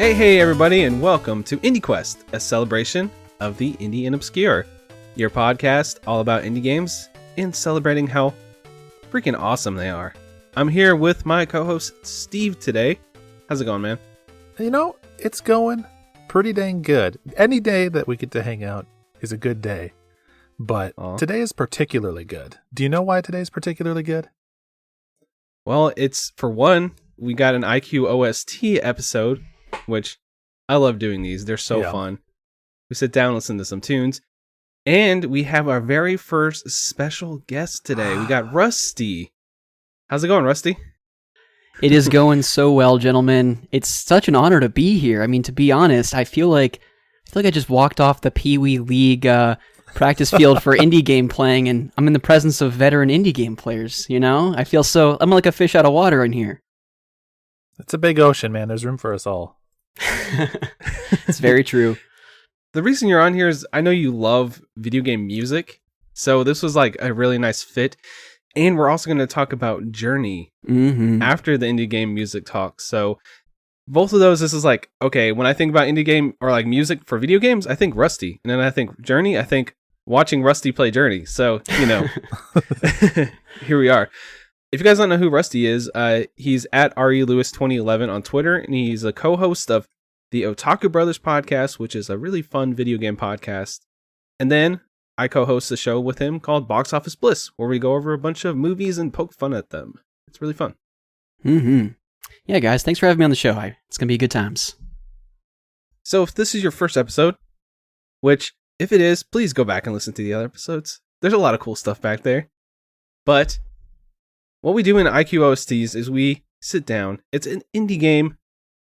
Hey, everybody, and welcome to IndieQuest, a celebration of the indie and obscure. Your podcast all about indie games and celebrating how freaking awesome they are. I'm here with my co-host, Steve, today. How's it going, man? You know, it's going pretty dang good. Any day that we get to hang out is a good day. But today is particularly good. Do you know why today is particularly good? Well, it's, for one, we got an IQ OST episode, which I love doing these. They're so fun. We sit down, listen to some tunes, and we have our very first special guest today. We got Rusty. How's it going, Rusty? It is going so well, gentlemen. It's such an honor to be here. I mean, to be honest, I feel like I just walked off the Pee Wee League practice field for indie game playing, and I'm in the presence of veteran indie game players, you know? I'm like a fish out of water in here. It's a big ocean, man. There's room for us all. It's very true. The reason you're on here is I know you love video game music, so this was like a really nice fit. And we're also going to talk about Journey after the indie game music talk. So both of those, this is like, okay, when I think about indie game or like music for video games, I think Rusty. And then I think Journey, I think watching Rusty play Journey. So, you know, here we are. If you guys don't know who Rusty is, he's at RELewis2011 on Twitter, and he's a co-host of the Otaku Brothers podcast, which is a really fun video game podcast. And then I co-host a show with him called Box Office Bliss, where we go over a bunch of movies and poke fun at them. It's really fun. Yeah, guys, thanks for having me on the show. It's going to be good times. So if this is your first episode, which if it is, please go back and listen to the other episodes. There's a lot of cool stuff back there. But what we do in IQ OSTs is we sit down. It's an indie game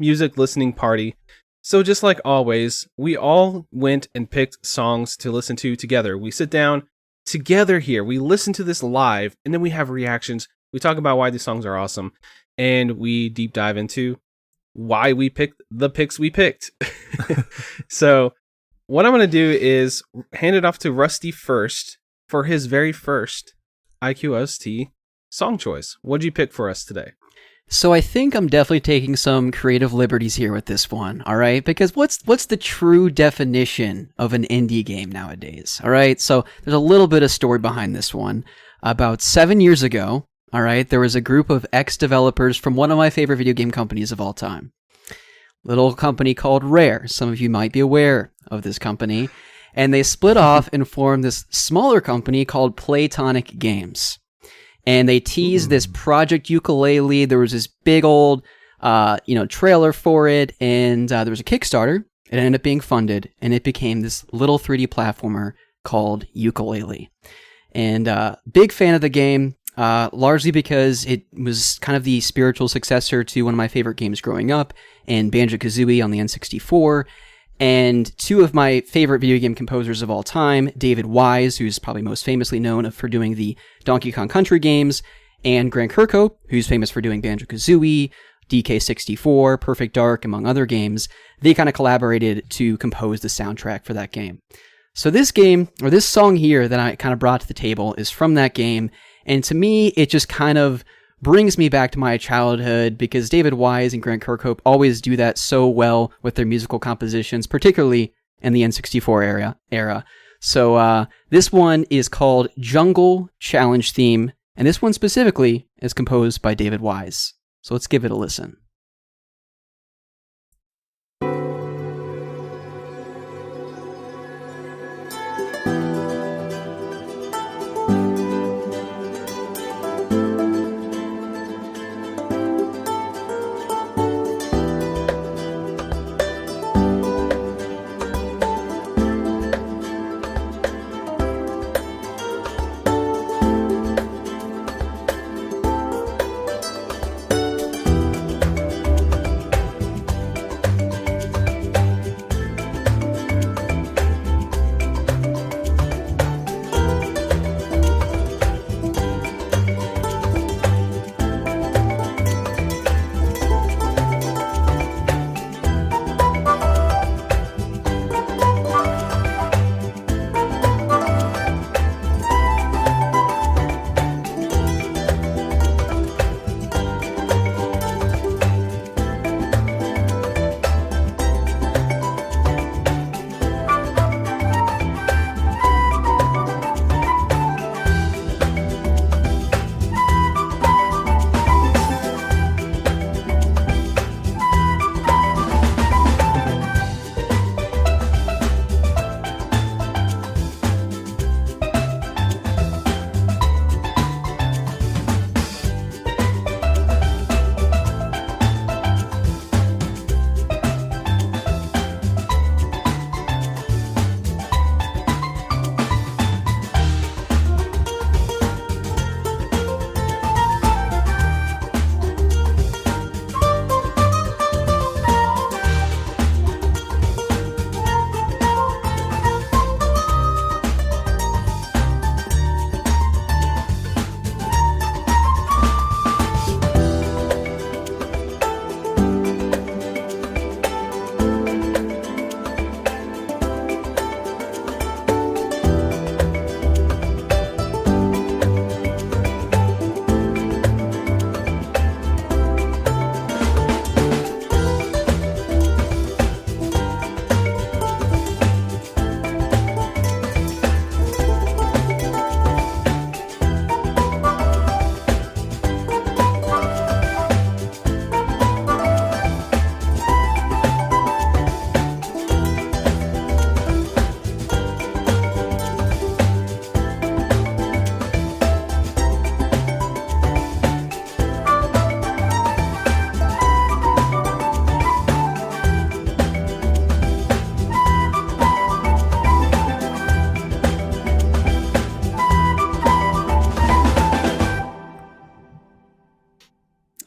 music listening party. So just like always, we all went and picked songs to listen to together. We sit down together here. We listen to this live, and then we have reactions. We talk about why these songs are awesome, and we deep dive into why we picked the picks we picked. So what I'm going to do is hand it off to Rusty first for his very first IQ OST song choice. What'd you pick for us today? So I think I'm definitely taking some creative liberties here with this one, all right? Because what's the true definition of an indie game nowadays, all right? So there's a little bit of story behind this one. About 7 years ago, all right, there was a group of ex-developers from one of my favorite video game companies of all time. Little company called Rare. Some of you might be aware of this company. And they split off and formed this smaller company called Playtonic Games. And they teased this Project Ukulele. There was this big old, trailer for it, and there was a Kickstarter. It ended up being funded, and it became this little 3D platformer called Ukulele. And big fan of the game, largely because it was kind of the spiritual successor to one of my favorite games growing up, and Banjo-Kazooie on the N64. And two of my favorite video game composers of all time, David Wise, who's probably most famously known for doing the Donkey Kong Country games, and Grant Kirkhope, who's famous for doing Banjo-Kazooie, DK64, Perfect Dark, among other games, they kind of collaborated to compose the soundtrack for that game. So this game, or this song here that I kind of brought to the table, is from that game, and to me, it just kind of brings me back to my childhood because David Wise and Grant Kirkhope always do that so well with their musical compositions, particularly in the N64 era. So this one is called Jungle Challenge Theme, and this one specifically is composed by David Wise. So let's give it a listen.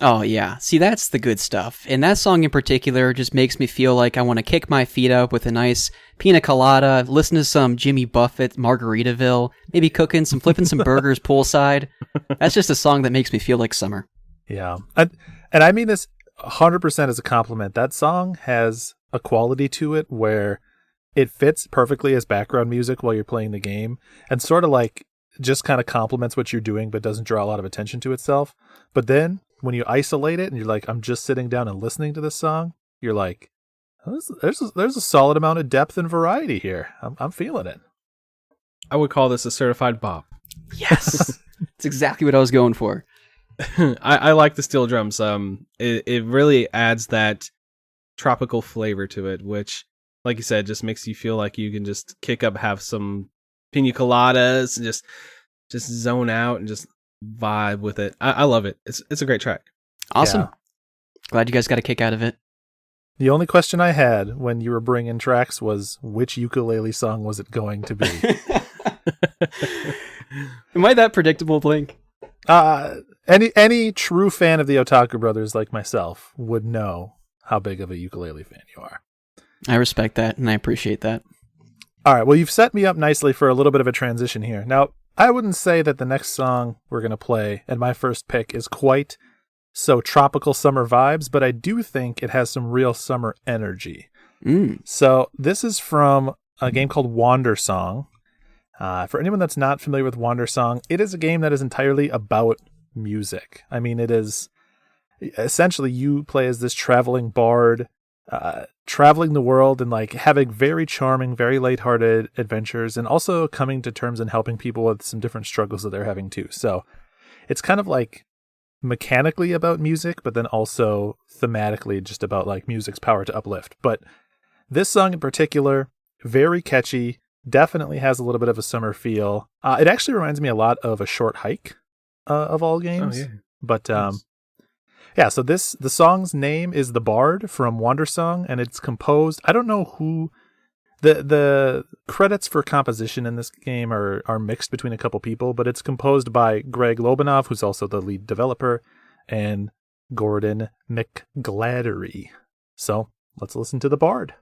Oh, yeah. See, that's the good stuff. And that song in particular just makes me feel like I want to kick my feet up with a nice pina colada, listen to some Jimmy Buffett, Margaritaville, maybe flipping some burgers poolside. That's just a song that makes me feel like summer. Yeah. And I mean this 100% as a compliment. That song has a quality to it where it fits perfectly as background music while you're playing the game, and sort of like just kind of complements what you're doing but doesn't draw a lot of attention to itself. But then when you isolate it and you're like, I'm just sitting down and listening to this song, you're like, there's a solid amount of depth and variety here. I'm feeling it. I would call this a certified bop. Yes. That's exactly what I was going for. I like the steel drums. It really adds that tropical flavor to it, which, like you said, just makes you feel like you can just kick up, have some pina coladas, and just zone out and just vibe with it. I love it. It's a great track. Awesome. Yeah. Glad you guys got a kick out of it. The only question I had when you were bringing tracks was, which ukulele song was it going to be? Am I that predictable, Blink? Any true fan of the Otaku Brothers like myself would know how big of a ukulele fan you are. I respect that, and I appreciate that. All right, well, you've set me up nicely for a little bit of a transition here. Now, I wouldn't say that the next song we're going to play and my first pick is quite so tropical summer vibes, but I do think it has some real summer energy. So this is from a game called Wander Song. For anyone that's not familiar with Wander Song, it is a game that is entirely about music. I mean, it is essentially you play as this traveling bard, traveling the world and like having very charming, very lighthearted adventures, and also coming to terms and helping people with some different struggles that they're having too. So it's kind of like mechanically about music, but then also thematically just about like music's power to uplift. But this song in particular, very catchy, definitely has a little bit of a summer feel. It actually reminds me a lot of A Short Hike of all games. Oh, yeah. But yeah, so the song's name is The Bard from Wander Song, and it's composed, I don't know who, the credits for composition in this game are mixed between a couple people, but it's composed by Greg Lobanov, who's also the lead developer, and Gordon McGladdery. So let's listen to The Bard.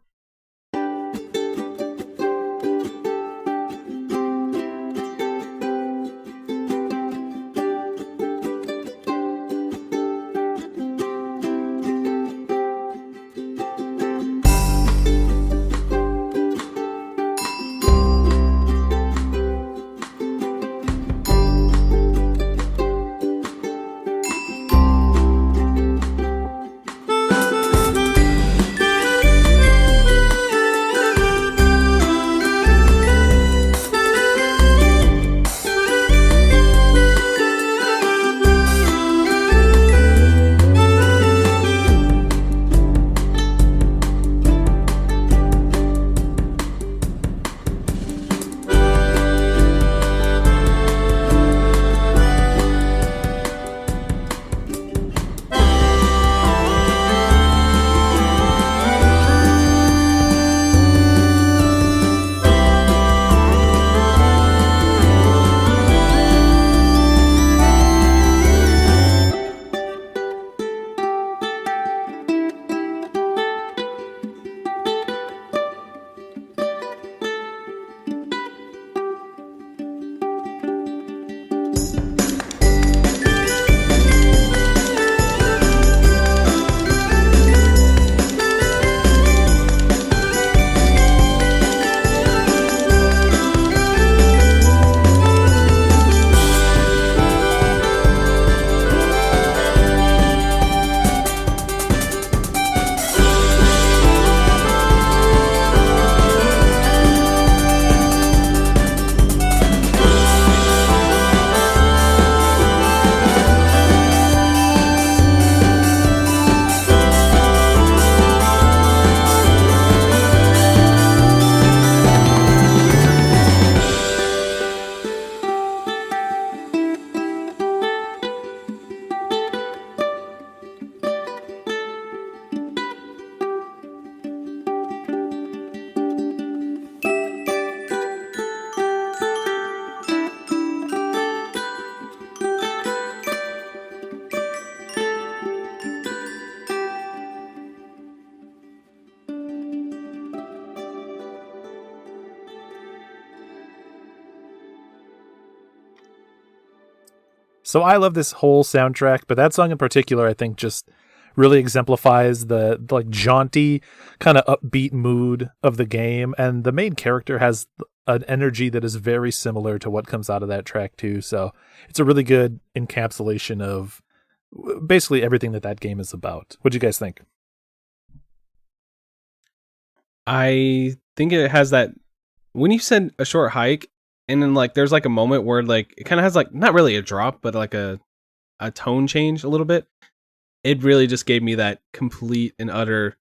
So I love this whole soundtrack, but that song in particular, I think, just really exemplifies the like jaunty kind of upbeat mood of the game, and the main character has an energy that is very similar to what comes out of that track too. So it's a really good encapsulation of basically everything that game is about. What do you guys think? I think it has that, when you said a short hike, and then like there's like a moment where like it kind of has like not really a drop, but like a tone change a little bit. It really just gave me that complete and utter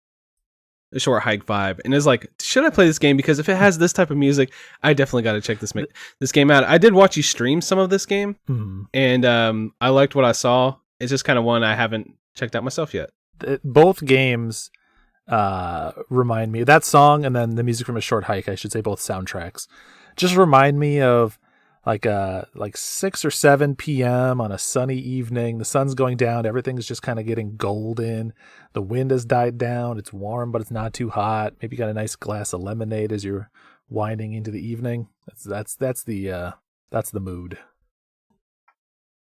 A Short Hike vibe, and it's like, should I play this game? Because if it has this type of music, I definitely got to check this game out. I did watch you stream some of this game, and I liked what I saw. It's just kind of one I haven't checked out myself yet. Both games remind me, that song and then the music from A Short Hike, I should say, both soundtracks, just remind me of like 6 or 7 p.m. on a sunny evening. The sun's going down. Everything's just kind of getting golden. The wind has died down. It's warm, but it's not too hot. Maybe you got a nice glass of lemonade as you're winding into the evening. That's the mood.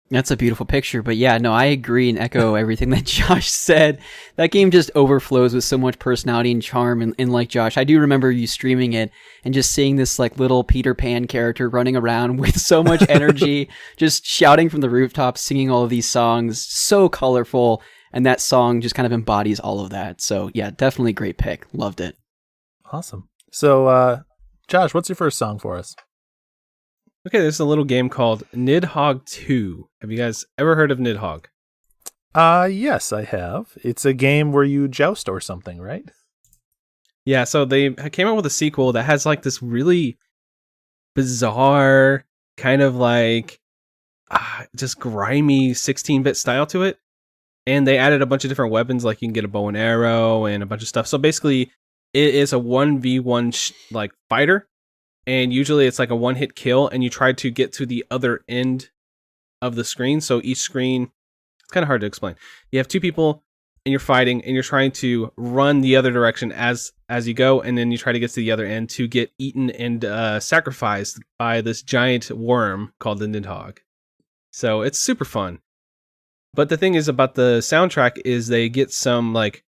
That's a beautiful picture, but yeah, no, I agree and echo everything that Josh said. That game just overflows with so much personality and charm, and like Josh, I do remember you streaming it and just seeing this like little Peter Pan character running around with so much energy, just shouting from the rooftops, singing all of these songs, so colorful, and that song just kind of embodies all of that. So yeah, definitely great pick. Loved it. Awesome. So Josh, what's your first song for us? Okay, there's a little game called Nidhogg 2. Have you guys ever heard of Nidhogg? Yes, I have. It's a game where you joust or something, right? Yeah, so they came out with a sequel that has like this really bizarre kind of like just grimy 16-bit style to it. And they added a bunch of different weapons, like you can get a bow and arrow and a bunch of stuff. So basically, it is a 1v1 like fighter. And usually it's like a one-hit kill, and you try to get to the other end of the screen. So each screen, it's kind of hard to explain. You have 2 people, and you're fighting, and you're trying to run the other direction as you go, and then you try to get to the other end to get eaten and sacrificed by this giant worm called the Nidhogg. So it's super fun. But the thing is about the soundtrack is they get some like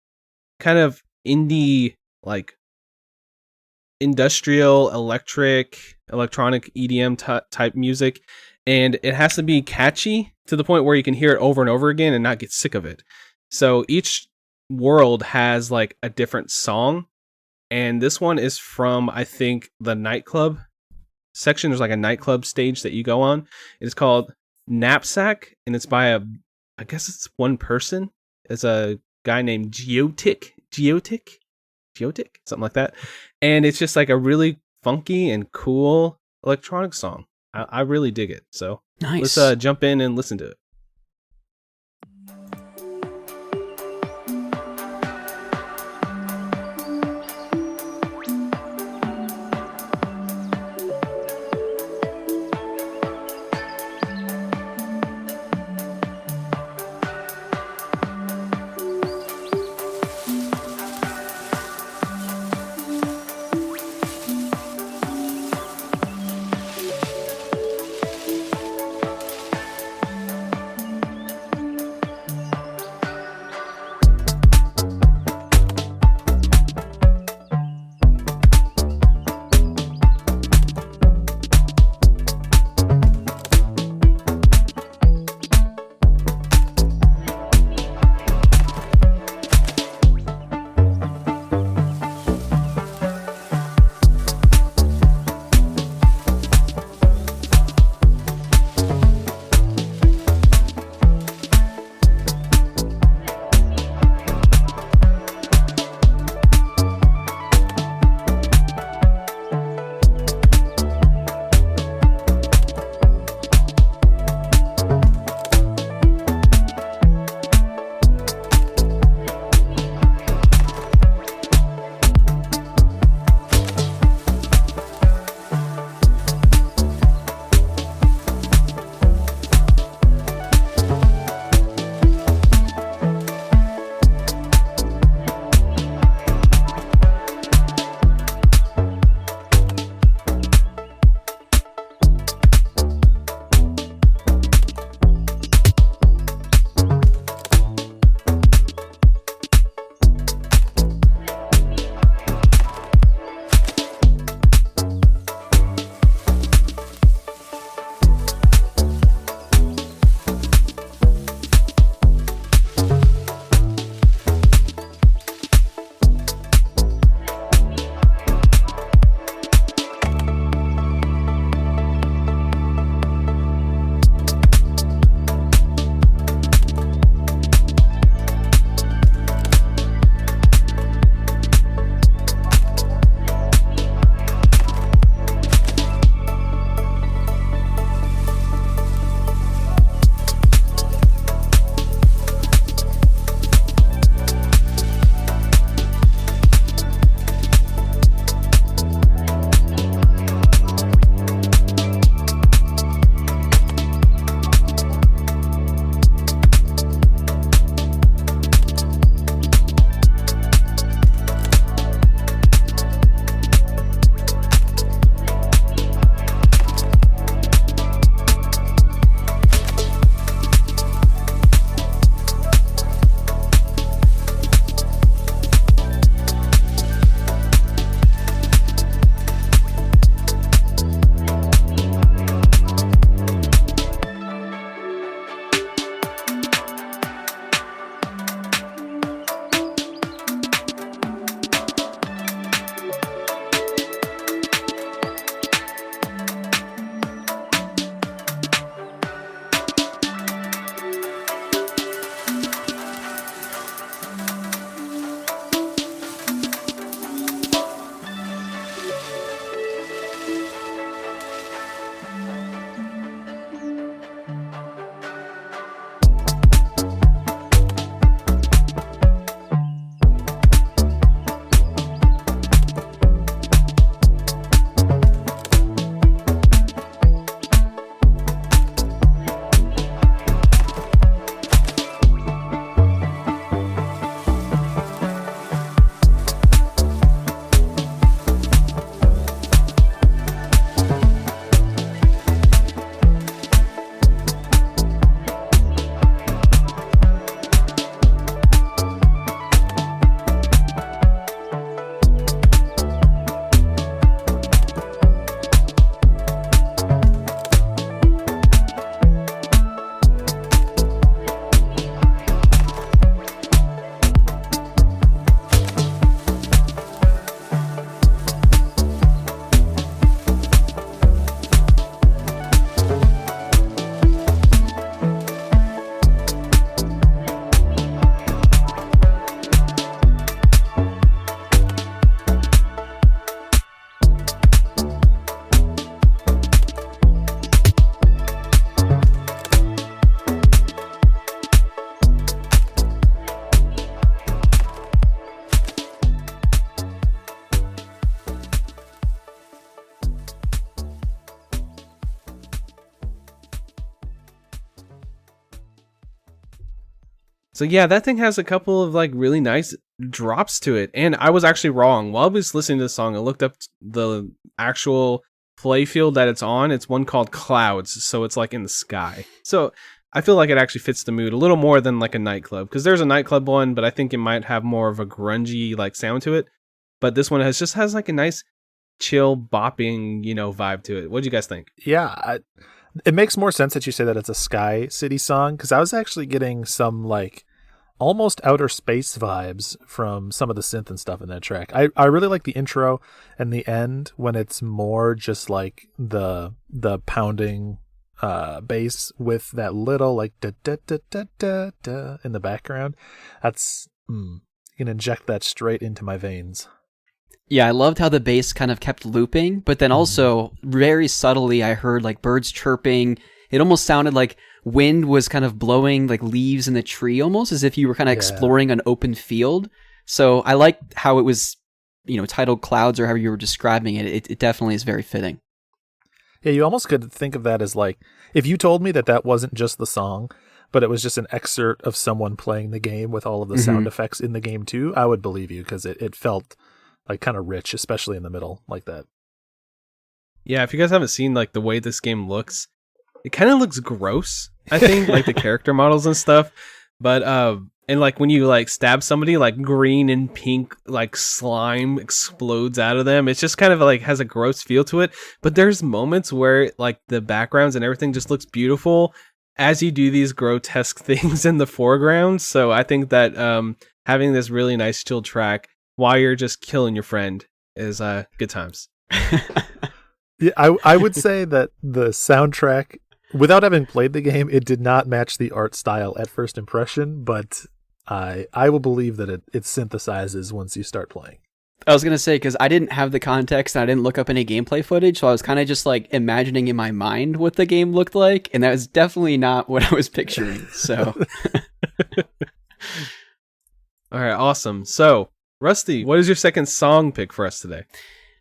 kind of indie, like industrial, electronic EDM type music, and it has to be catchy to the point where you can hear it over and over again and not get sick of it. So each world has like a different song, and this one is from, I think, the nightclub section. There's like a nightclub stage that you go on. It's called Knapsack, and it's by I guess it's one person. It's a guy named Geotic, something like that. And it's just like a really funky and cool electronic song. I really dig it. So nice. Let's jump in and listen to it. So yeah, that thing has a couple of like really nice drops to it. And I was actually wrong. While I was listening to the song, I looked up the actual play field that it's on. It's one called Clouds, so it's like in the sky. So I feel like it actually fits the mood a little more than like a nightclub, because there's a nightclub one, but I think it might have more of a grungy like sound to it. But this one has like a nice chill bopping, vibe to it. What do you guys think? Yeah, it makes more sense that you say that it's a Sky City song, because I was actually getting some like almost outer space vibes from some of the synth and stuff in that track. I really like the intro and the end when it's more just like the pounding bass with that little like da da da da da da in the background. That's you can inject that straight into my veins. Yeah, I loved how the bass kind of kept looping, but then also very subtly I heard like birds chirping. It almost sounded like wind was kind of blowing like leaves in the tree, almost as if you were kind of exploring an open field. So I liked how it was, titled Clouds, or however you were describing it. It definitely is very fitting. Yeah, you almost could think of that as like, if you told me that wasn't just the song, but it was just an excerpt of someone playing the game with all of the sound effects in the game too, I would believe you, because it felt like kind of rich, especially in the middle like that. Yeah, if you guys haven't seen like the way this game looks, it kind of looks gross, I think, like the character models and stuff. But and like when you like stab somebody, like green and pink like slime explodes out of them. It's just kind of like has a gross feel to it. But there's moments where like the backgrounds and everything just looks beautiful as you do these grotesque things in the foreground. So I think that having this really nice chill track while you're just killing your friend is good times. Yeah, I would say that the soundtrack, without having played the game, it did not match the art style at first impression, but I will believe that it synthesizes once you start playing. I was going to say, because I didn't have the context and I didn't look up any gameplay footage, so I was kind of just like imagining in my mind what the game looked like, and that was definitely not what I was picturing. So, all right, awesome. So, Rusty, what is your second song pick for us today?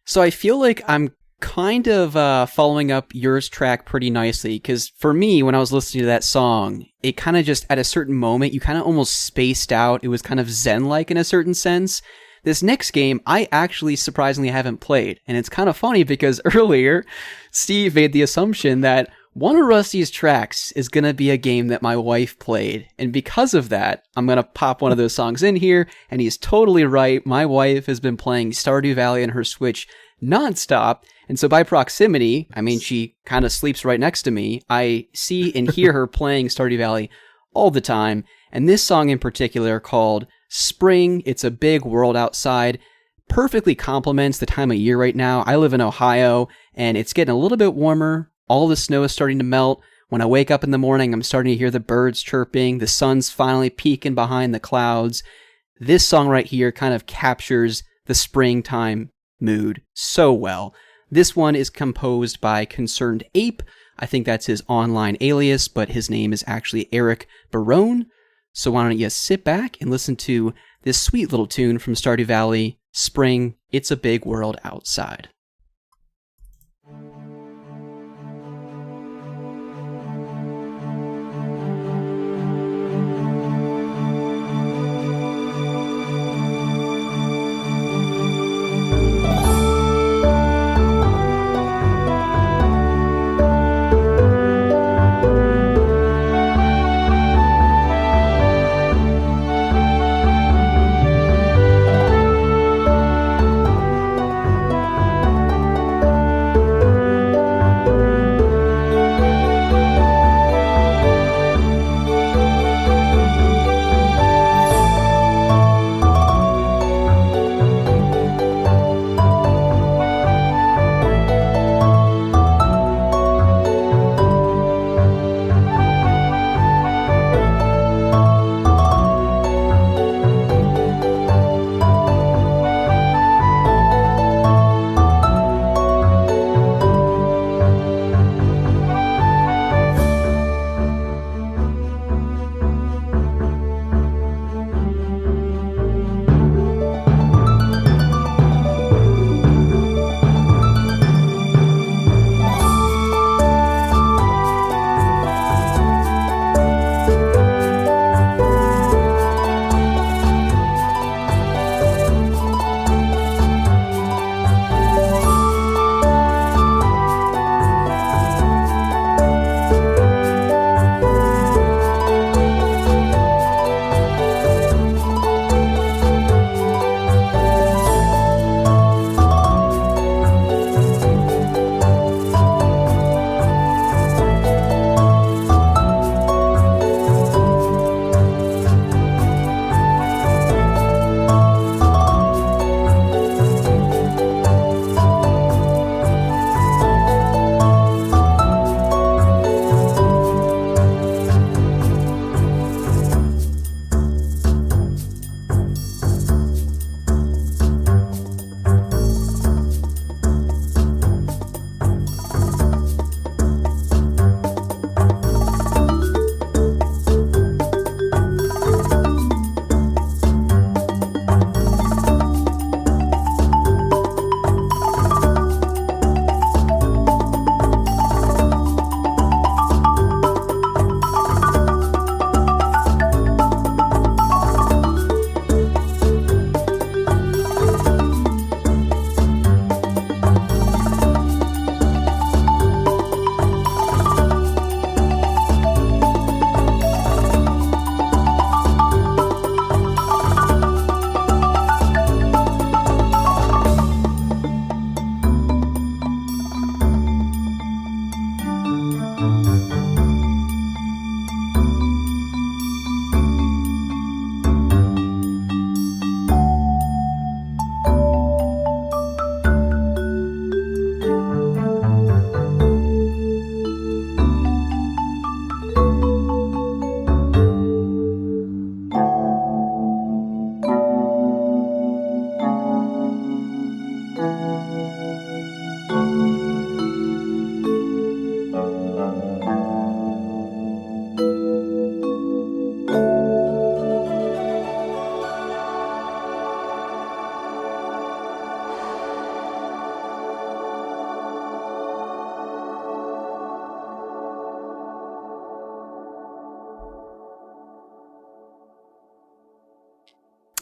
So I feel like I'm kind of following up yours track pretty nicely, because for me, when I was listening to that song, it kind of just, at a certain moment, you kind of almost spaced out. It was kind of zen-like in a certain sense. This next game, I actually surprisingly haven't played, and it's kind of funny because earlier, Steve made the assumption that one of Rusty's tracks is going to be a game that my wife played, and because of that, I'm going to pop one of those songs in here, and he's totally right. My wife has been playing Stardew Valley on her Switch nonstop, and so by proximity, I mean, she kind of sleeps right next to me. I see and hear her playing Stardew Valley all the time, and this song in particular, called Spring, It's a Big World Outside, perfectly complements the time of year right now. I live in Ohio, and it's getting a little bit warmer. All the snow is starting to melt. When I wake up in the morning, I'm starting to hear the birds chirping. The sun's finally peeking behind the clouds. This song right here kind of captures the springtime mood so well. This one is composed by Concerned Ape. I think that's his online alias, but his name is actually Eric Barone. So why don't you sit back and listen to this sweet little tune from Stardew Valley, Spring, It's a Big World Outside.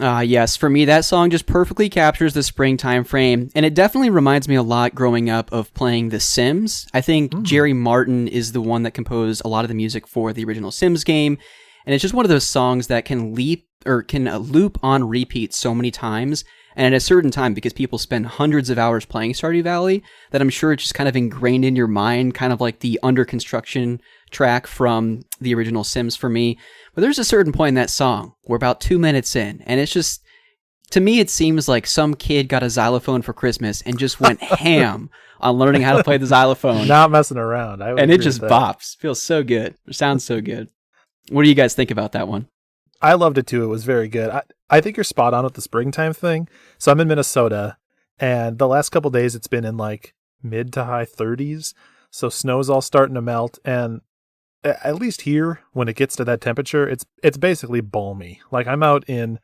Yes, for me, that song just perfectly captures the springtime frame, and it definitely reminds me a lot growing up of playing The Sims. I think Jerry Martin is the one that composed a lot of the music for the original Sims game, and it's just one of those songs that can loop on repeat so many times, and at a certain time, because people spend hundreds of hours playing Stardew Valley, that I'm sure it's just kind of ingrained in your mind, kind of like the under construction track from the original Sims for me. But there's a certain point in that song, we're about 2 minutes in, and it's just, to me, it seems like some kid got a xylophone for Christmas and just went ham on learning how to play the xylophone. Not messing around. And it just bops. Feels so good. It sounds so good. What do you guys think about that one? I loved it too. It was very good. I think you're spot on with the springtime thing. So I'm in Minnesota, and the last couple days it's been in like mid to high 30s. So snow's all starting to melt, and at least here, when it gets to that temperature, it's basically balmy. Like, I'm out in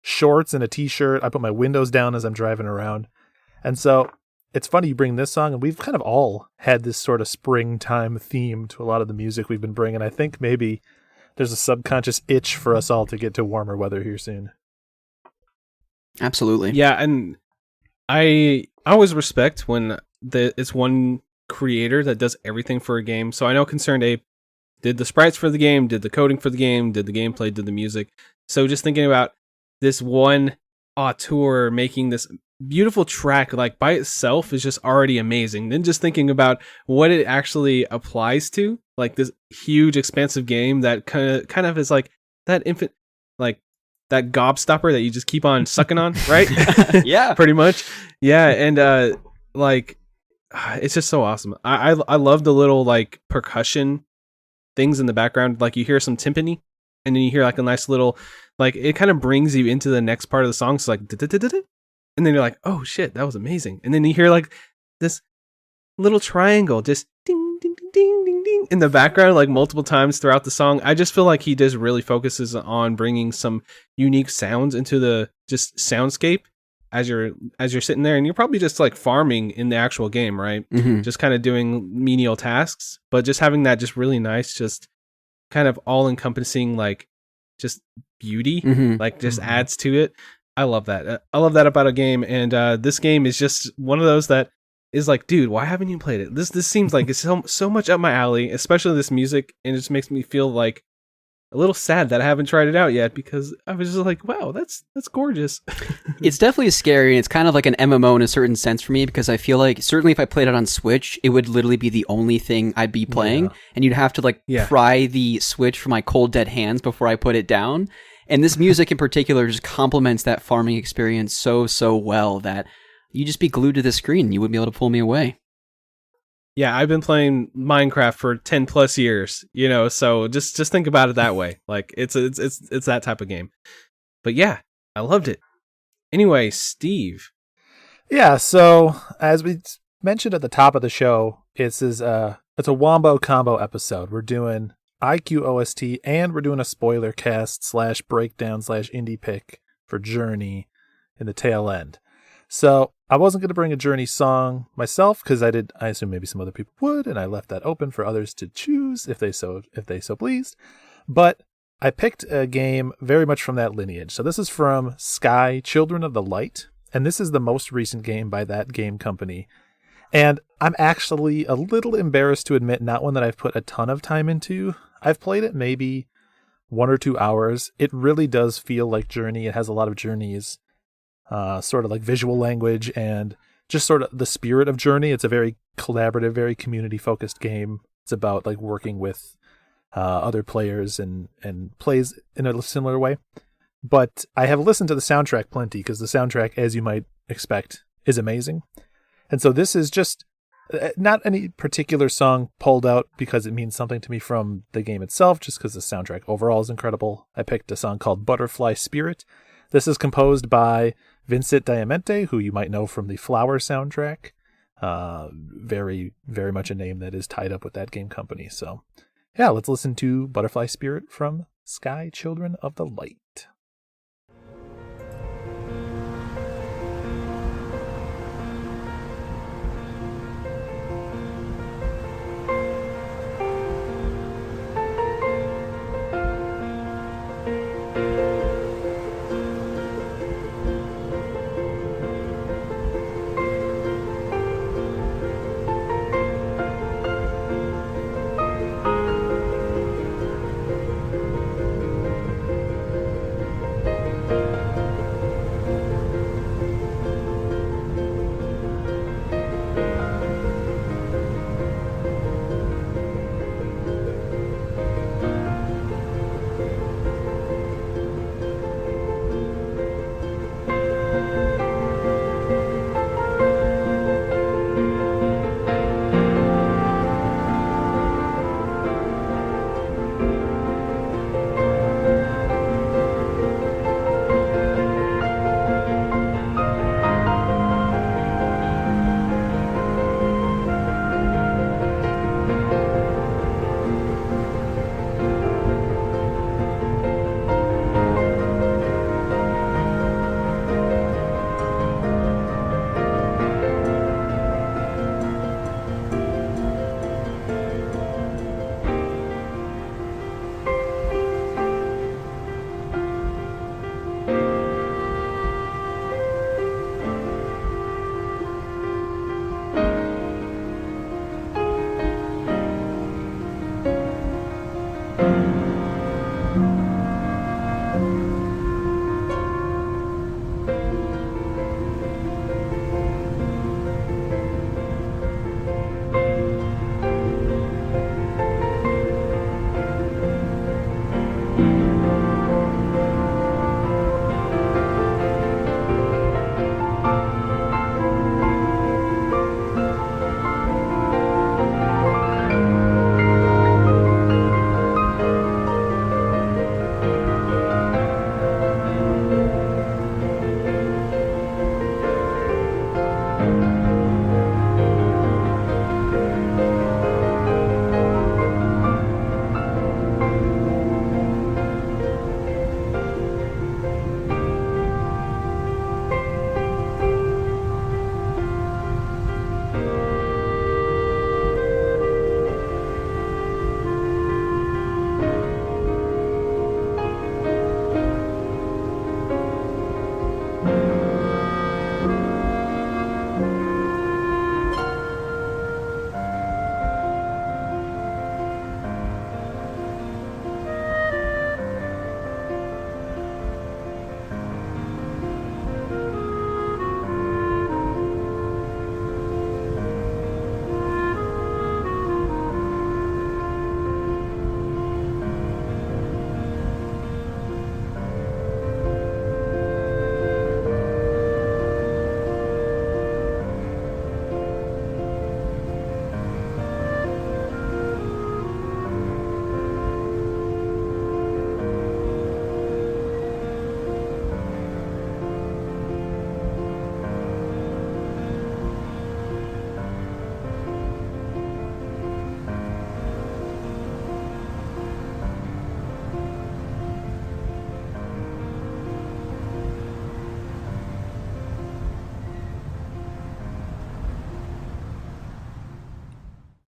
shorts and a t-shirt. I put my windows down as I'm driving around. And so it's funny you bring this song, and we've kind of all had this sort of springtime theme to a lot of the music we've been bringing. I think maybe there's a subconscious itch for us all to get to warmer weather here soon. Absolutely. Yeah, and I always respect when it's one creator that does everything for a game. So I know Concerned Ape did the sprites for the game, did the coding for the game, did the gameplay, did the music. So just thinking about this one auteur making this beautiful track, like by itself, is just already amazing. Then just thinking about what it actually applies to, like this huge, expansive game that kind of is like that infant, like that gobstopper that you just keep on sucking on, right? Yeah, pretty much. Yeah, and like it's just so awesome. I love the little like percussion things in the background. Like you hear some timpani, and then you hear like a nice little, like it kind of brings you into the next part of the song. So like, and then you're like, oh shit, that was amazing. And then you hear like this little triangle just ding ding ding ding ding ding in the background, like multiple times throughout the song. I just feel like he just really focuses on bringing some unique sounds into the just soundscape as you're sitting there, and you're probably just like farming in the actual game, right? Mm-hmm. Just kind of doing menial tasks, but just having that just really nice, just kind of all encompassing, like just beauty, like just adds to it. I love that. I love that about a game, and this game is just one of those that is like, dude, why haven't you played it? This seems like it's so much up my alley, especially this music, and it just makes me feel like a little sad that I haven't tried it out yet, because I was just like, wow, that's gorgeous. It's definitely scary, and it's kind of like an MMO in a certain sense for me, because I feel like certainly if I played it on Switch, it would literally be the only thing I'd be playing, and you'd have to like pry the Switch from my cold dead hands before I put it down. And this music in particular just complements that farming experience so well that you just be glued to the screen. You wouldn't be able to pull me away. Yeah, I've been playing Minecraft for 10 plus years, so just think about it that way. Like it's that type of game. But yeah, I loved it. Anyway, Steve. Yeah, so as we mentioned at the top of the show, it's a wombo combo episode. We're doing IQ OST, and we're doing a spoiler cast / breakdown / indie pick for Journey in the tail end. So I wasn't going to bring a Journey song myself, because I assume maybe some other people would, and I left that open for others to choose if they so pleased. But I picked a game very much from that lineage. So this is from Sky, Children of the Light, and this is the most recent game by ThatGameCompany. And I'm actually a little embarrassed to admit not one that I've put a ton of time into. I've played it maybe 1 or 2 hours. It really does feel like Journey. It has a lot of Journey's sort of like visual language and just sort of the spirit of Journey. It's a very collaborative, very community-focused game. It's about like working with other players and plays in a similar way. But I have listened to the soundtrack plenty, because the soundtrack, as you might expect, is amazing. And so this is just not any particular song pulled out because it means something to me from the game itself, just because the soundtrack overall is incredible. I picked a song called Butterfly Spirit. This is composed by Vincent Diamante, who you might know from the Flower soundtrack. Very, very much a name that is tied up with ThatGameCompany. So yeah, let's listen to Butterfly Spirit from Sky, Children of the Light.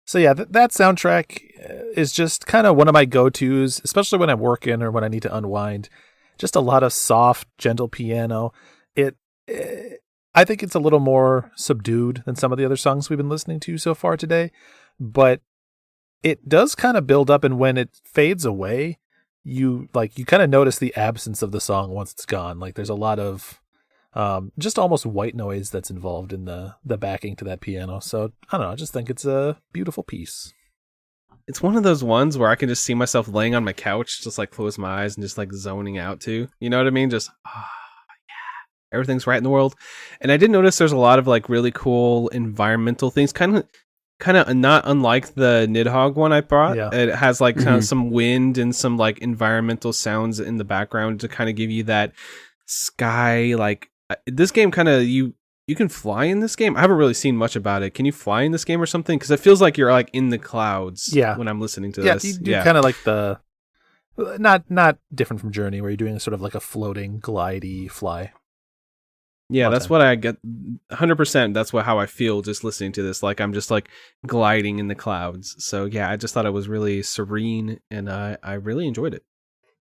So yeah, that soundtrack is just kind of one of my go-tos, especially when I'm working or when I need to unwind. Just a lot of soft, gentle piano. I think it's a little more subdued than some of the other songs we've been listening to so far today, but it does kind of build up, and when it fades away, you kind of notice the absence of the song once it's gone. Like there's a lot of just almost white noise that's involved in the backing to that piano. So I don't know, I just think it's a beautiful piece. It's one of those ones where I can just see myself laying on my couch, just like close my eyes and just like zoning out to, you know what I mean? Just, yeah, everything's right in the world. And I did notice there's a lot of like really cool environmental things, kind of not unlike the Nidhogg one I brought. Yeah. It has like kind of some wind and some like environmental sounds in the background to kind of give you that sky. Like this game kind of, you can fly in this game. I haven't really seen much about it. Can you fly in this game or something? Because it feels like you're like in the clouds when I'm listening to this. You do kind of like the, not different from Journey, where you're doing sort of like a floating, glidey fly. Yeah, that's what I get. 100%. That's how I feel just listening to this. Like I'm just like gliding in the clouds. So yeah, I just thought it was really serene, and I really enjoyed it.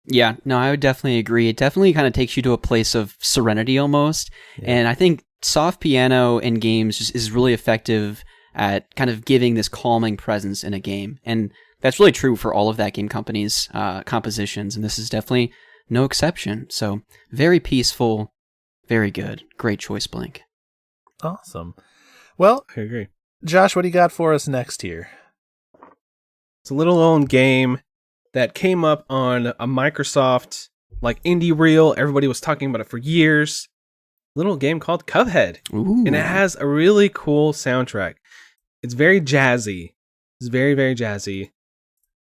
Yeah, no, I would definitely agree. It definitely kind of takes you to a place of serenity almost. Yeah. And I think soft piano in games is really effective at kind of giving this calming presence in a game. And that's really true for all of ThatGameCompany's compositions. And this is definitely no exception. So very peaceful, very good. Great choice, Blink. Awesome. Well, I agree. Josh, what do you got for us next here? It's a little known game that came up on a Microsoft like indie reel. Everybody was talking about it for years. Little game called Cuphead. Ooh. And it has a really cool soundtrack. It's very jazzy. It's very, very jazzy.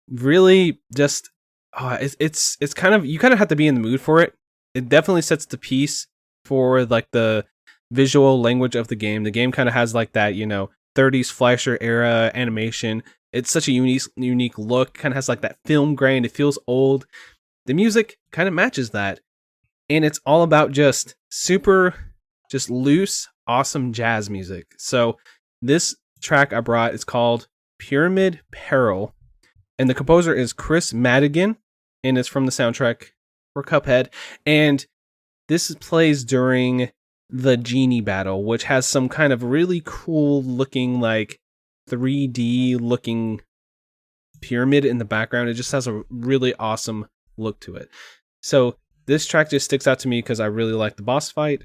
Really just it's kind of, you kind of have to be in the mood for it. It definitely sets the piece for like the visual language of the game. The game kind of has like that, 30s flasher era animation. It's such a unique look. Kind of has like that film grain. It feels old. The music kind of matches that. And it's all about just loose, awesome jazz music. So this track I brought is called Pyramid Peril. And the composer is Chris Madigan. And it's from the soundtrack for Cuphead. And this plays during the Genie battle, which has some kind of really cool looking, like 3D looking pyramid in the background. It just has a really awesome look to it. So this track just sticks out to me because I really like the boss fight.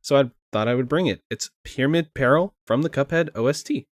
So I thought I would bring it. It's Pyramid Peril from the Cuphead OST.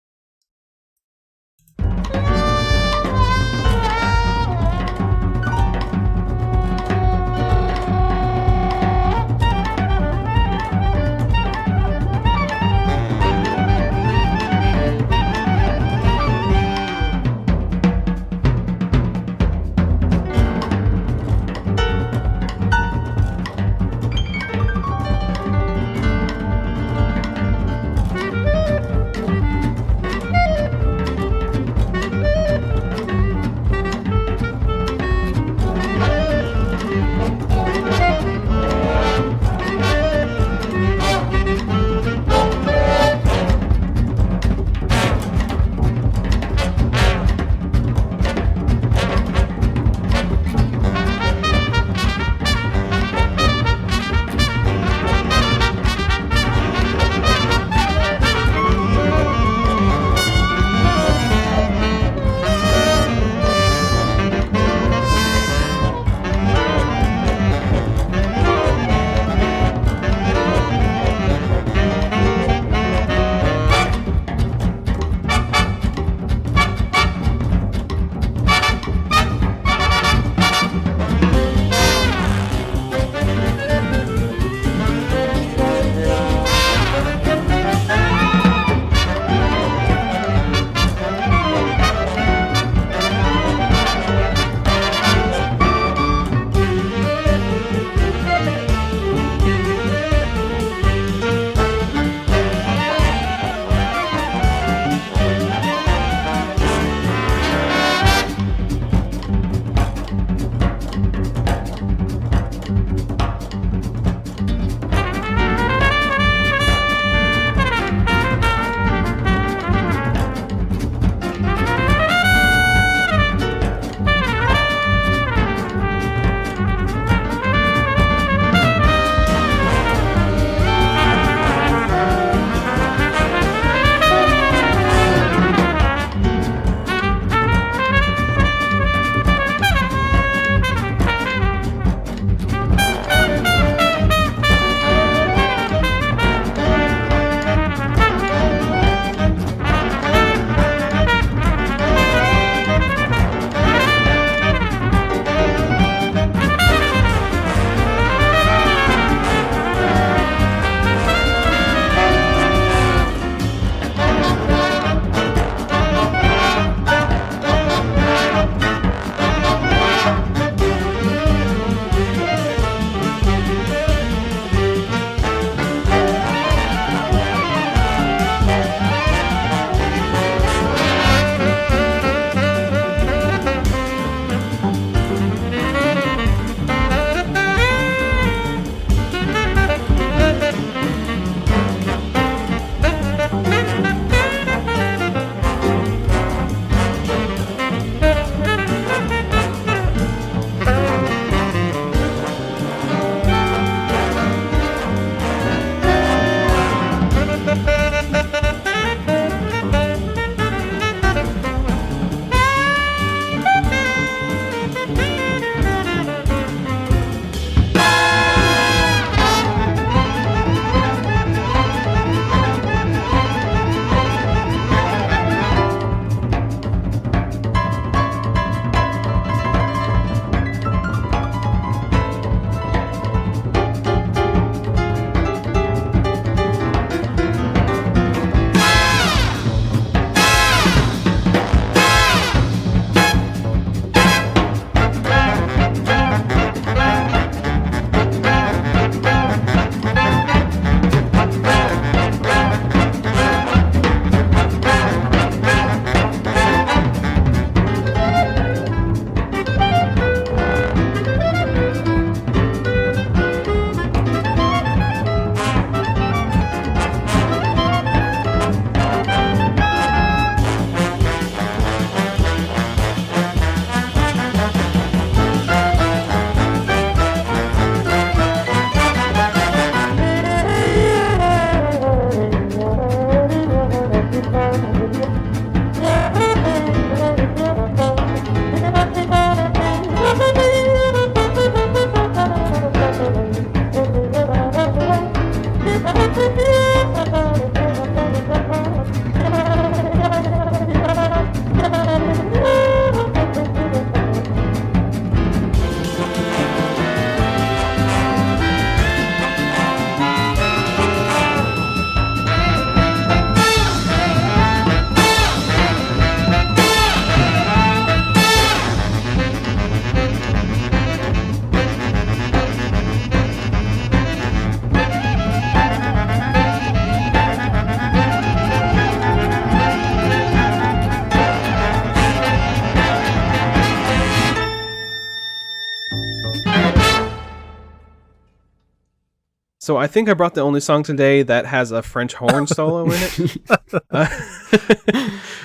So I think I brought the only song today that has a French horn solo in it.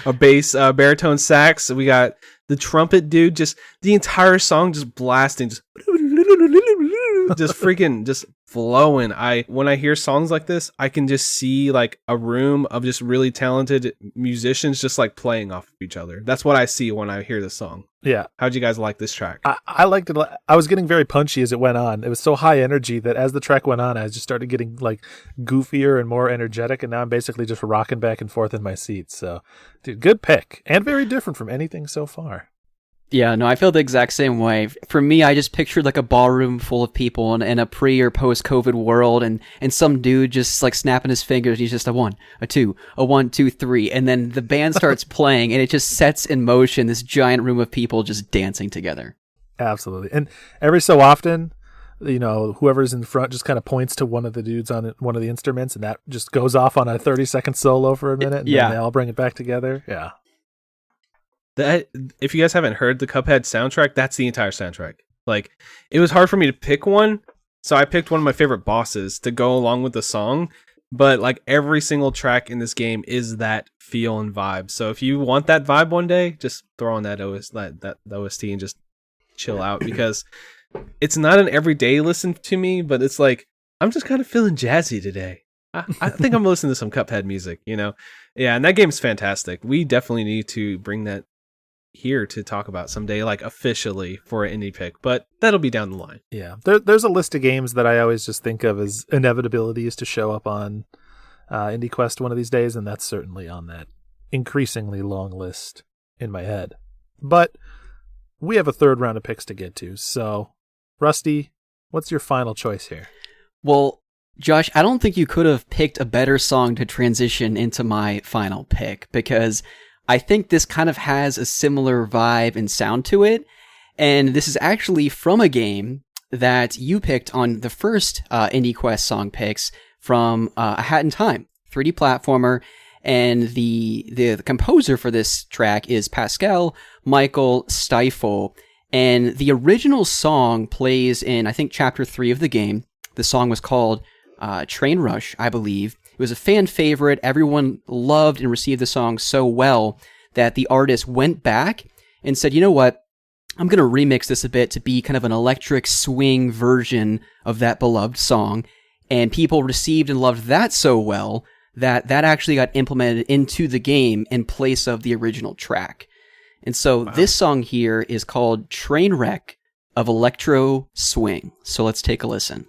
A bass, baritone sax. We got the trumpet dude, just the entire song just blasting, just freaking just flowing. When I hear songs like this, I can just see like a room of just really talented musicians just like playing off of each other. That's what I see when I hear this song. Yeah. How'd you guys like this track? I liked it. I was getting very punchy as it went on. It was so high energy that as the track went on, I just started getting like goofier and more energetic. And now I'm basically just rocking back and forth in my seat. So, dude, good pick and very different from anything so far. Yeah, no, I feel the exact same way. For me, I just pictured like a ballroom full of people in a pre or post COVID world, and some dude just like snapping his fingers. He's just a 1, a 2, a 1, 2, 3, and then the band starts playing, and it just sets in motion this giant room of people just dancing together. Absolutely, and every so often, you know, whoever's in front just kind of points to one of the dudes on one of the instruments, and that just goes off on a 30-second solo for a minute, and then they all bring it back together. Yeah. That, if you guys haven't heard the Cuphead soundtrack, that's the entire soundtrack. Like, it was hard for me to pick one, so I picked one of my favorite bosses to go along with the song. But like every single track in this game is that feel and vibe. So if you want that vibe one day, just throw on that OST and just chill out, because it's not an everyday listen to me, but it's like I'm just kind of feeling jazzy today. I think I'm listening to some Cuphead music, you know? Yeah, and that game's fantastic. We definitely need to bring that here to talk about someday, like officially for an indie pick, but that'll be down the line. Yeah, there's a list of games that I always just think of as inevitabilities to show up on IndieQuest one of these days, and that's certainly on that increasingly long list in my head. But we have a third round of picks to get to, so Rusty, what's your final choice here? Well, Josh, I don't think you could have picked a better song to transition into my final pick, because I think this kind of has a similar vibe and sound to it. And this is actually from a game that you picked on the first IndieQuest song picks from A Hat in Time, 3D platformer. And the composer for this track is Pascal Michael Stiefel. And the original song plays in, I think, Chapter 3 of the game. The song was called Train Rush, I believe. It was a fan favorite. Everyone loved and received the song so well that the artist went back and said, you know what? I'm going to remix this a bit to be kind of an electric swing version of that beloved song. And people received and loved that so well that that actually got implemented into the game in place of the original track. And so This song here is called Trainwreck of Electro Swing. So let's take a listen.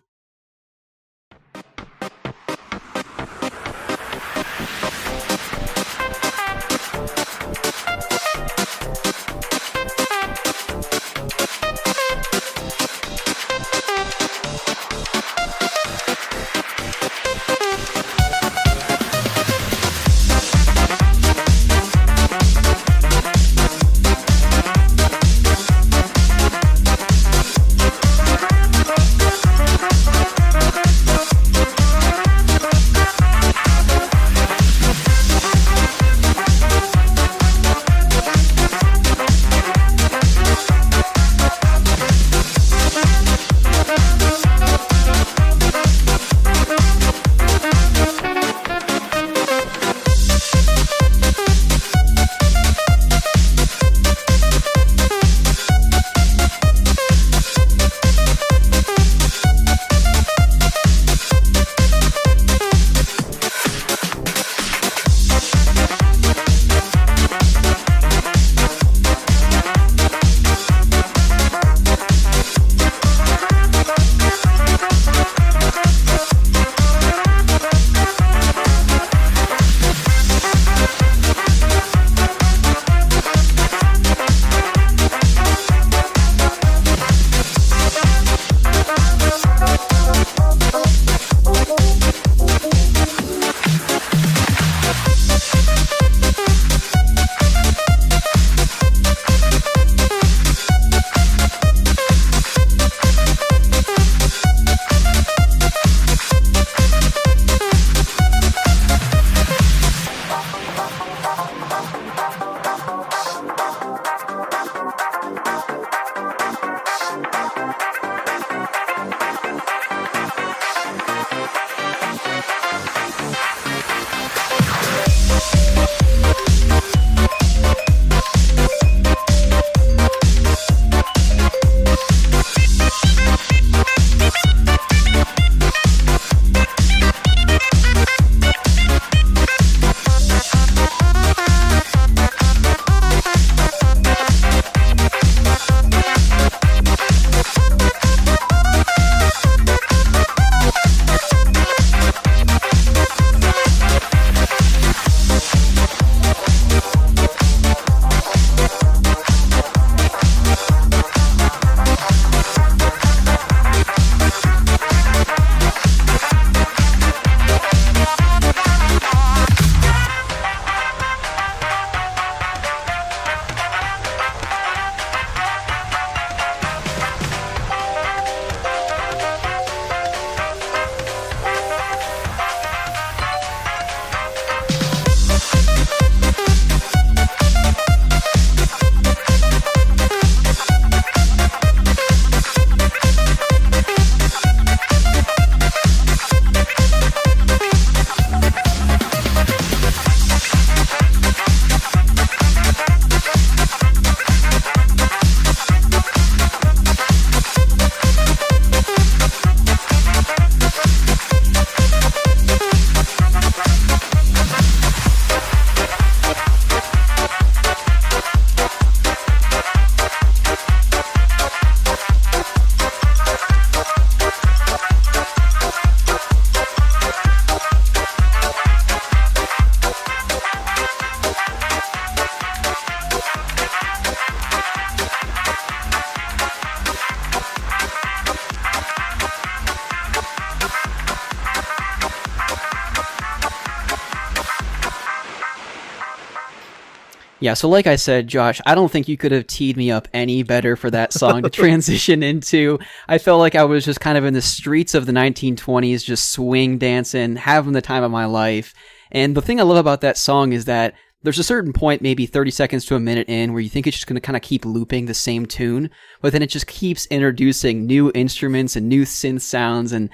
Yeah, so like I said, Josh, I don't think you could have teed me up any better for that song to transition into. I felt like I was just kind of in the streets of the 1920s, just swing dancing, having the time of my life. And the thing I love about that song is that there's a certain point, maybe 30 seconds to a minute in, where you think it's just going to kind of keep looping the same tune, but then it just keeps introducing new instruments and new synth sounds, and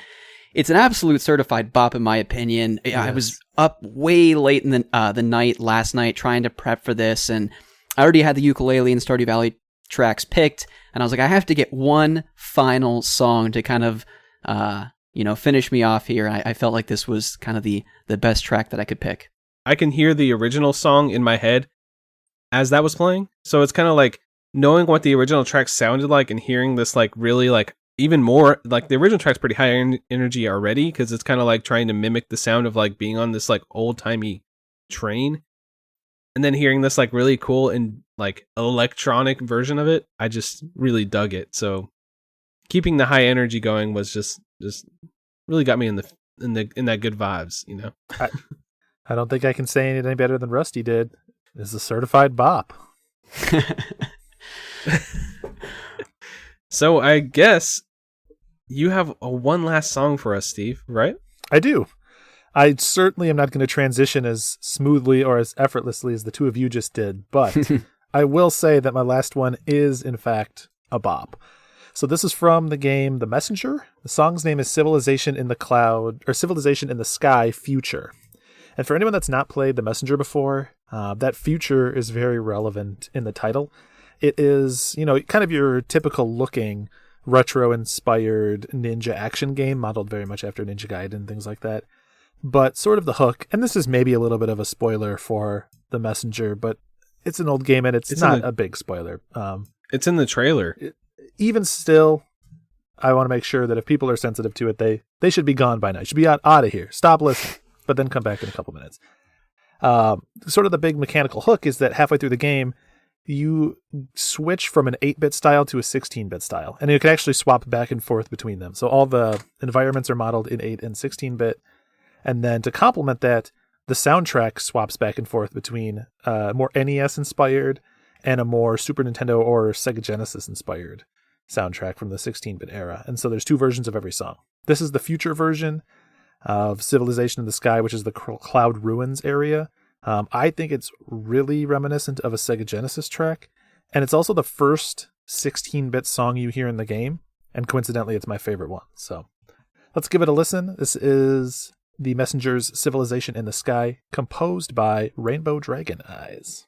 it's an absolute certified bop in my opinion. Yes. I was up way late in the night last night trying to prep for this, and I already had the ukulele and Stardew Valley tracks picked, and I was like, I have to get one final song to kind of, finish me off here. I felt like this was kind of the best track that I could pick. I can hear the original song in my head as that was playing, so it's kind of like knowing what the original track sounded like and hearing this like really like even more, like the original track's pretty high energy already, because it's kind of like trying to mimic the sound of like being on this like old-timey train, and then hearing this like really cool and like electronic version of it, I just really dug it. So keeping the high energy going was just really got me in that good vibes, you know. I don't think I can say it any better than Rusty did. It's a certified bop. So I guess you have one last song for us, Steve, right? I do. I certainly am not going to transition as smoothly or as effortlessly as the two of you just did, but I will say that my last one is, in fact, a bop. So this is from the game The Messenger. The song's name is Civilization in the Cloud, or Civilization in the Sky Future. And for anyone that's not played The Messenger before, that future is very relevant in the title. It is, kind of your typical looking retro-inspired ninja action game, modeled very much after Ninja Gaiden and things like that. But sort of the hook, and this is maybe a little bit of a spoiler for The Messenger, but it's an old game and it's not a big spoiler. It's in the trailer. Even still, I want to make sure that if people are sensitive to it, they should be gone by now. You should be out of here. Stop listening, but then come back in a couple minutes. Sort of the big mechanical hook is that halfway through the game, you switch from an 8-bit style to a 16-bit style, and you can actually swap back and forth between them. So all the environments are modeled in 8 and 16-bit, and then to complement that, the soundtrack swaps back and forth between more NES-inspired and a more Super Nintendo or Sega Genesis-inspired soundtrack from the 16-bit era. And so there's two versions of every song. This is the future version of Civilization in the Sky, which is the Cloud Ruins area. I think it's really reminiscent of a Sega Genesis track, and it's also the first 16-bit song you hear in the game, and coincidentally, it's my favorite one. So let's give it a listen. This is The Messenger's Civilization in the Sky, composed by Rainbow Dragon Eyes.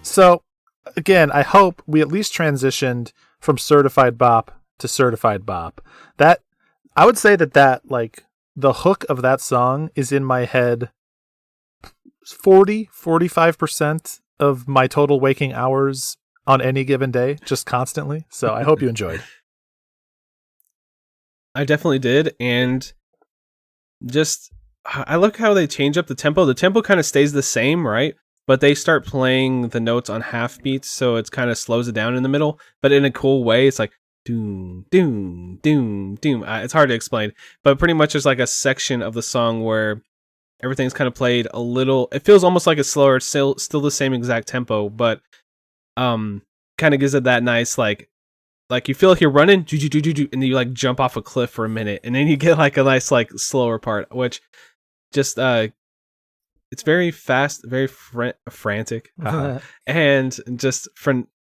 So again, I hope we at least transitioned from certified bop to certified bop. That I would say that like the hook of that song is in my head 45% of my total waking hours on any given day, just constantly. So I hope you enjoyed. I definitely did, and just I look how they change up the tempo. The tempo kind of stays the same, right? But they start playing the notes on half beats, so it's kind of slows it down in the middle, but in a cool way. It's like doom, doom, doom, doom. It's hard to explain, but pretty much there's like a section of the song where everything's kind of played a little. It feels almost like a slower, still the same exact tempo, but kind of gives it that nice like you feel like you're running, and then you like jump off a cliff for a minute, and then you get like a nice like slower part, which just it's very fast, very frantic, and just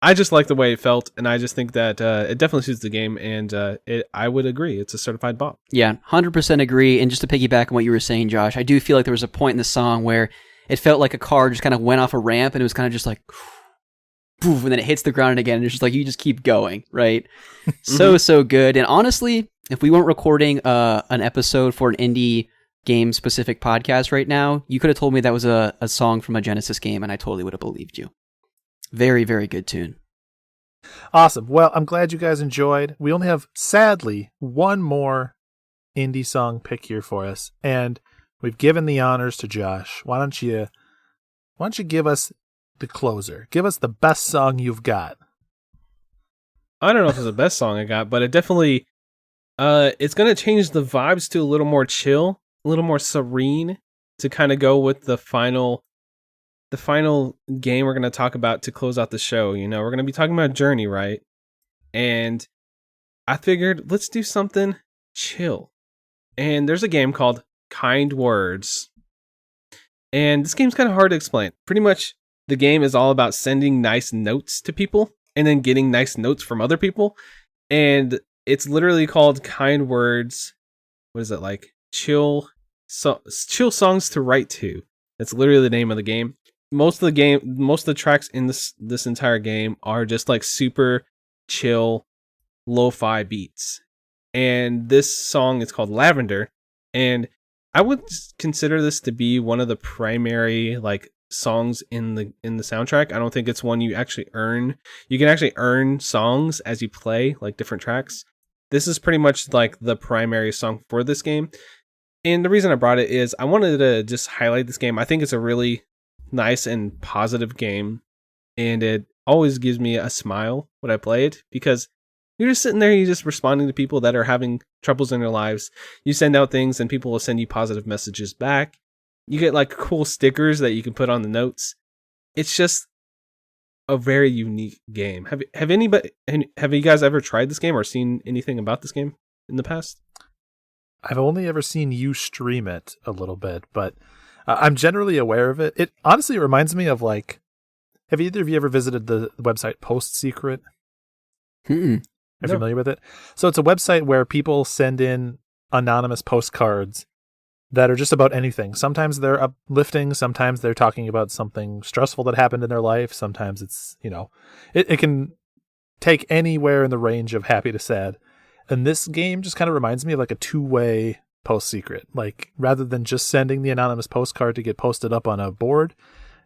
I just like the way it felt, and I just think that it definitely suits the game, and I would agree, it's a certified bop. Yeah, 100% agree. And just to piggyback on what you were saying, Josh, I do feel like there was a point in the song where it felt like a car just kind of went off a ramp, and it was kind of just like, poof, and then it hits the ground again, and it's just like, you just keep going, right? So good. And honestly, if we weren't recording an episode for an indie game-specific podcast right now, you could have told me that was a song from a Genesis game, and I totally would have believed you. Very, very good tune. Awesome. Well, I'm glad you guys enjoyed. We only have, sadly, one more indie song pick here for us, and we've given the honors to Josh. Why don't you give us the closer? Give us the best song you've got. I don't know if it's the best song I got, but it definitely it's gonna change the vibes to a little more chill, a little more serene, to kind of go with the final game we're gonna talk about to close out the show. You know, we're gonna be talking about Journey, right? And I figured let's do something chill. And there's a game called Kind Words, and this game's kind of hard to explain. Pretty much, the game is all about sending nice notes to people and then getting nice notes from other people. And it's literally called Kind Words. What is it, like? Chill songs to write to. That's literally the name of the game. Most of the tracks in this entire game are just like super chill lo-fi beats. And this song is called Lavender, and I would consider this to be one of the primary like songs in the soundtrack. I don't think it's one you actually earn. You can actually earn songs as you play like different tracks. This is pretty much like the primary song for this game. And the reason I brought it is I wanted to just highlight this game. I think it's a really nice and positive game, and it always gives me a smile when I play it, because you're just sitting there, you're just responding to people that are having troubles in their lives. You send out things and people will send you positive messages back. You get like cool stickers that you can put on the notes. It's just a very unique game. Have you guys ever tried this game or seen anything about this game in the past? I've only ever seen you stream it a little bit, but I'm generally aware of it. It honestly reminds me of like, have either of you ever visited the website Post Secret? Are you familiar with it? So it's a website where people send in anonymous postcards that are just about anything. Sometimes they're uplifting. Sometimes they're talking about something stressful that happened in their life. Sometimes it's, it can take anywhere in the range of happy to sad. And this game just kind of reminds me of like a two-way Post Secret. Like, rather than just sending the anonymous postcard to get posted up on a board,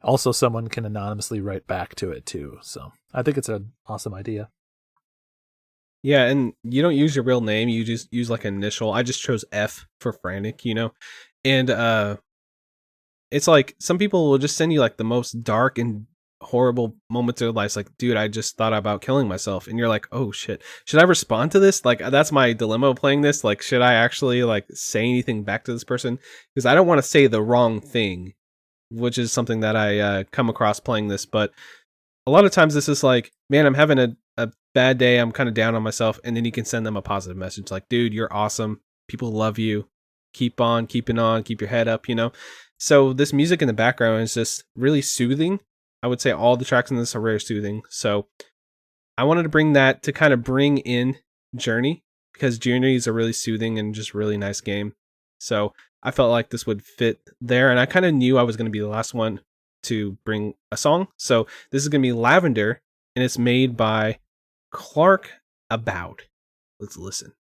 also someone can anonymously write back to it too. So I think it's an awesome idea. Yeah, and you don't use your real name, you just use like an initial. I just chose F for frantic, And it's like some people will just send you like the most dark and horrible moments of their lives, like, dude, I just thought about killing myself, and you're like, oh shit, should I respond to this? Like, that's my dilemma of playing this. Like, should I actually like say anything back to this person? Because I don't want to say the wrong thing, which is something that I come across playing this. But a lot of times this is like, man, I'm having a bad day, I'm kind of down on myself, and then you can send them a positive message like, dude, you're awesome, people love you, keep on keeping on, keep your head up. So this music in the background is just really soothing. I would say all the tracks in this are very soothing. So I wanted to bring that to kind of bring in Journey, because Journey is a really soothing and just really nice game. So I felt like this would fit there, and I kind of knew I was going to be the last one to bring a song. So this is going to be Lavender, and it's made by Clark About. Let's listen.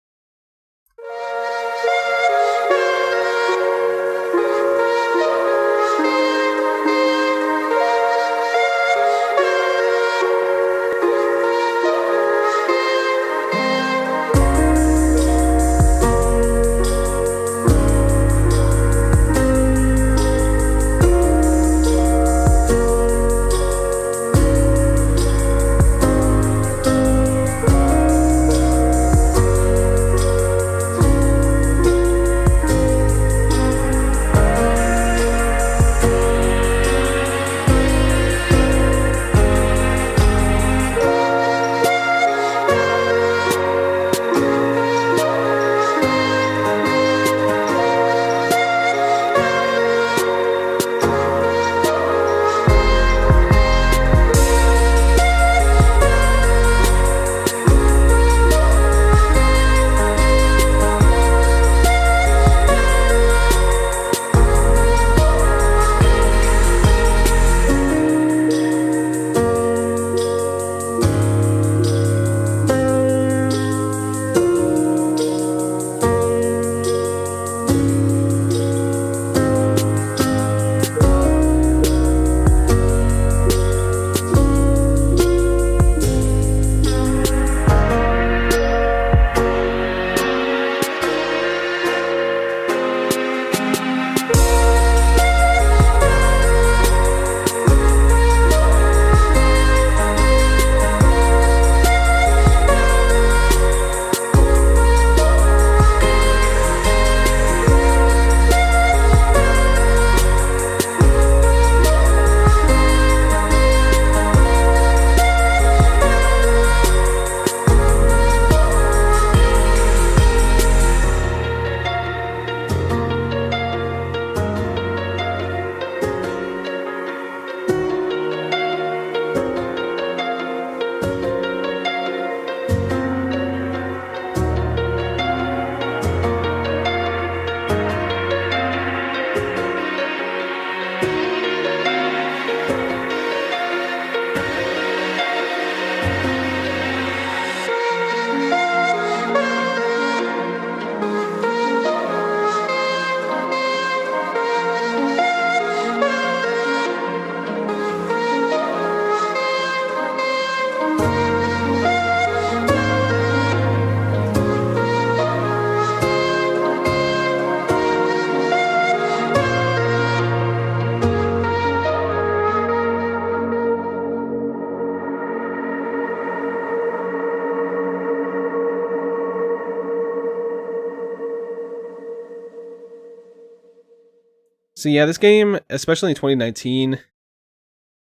So yeah, this game, especially in 2019,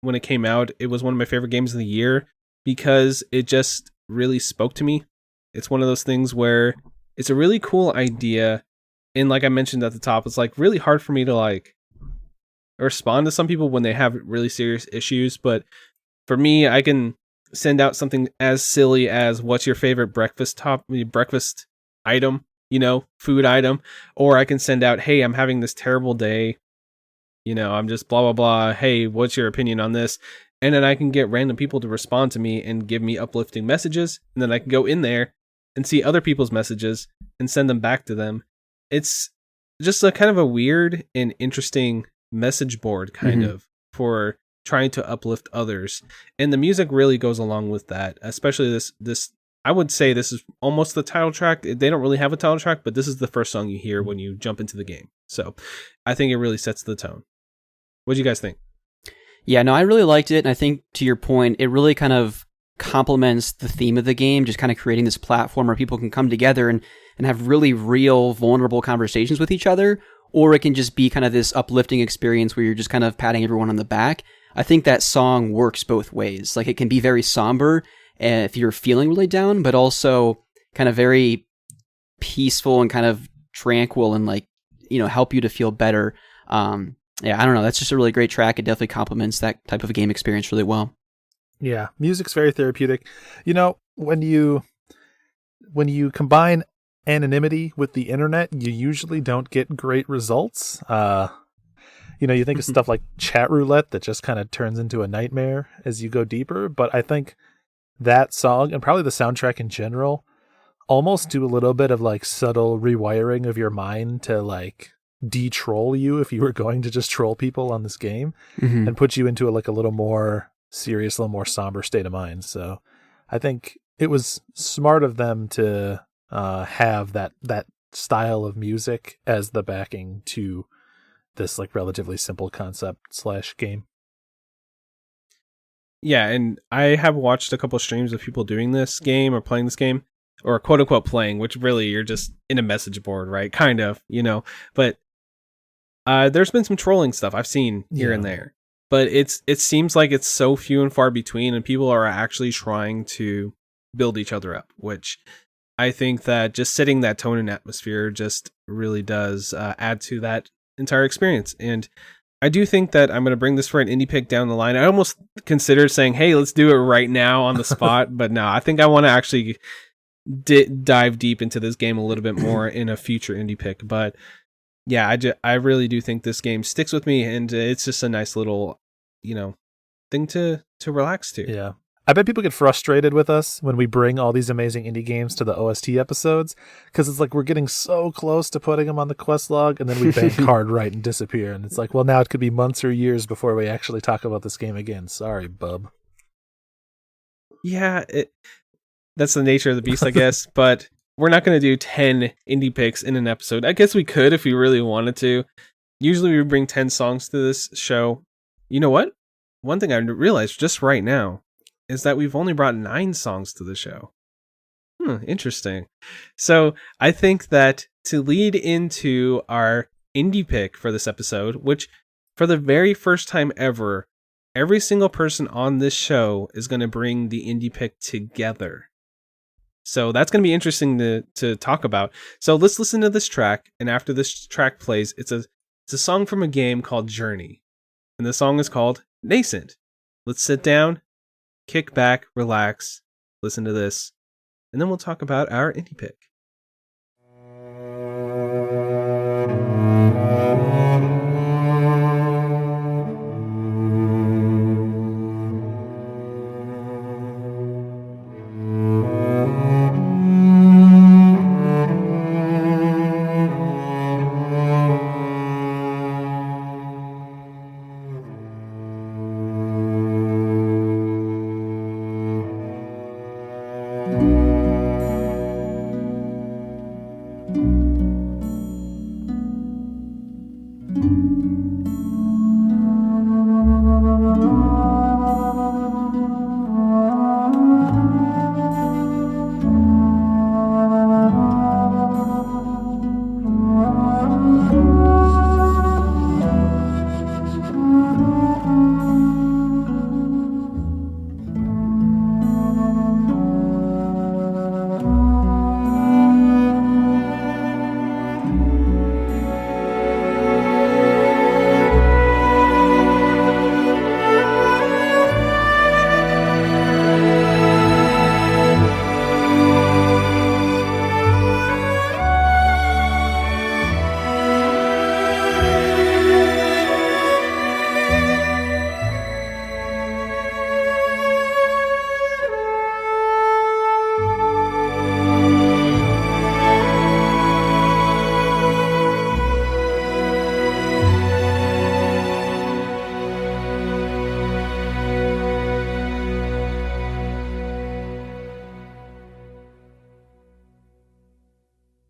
when it came out, it was one of my favorite games of the year because it just really spoke to me. It's one of those things where it's a really cool idea, and like I mentioned at the top, it's like really hard for me to like respond to some people when they have really serious issues, but for me, I can send out something as silly as what's your favorite breakfast item, food item, or I can send out, hey, I'm having this terrible day, I'm just blah blah blah, hey, what's your opinion on this? And then I can get random people to respond to me and give me uplifting messages, and then I can go in there and see other people's messages and send them back to them. It's just a kind of a weird and interesting message board kind of for trying to uplift others, and the music really goes along with that, especially this I would say this is almost the title track. They don't really have a title track, but this is the first song you hear when you jump into the game, so I think it really sets the tone. What do you guys think? Yeah, no, I really liked it, and I think to your point, it really kind of complements the theme of the game, just kind of creating this platform where people can come together and have really real, vulnerable conversations with each other, or it can just be kind of this uplifting experience where you're just kind of patting everyone on the back. I think that song works both ways. Like, it can be very somber if you're feeling really down, but also kind of very peaceful and kind of tranquil and help you to feel better. Yeah, I don't know. That's just a really great track. It definitely complements that type of a game experience really well. Yeah, music's very therapeutic. When you combine anonymity with the internet, you usually don't get great results. You think of stuff like chat roulette that just kind of turns into a nightmare as you go deeper. But I think that song and probably the soundtrack in general almost do a little bit of like subtle rewiring of your mind to like de-troll you if you were going to just troll people on this game and put you into a little more serious, a little more somber state of mind. So I think it was smart of them to have that style of music as the backing to this like relatively simple concept / game. Yeah, and I have watched a couple streams of people doing this game or playing this game, or quote unquote playing, which really you're just in a message board, right? Kind of, But there's been some trolling stuff I've seen here and there, but it seems like it's so few and far between, and people are actually trying to build each other up, which I think that just setting that tone and atmosphere just really does add to that entire experience. And I do think that I'm going to bring this for an indie pick down the line. I almost considered saying, hey, let's do it right now on the spot. But no, I think I want to actually dive deep into this game a little bit more in a future indie pick. But yeah, I really do think this game sticks with me, and it's just a nice little, thing to relax to. Yeah. I bet people get frustrated with us when we bring all these amazing indie games to the OST episodes, because it's like we're getting so close to putting them on the quest log, and then we bank hard right and disappear. And it's like, well, now it could be months or years before we actually talk about this game again. Sorry, bub. Yeah, that's the nature of the beast, I guess. But we're not going to do 10 indie picks in an episode. I guess we could if we really wanted to. Usually we bring 10 songs to this show. You know what? One thing I realized just right now is that we've only brought 9 songs to the show. Interesting. So I think that to lead into our indie pick for this episode, which for the very first time ever, every single person on this show is going to bring the indie pick together. So that's going to be interesting to talk about. So let's listen to this track, and after this track plays, it's a song from a game called Journey, and the song is called Nascent. Let's sit down, kick back, relax, listen to this, and then we'll talk about our indie pick.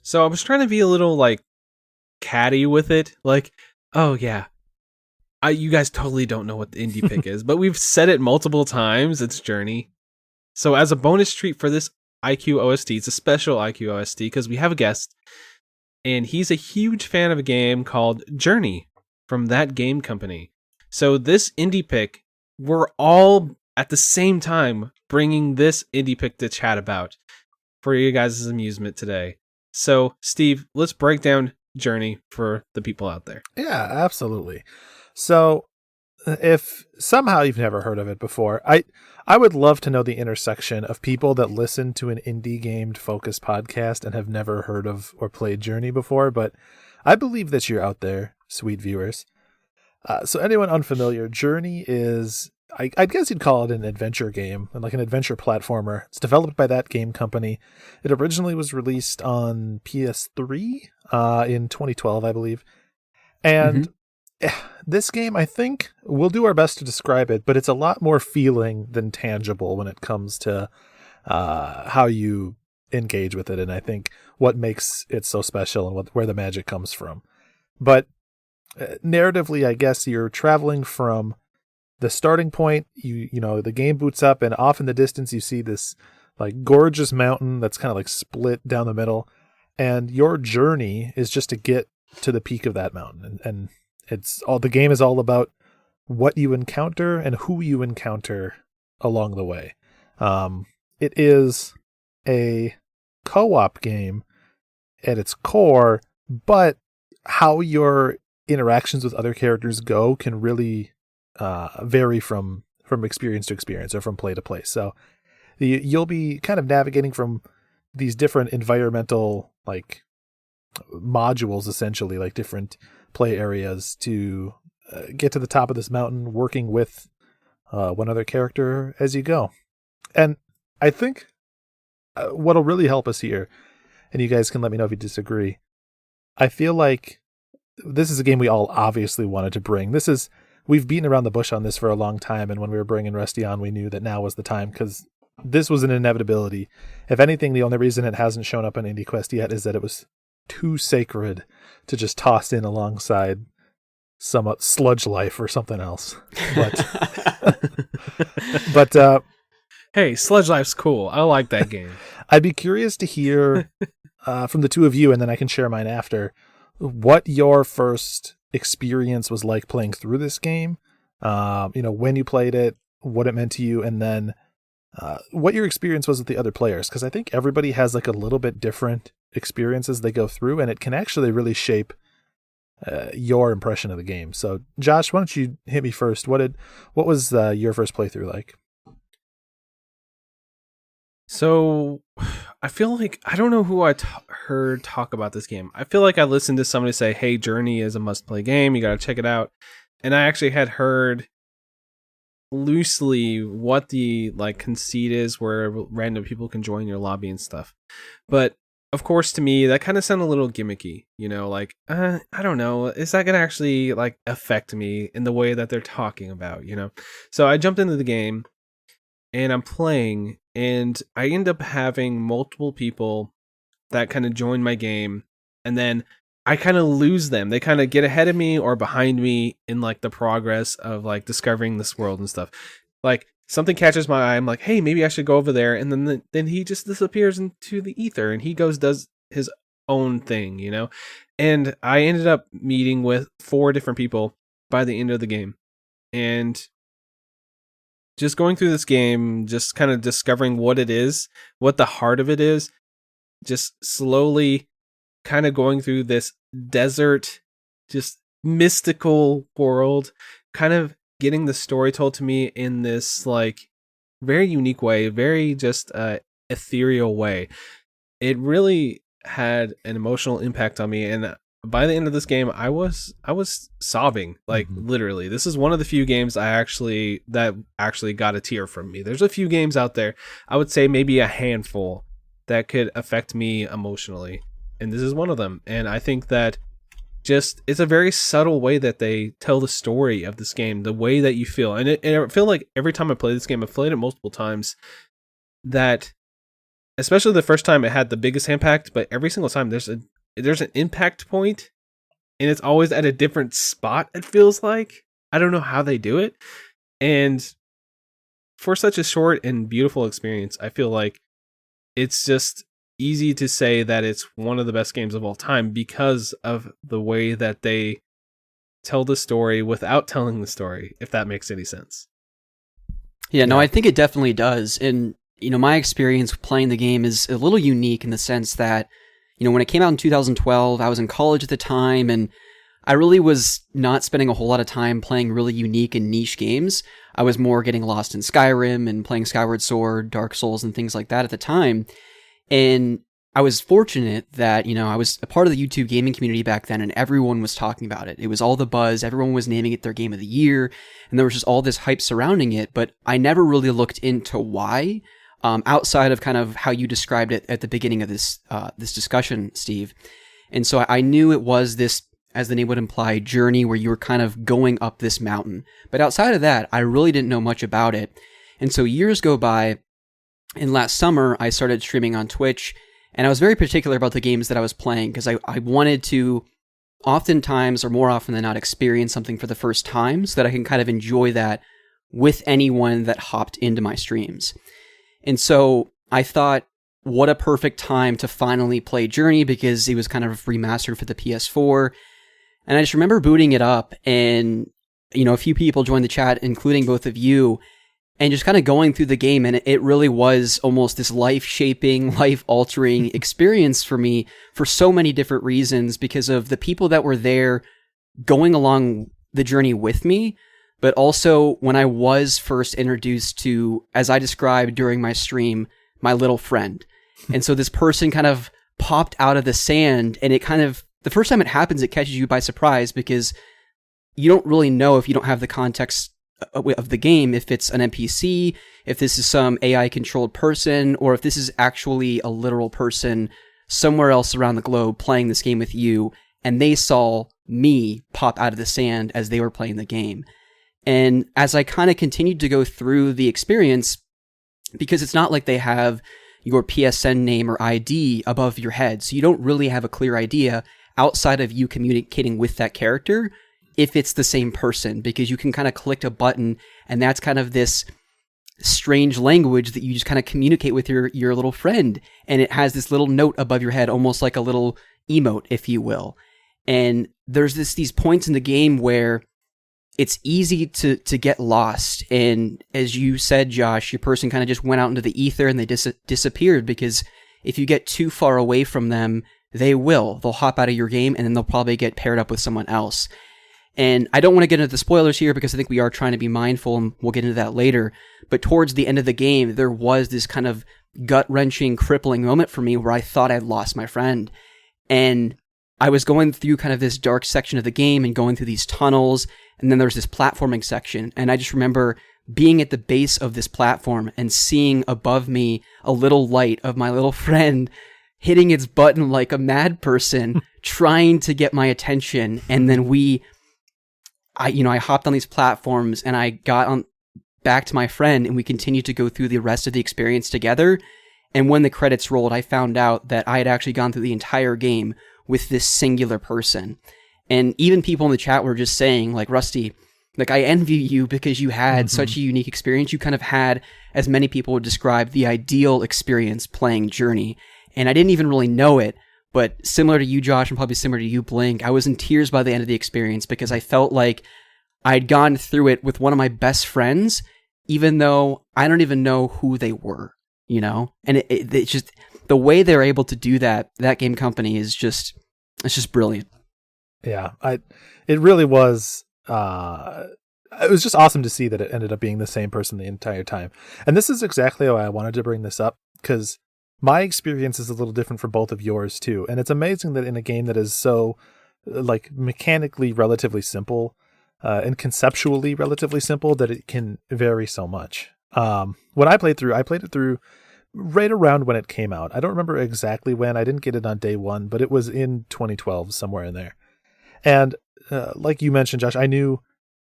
So I was trying to be a little catty with it. Oh yeah, you guys totally don't know what the indie pick is, but we've said it multiple times. It's Journey. So as a bonus treat for this IQ OST, it's a special IQ OST because we have a guest, and he's a huge fan of a game called Journey from ThatGameCompany. So this indie pick, we're all at the same time bringing this indie pick to chat about for you guys' amusement today. So, Steve, let's break down Journey for the people out there. Yeah, absolutely. So, if somehow you've never heard of it before, I would love to know the intersection of people that listen to an indie game focused podcast and have never heard of or played Journey before, but I believe that you're out there, sweet viewers. So anyone unfamiliar, Journey is, I guess you'd call it an adventure game, like an adventure platformer. It's developed by ThatGameCompany. It originally was released on PS3 in 2012, I believe. And this game, I think, we'll do our best to describe it, but it's a lot more feeling than tangible when it comes to how you engage with it. And I think what makes it so special and where the magic comes from. But narratively, I guess you're traveling from the starting point. You know, the game boots up, and off in the distance, you see this like gorgeous mountain that's kind of like split down the middle. And your journey is just to get to the peak of that mountain. And it's all, the game is all about what you encounter and who you encounter along the way. It is a co-op game at its core, but how your interactions with other characters go can really vary from experience to experience or from play to play. So you'll be kind of navigating from these different environmental like modules, essentially like different play areas, to get to the top of this mountain, working with one other character as you go. And I think what'll really help us here, and you guys can let me know if you disagree, I feel like this is a game we all obviously wanted to bring. We've beaten around the bush on this for a long time, and when we were bringing Rusty on, we knew that now was the time, because this was an inevitability. If anything, the only reason it hasn't shown up on IndieQuest yet is that it was too sacred to just toss in alongside some Sludge Life or something else. But hey, Sludge Life's cool. I like that game. I'd be curious to hear from the two of you, and then I can share mine after, what your first experience was like playing through this game. When you played it, what it meant to you, and then what your experience was with the other players, because I think everybody has like a little bit different experiences they go through, and it can actually really shape your impression of the game. So Josh, why don't you hit me first? What was your first playthrough like? So I feel like, I don't know who I heard talk about this game. I feel like I listened to somebody say, hey, Journey is a must-play game. You got to check it out. And I actually had heard loosely what the like conceit is, where random people can join your lobby and stuff. But of course, to me, that kind of sounded a little gimmicky, like, I don't know, is that going to actually like affect me in the way that they're talking about, So I jumped into the game and I'm playing, and I end up having multiple people that kind of join my game, and then I kind of lose them. They kind of get ahead of me or behind me in like the progress of like discovering this world and stuff. Like something catches my eye. I'm like, hey, maybe I should go over there. And then he just disappears into the ether, and he does his own thing, And I ended up meeting with 4 different people by the end of the game. And just going through this game, just kind of discovering what it is, what the heart of it is, just slowly kind of going through this desert, just mystical world, kind of getting the story told to me in this like very unique way, very just ethereal way. It really had an emotional impact on me, and by the end of this game, I was sobbing, like literally. This is one of the few games that actually got a tear from me. There's a few games out there, I would say maybe a handful, that could affect me emotionally, and this is one of them. And I think that just it's a very subtle way that they tell the story of this game, the way that you feel. And I feel like every time I play this game, I've played it multiple times, that especially the first time it had the biggest impact, but every single time there's an impact point, and it's always at a different spot, it feels like. I don't know how they do it. And for such a short and beautiful experience, I feel like it's just easy to say that it's one of the best games of all time because of the way that they tell the story without telling the story, if that makes any sense. Yeah, no, I think it definitely does. And, my experience playing the game is a little unique in the sense that, when it came out in 2012, I was in college at the time, and I really was not spending a whole lot of time playing really unique and niche games. I was more getting lost in Skyrim and playing Skyward Sword, Dark Souls, and things like that at the time. And I was fortunate that, I was a part of the YouTube gaming community back then, and everyone was talking about it. It was all the buzz. Everyone was naming it their game of the year, and there was just all this hype surrounding it, but I never really looked into why, outside of kind of how you described it at the beginning of this discussion, Steve. And so I knew it was this, as the name would imply, journey where you were kind of going up this mountain. But outside of that, I really didn't know much about it. And so years go by, and last summer, I started streaming on Twitch, and I was very particular about the games that I was playing because I wanted to oftentimes, or more often than not, experience something for the first time so that I can kind of enjoy that with anyone that hopped into my streams. And so I thought, what a perfect time to finally play Journey because it was kind of remastered for the PS4. And I just remember booting it up and, a few people joined the chat, including both of you, and just kind of going through the game. And it really was almost this life-shaping, life-altering experience for me for so many different reasons because of the people that were there going along the journey with me, but also when I was first introduced to, as I described during my stream, my little friend. And so this person kind of popped out of the sand, and it kind of, the first time it happens, it catches you by surprise because you don't really know if you don't have the context of the game, if it's an NPC, if this is some AI controlled person, or if this is actually a literal person somewhere else around the globe playing this game with you, and they saw me pop out of the sand as they were playing the game. And as I kind of continued to go through the experience, because it's not like they have your PSN name or ID above your head, so you don't really have a clear idea outside of you communicating with that character if it's the same person, because you can kind of click a button and that's kind of this strange language that you just kind of communicate with your little friend, and it has this little note above your head, almost like a little emote, if you will. And there's these points in the game where it's easy to get lost, and as you said, Josh, your person kind of just went out into the ether and they disappeared, because if you get too far away from them, they'll hop out of your game and then they'll probably get paired up with someone else. And I don't want to get into the spoilers here because I think we are trying to be mindful, and we'll get into that later. But towards the end of the game, there was this kind of gut-wrenching, crippling moment for me where I thought I'd lost my friend. And I was going through kind of this dark section of the game and going through these tunnels, and then there's this platforming section. And I just remember being at the base of this platform and seeing above me a little light of my little friend hitting its button like a mad person, trying to get my attention. And then I hopped on these platforms and I got on back to my friend, and we continued to go through the rest of the experience together. And when the credits rolled, I found out that I had actually gone through the entire game with this singular person. And even people in the chat were just saying, like, Rusty, like, I envy you because you had such a unique experience. You kind of had, as many people would describe, the ideal experience playing Journey. And I didn't even really know it. But similar to you, Josh, and probably similar to you, Blink, I was in tears by the end of the experience because I felt like I'd gone through it with one of my best friends, even though I don't even know who they were, And it's just, the way they're able to do that ThatGameCompany is just, it's just brilliant. Yeah, it really was, it was just awesome to see that it ended up being the same person the entire time. And this is exactly why I wanted to bring this up, because my experience is a little different for both of yours too. And it's amazing that in a game that is so mechanically relatively simple and conceptually relatively simple, that it can vary so much. When I played it through right around when it came out. I don't remember exactly when. I didn't get it on day one, but it was in 2012, somewhere in there. And like you mentioned, Josh, I knew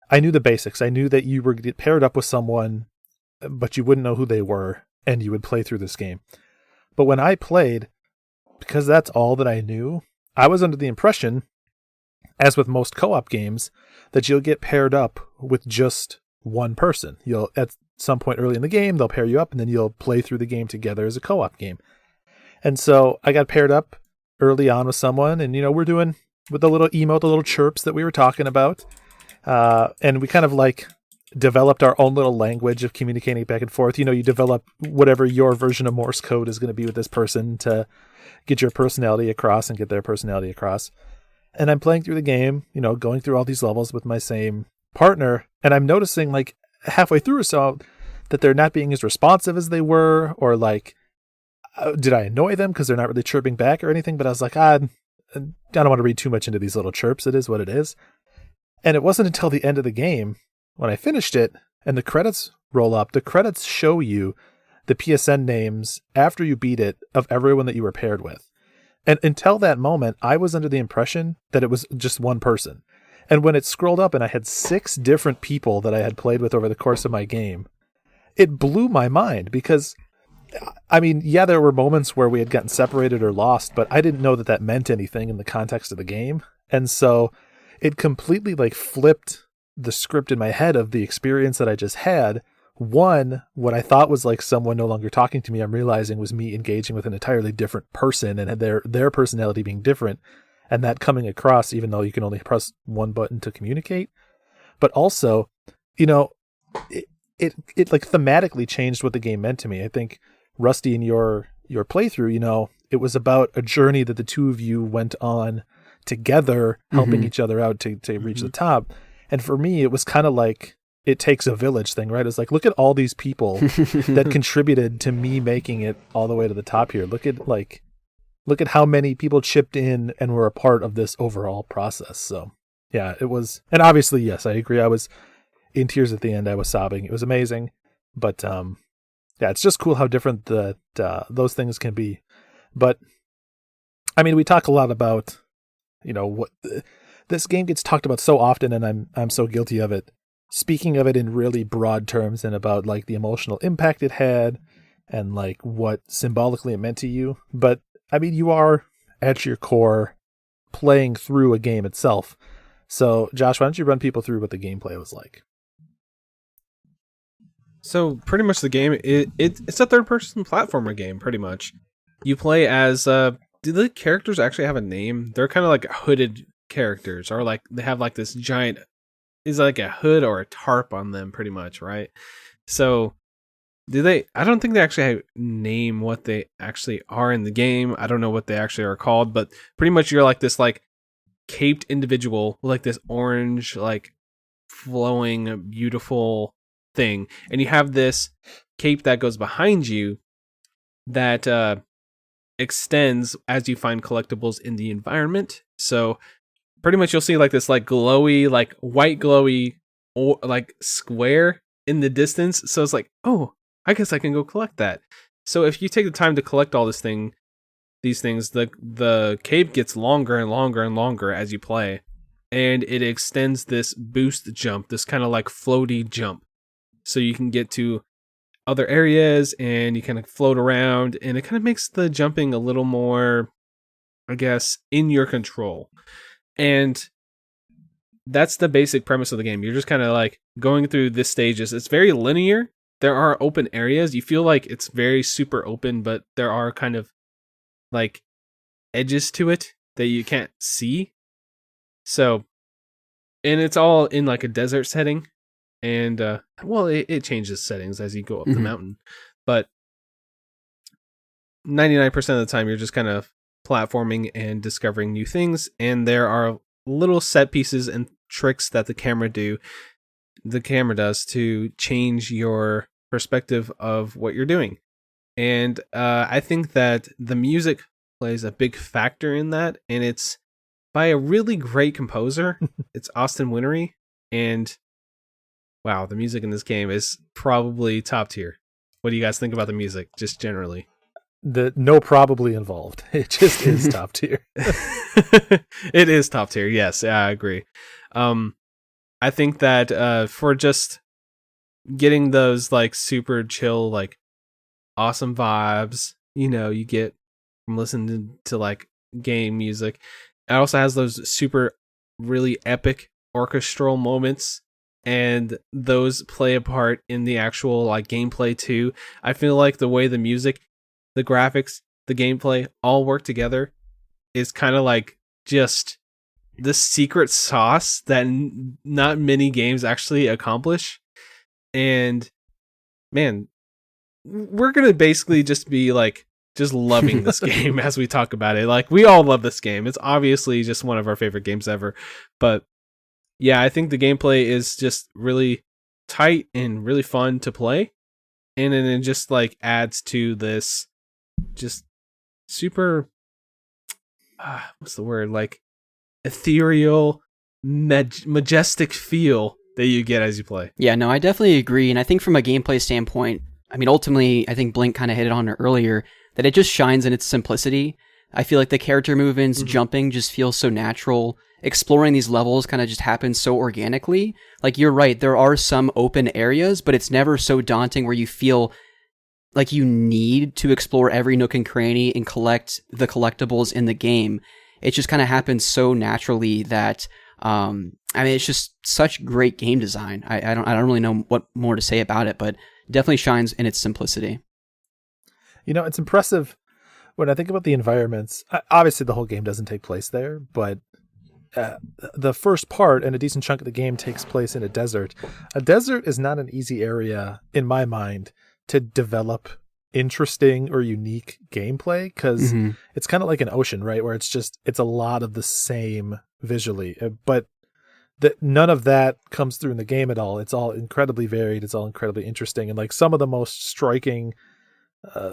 the basics. I knew that you were get paired up with someone, but you wouldn't know who they were, and you would play through this game. But when I played, because that's all that I knew, I was under the impression, as with most co-op games, that you'll get paired up with just one person. You'll, at some point early in the game, they'll pair you up, and then you'll play through the game together as a co-op game. And so I got paired up early on with someone, and we're doing with the little emote, the little chirps that we were talking about, and we kind of like developed our own little language of communicating back and forth. You develop whatever your version of Morse code is going to be with this person to get your personality across and get their personality across. And I'm playing through the game, going through all these levels with my same partner, and I'm noticing like halfway through or so that they're not being as responsive as they were, or like did I annoy them because they're not really chirping back or anything? But I was like, I don't want to read too much into these little chirps. It is what it is. And it wasn't until the end of the game when I finished it and the credits roll up, the credits show you the PSN names after you beat it of everyone that you were paired with. And until that moment, I was under the impression that it was just one person. And when it scrolled up and I had 6 different people that I had played with over the course of my game, it blew my mind because, I mean, yeah, there were moments where we had gotten separated or lost, but I didn't know that that meant anything in the context of the game. And so it completely like flipped the script in my head of the experience that I just had. One, what I thought was like someone no longer talking to me, I'm realizing was me engaging with an entirely different person and their personality being different, and that coming across even though you can only press one button to communicate. But also, you know, it like thematically changed what the game meant to me. I think, Rusty, in your playthrough, you know, it was about a journey that the two of you went on together, helping each other out to reach the top. And for me, it was kind of like it takes a village thing, right? It's like, look at all these people that contributed to me making it all the way to the top here. Look at how many people chipped in and were a part of this overall process. So yeah, it was, and obviously, yes, I agree. I was in tears at the end. I was sobbing. It was amazing. But yeah, it's just cool how different those things can be. But I mean, we talk a lot about, you know, what this game gets talked about so often, and I'm so guilty of it. Speaking of it in really broad terms and about like the emotional impact it had and like what symbolically it meant to you. But I mean, you are at your core playing through a game itself. So Josh, why don't you run people through what the gameplay was like? So pretty much the game, it's a third-person platformer game, pretty much. You play as, do the characters actually have a name? They're kind of like hooded characters, or like they have like this giant, is like a hood or a tarp on them, pretty much, right? So I don't think they actually name what they actually are in the game. I don't know what they actually are called, but pretty much you're like this like caped individual with like this orange, like flowing, beautiful thing. And you have this cape that goes behind you that extends as you find collectibles in the environment. So pretty much you'll see like this like glowy, like white glowy or like square in the distance. So it's like, oh, I guess I can go collect that. So if you take the time to collect all these things, the cape gets longer and longer and longer as you play. And it extends this boost jump, this kind of like floaty jump. So you can get to other areas and you kind of float around, and it kind of makes the jumping a little more, I guess, in your control. And that's the basic premise of the game. You're just kind of like going through this stages. It's very linear. There are open areas. You feel like it's very super open, but there are kind of like edges to it that you can't see. So, and it's all in like a desert setting. And, well, it changes settings as you go up the mountain. But 99% of the time, you're just kind of platforming and discovering new things. And there are little set pieces and tricks that the camera does to change your perspective of what you're doing. And I think that the music plays a big factor in that. And it's by a really great composer. It's Austin Wintory. And wow, the music in this game is probably top tier. What do you guys think about the music, just generally? No probably involved. It just is top tier. It is top tier, yes, I agree. I think that for just getting those like super chill, like awesome vibes, you know, you get from listening to like game music. It also has those super really epic orchestral moments, and those play a part in the actual like gameplay too. I feel like the way the music, the graphics, the gameplay all work together is kind of like just the secret sauce that not many games actually accomplish. And man, we're gonna basically just be like just loving this game as we talk about it. Like, we all love this game. It's obviously just one of our favorite games ever. But yeah, I think the gameplay is just really tight and really fun to play. And then it just like adds to this just super, what's the word? Like ethereal, majestic feel that you get as you play. Yeah, no, I definitely agree. And I think from a gameplay standpoint, I mean, ultimately, I think Blink kind of hit it on earlier, that it just shines in its simplicity. I feel like the character movements, jumping just feels so natural. Exploring these levels kind of just happens so organically. Like, you're right, there are some open areas, but it's never so daunting where you feel like you need to explore every nook and cranny and collect the collectibles in the game. It just kind of happens so naturally that, I mean, it's just such great game design. I don't really know what more to say about it, but definitely shines in its simplicity. You know, it's impressive when I think about the environments. Obviously, the whole game doesn't take place there, but the first part and a decent chunk of the game takes place in a desert. A desert is not an easy area, in my mind, to develop interesting or unique gameplay, because it's kind of like an ocean, right? Where it's a lot of the same visually, but none of that comes through in the game at all. It's all incredibly varied. It's all incredibly interesting. And like some of the most striking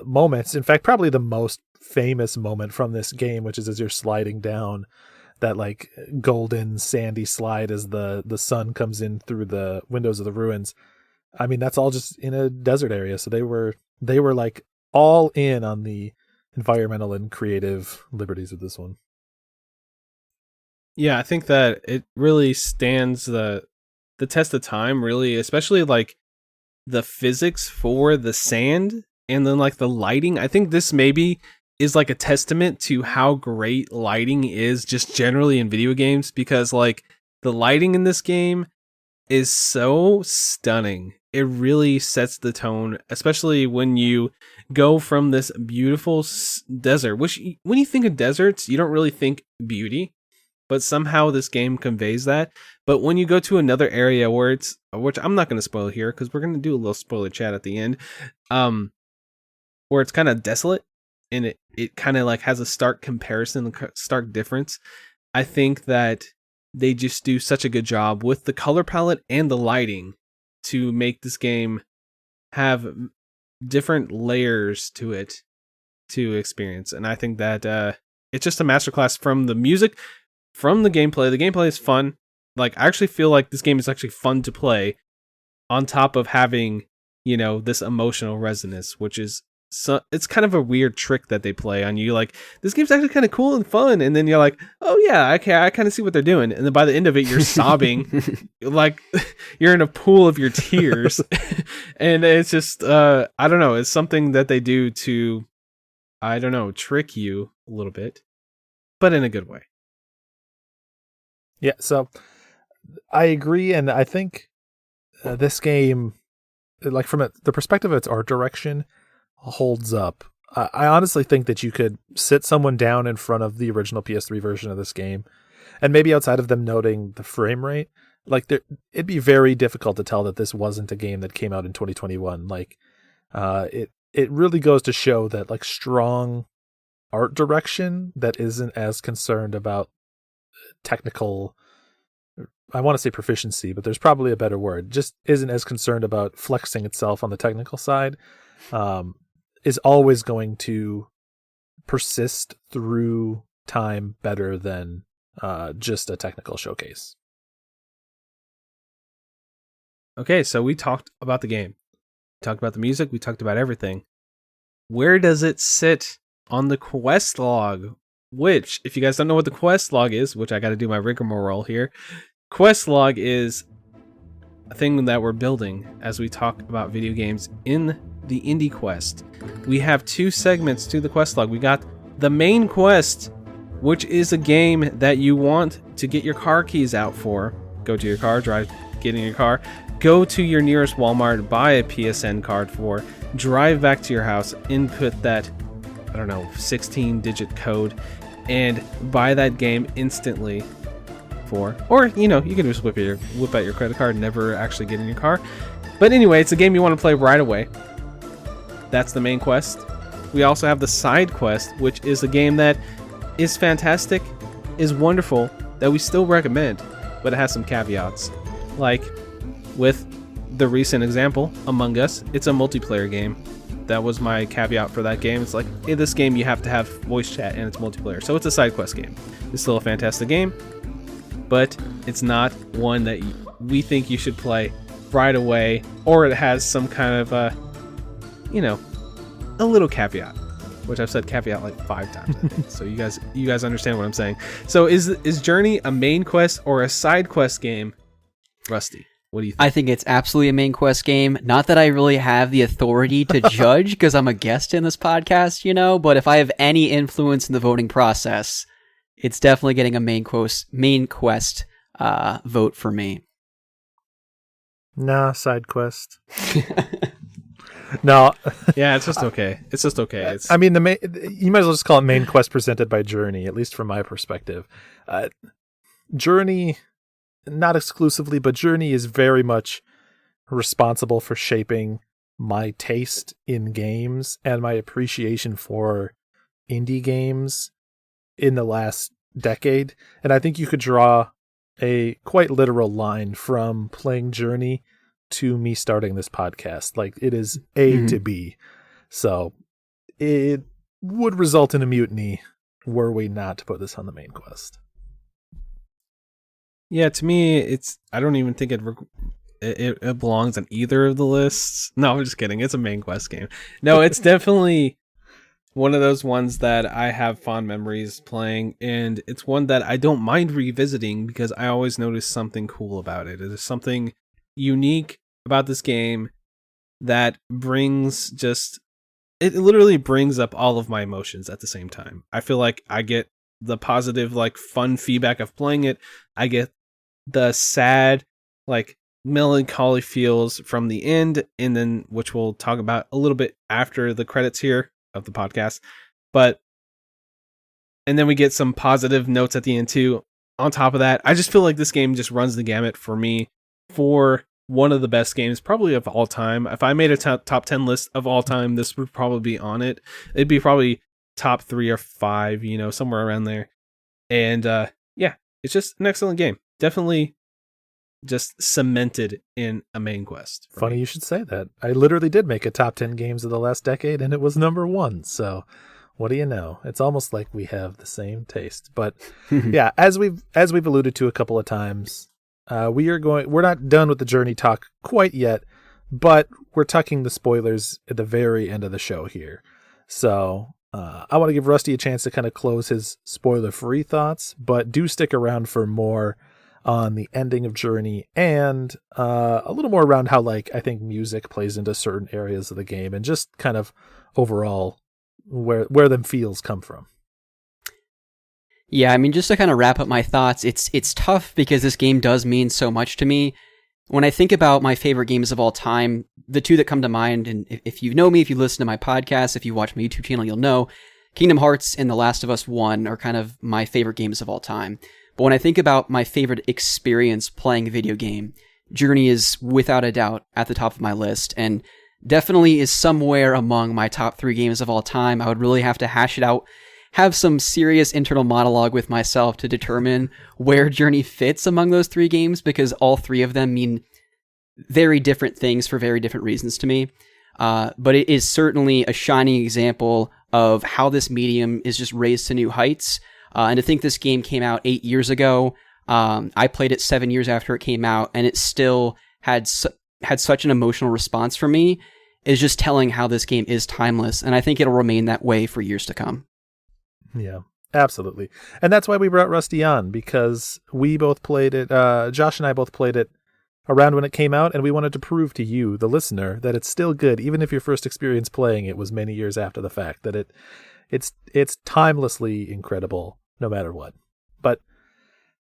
moments, in fact, probably the most famous moment from this game, which is as you're sliding down that like golden sandy slide as the sun comes in through the windows of the ruins. I mean, that's all just in a desert area. So they were like all in on the environmental and creative liberties of this one. Yeah, I think that it really stands the test of time, really, especially like the physics for the sand and then like the lighting. I think this maybe is like a testament to how great lighting is just generally in video games, because like the lighting in this game is so stunning. It really sets the tone, especially when you go from this beautiful desert, which when you think of deserts, you don't really think beauty, but somehow this game conveys that. But when you go to another area which I'm not going to spoil here because we're going to do a little spoiler chat at the end, where it's kind of desolate and it kind of like has a stark comparison, stark difference. I think that they just do such a good job with the color palette and the lighting to make this game have different layers to it to experience. And I think that it's just a masterclass from the music, from the gameplay. The gameplay is fun. Like, I actually feel like this game is actually fun to play on top of having, you know, this emotional resonance, which is it's kind of a weird trick that they play on you. Like, this game's actually kind of cool and fun, and then you're like, oh yeah, okay, I kind of see what they're doing, and then by the end of it, you're sobbing, like you're in a pool of your tears, and it's just, I don't know, it's something that they do to, I don't know, trick you a little bit, but in a good way. Yeah, so I agree, and I think this game, like from the perspective of its art direction, holds up. I honestly think that you could sit someone down in front of the original PS3 version of this game, and maybe outside of them noting the frame rate, like it'd be very difficult to tell that this wasn't a game that came out in 2021. Like, it really goes to show that like strong art direction that isn't as concerned about technical, I want to say proficiency, but there's probably a better word, just isn't as concerned about flexing itself on the technical side, is always going to persist through time better than just a technical showcase. Okay, so we talked about the game. We talked about the music. We talked about everything. Where does it sit on the quest log? Which, if you guys don't know what the quest log is, which I got to do my rigmarole here, quest log is a thing that we're building as we talk about video games in the IndieQuest. We have two segments to the quest log. We got the main quest, which is a game that you want to get your car keys out for. Go to your car, get in your car, go to your nearest Walmart, buy a PSN card for, drive back to your house, input that, 16-digit code, and buy that game instantly for, or, you can just whip out your credit card and never actually get in your car. But anyway, it's a game you want to play right away. That's the main quest. We also have the side quest, which is a game that is fantastic, is wonderful, that we still recommend, but it has some caveats. Like with the recent example, Among Us, it's a multiplayer game. That was my caveat for that game. It's like, hey, this game you have to have voice chat and it's multiplayer. So it's a side quest game. It's still a fantastic game, but it's not one that we think you should play right away, or it has some kind of a little caveat, which I've said caveat like 5 times, I think. So you guys understand what I'm saying. So is Journey a main quest or a side quest game, Rusty? What do you think? I think it's absolutely a main quest game. Not that I really have the authority to judge because I'm a guest in this podcast, but if I have any influence in the voting process, it's definitely getting a main quest vote for me. Nah, side quest. No. Yeah, it's just okay. It's just okay. I mean, you might as well just call it main quest presented by Journey, at least from my perspective. Journey, not exclusively, but Journey is very much responsible for shaping my taste in games and my appreciation for indie games in the last decade. And I think you could draw a quite literal line from playing Journey to me starting this podcast. Like, it is A to B. So it would result in a mutiny were we not to put this on the main quest. Yeah, to me, I don't even think it belongs on either of the lists. No, I'm just kidding. It's a main quest game. No, it's definitely one of those ones that I have fond memories playing, and it's one that I don't mind revisiting because I always notice something cool about it. There's something unique about this game that it literally brings up all of my emotions at the same time. I feel like I get the positive, like, fun feedback of playing it. I get the sad, like, melancholy feels from the end, and then, which we'll talk about a little bit after the credits here of the podcast. And then we get some positive notes at the end too. On top of that, I just feel like this game just runs the gamut for me for one of the best games probably of all time. If I made a top 10 list of all time, this would probably be on it. It'd be probably top 3 or 5, somewhere around there. And yeah, it's just an excellent game. Definitely just cemented in a main quest. Funny you should say that. I literally did make a top 10 games of the last decade, and it was number 1. So what do you know? It's almost like we have the same taste. But yeah, as we've alluded to a couple of times, we're not done with the Journey talk quite yet, but we're tucking the spoilers at the very end of the show here. So I want to give Rusty a chance to kind of close his spoiler-free thoughts, but do stick around for more on the ending of Journey and a little more around how, like, I think music plays into certain areas of the game and just kind of overall where them feels come from. Yeah, I mean, just to kind of wrap up my thoughts, it's tough because this game does mean so much to me. When I think about my favorite games of all time, the two that come to mind, and if you know me, if you listen to my podcast, if you watch my YouTube channel, you'll know Kingdom Hearts and The Last of Us 1 are kind of my favorite games of all time. But when I think about my favorite experience playing a video game, Journey is without a doubt at the top of my list, and definitely is somewhere among my top 3 games of all time. I would really have to hash it out, have some serious internal monologue with myself to determine where Journey fits among those 3 games, because all 3 of them mean very different things for very different reasons to me. But it is certainly a shining example of how this medium is just raised to new heights. And to think this game came out 8 years ago, I played it 7 years after it came out, and it still had such an emotional response for me, is just telling how this game is timeless. And I think it'll remain that way for years to come. Yeah, absolutely. And that's why we brought Rusty on, because we both played it. Josh and I both played it around when it came out, and we wanted to prove to you, the listener, that it's still good, even if your first experience playing it was many years after the fact, that it's timelessly incredible no matter what. But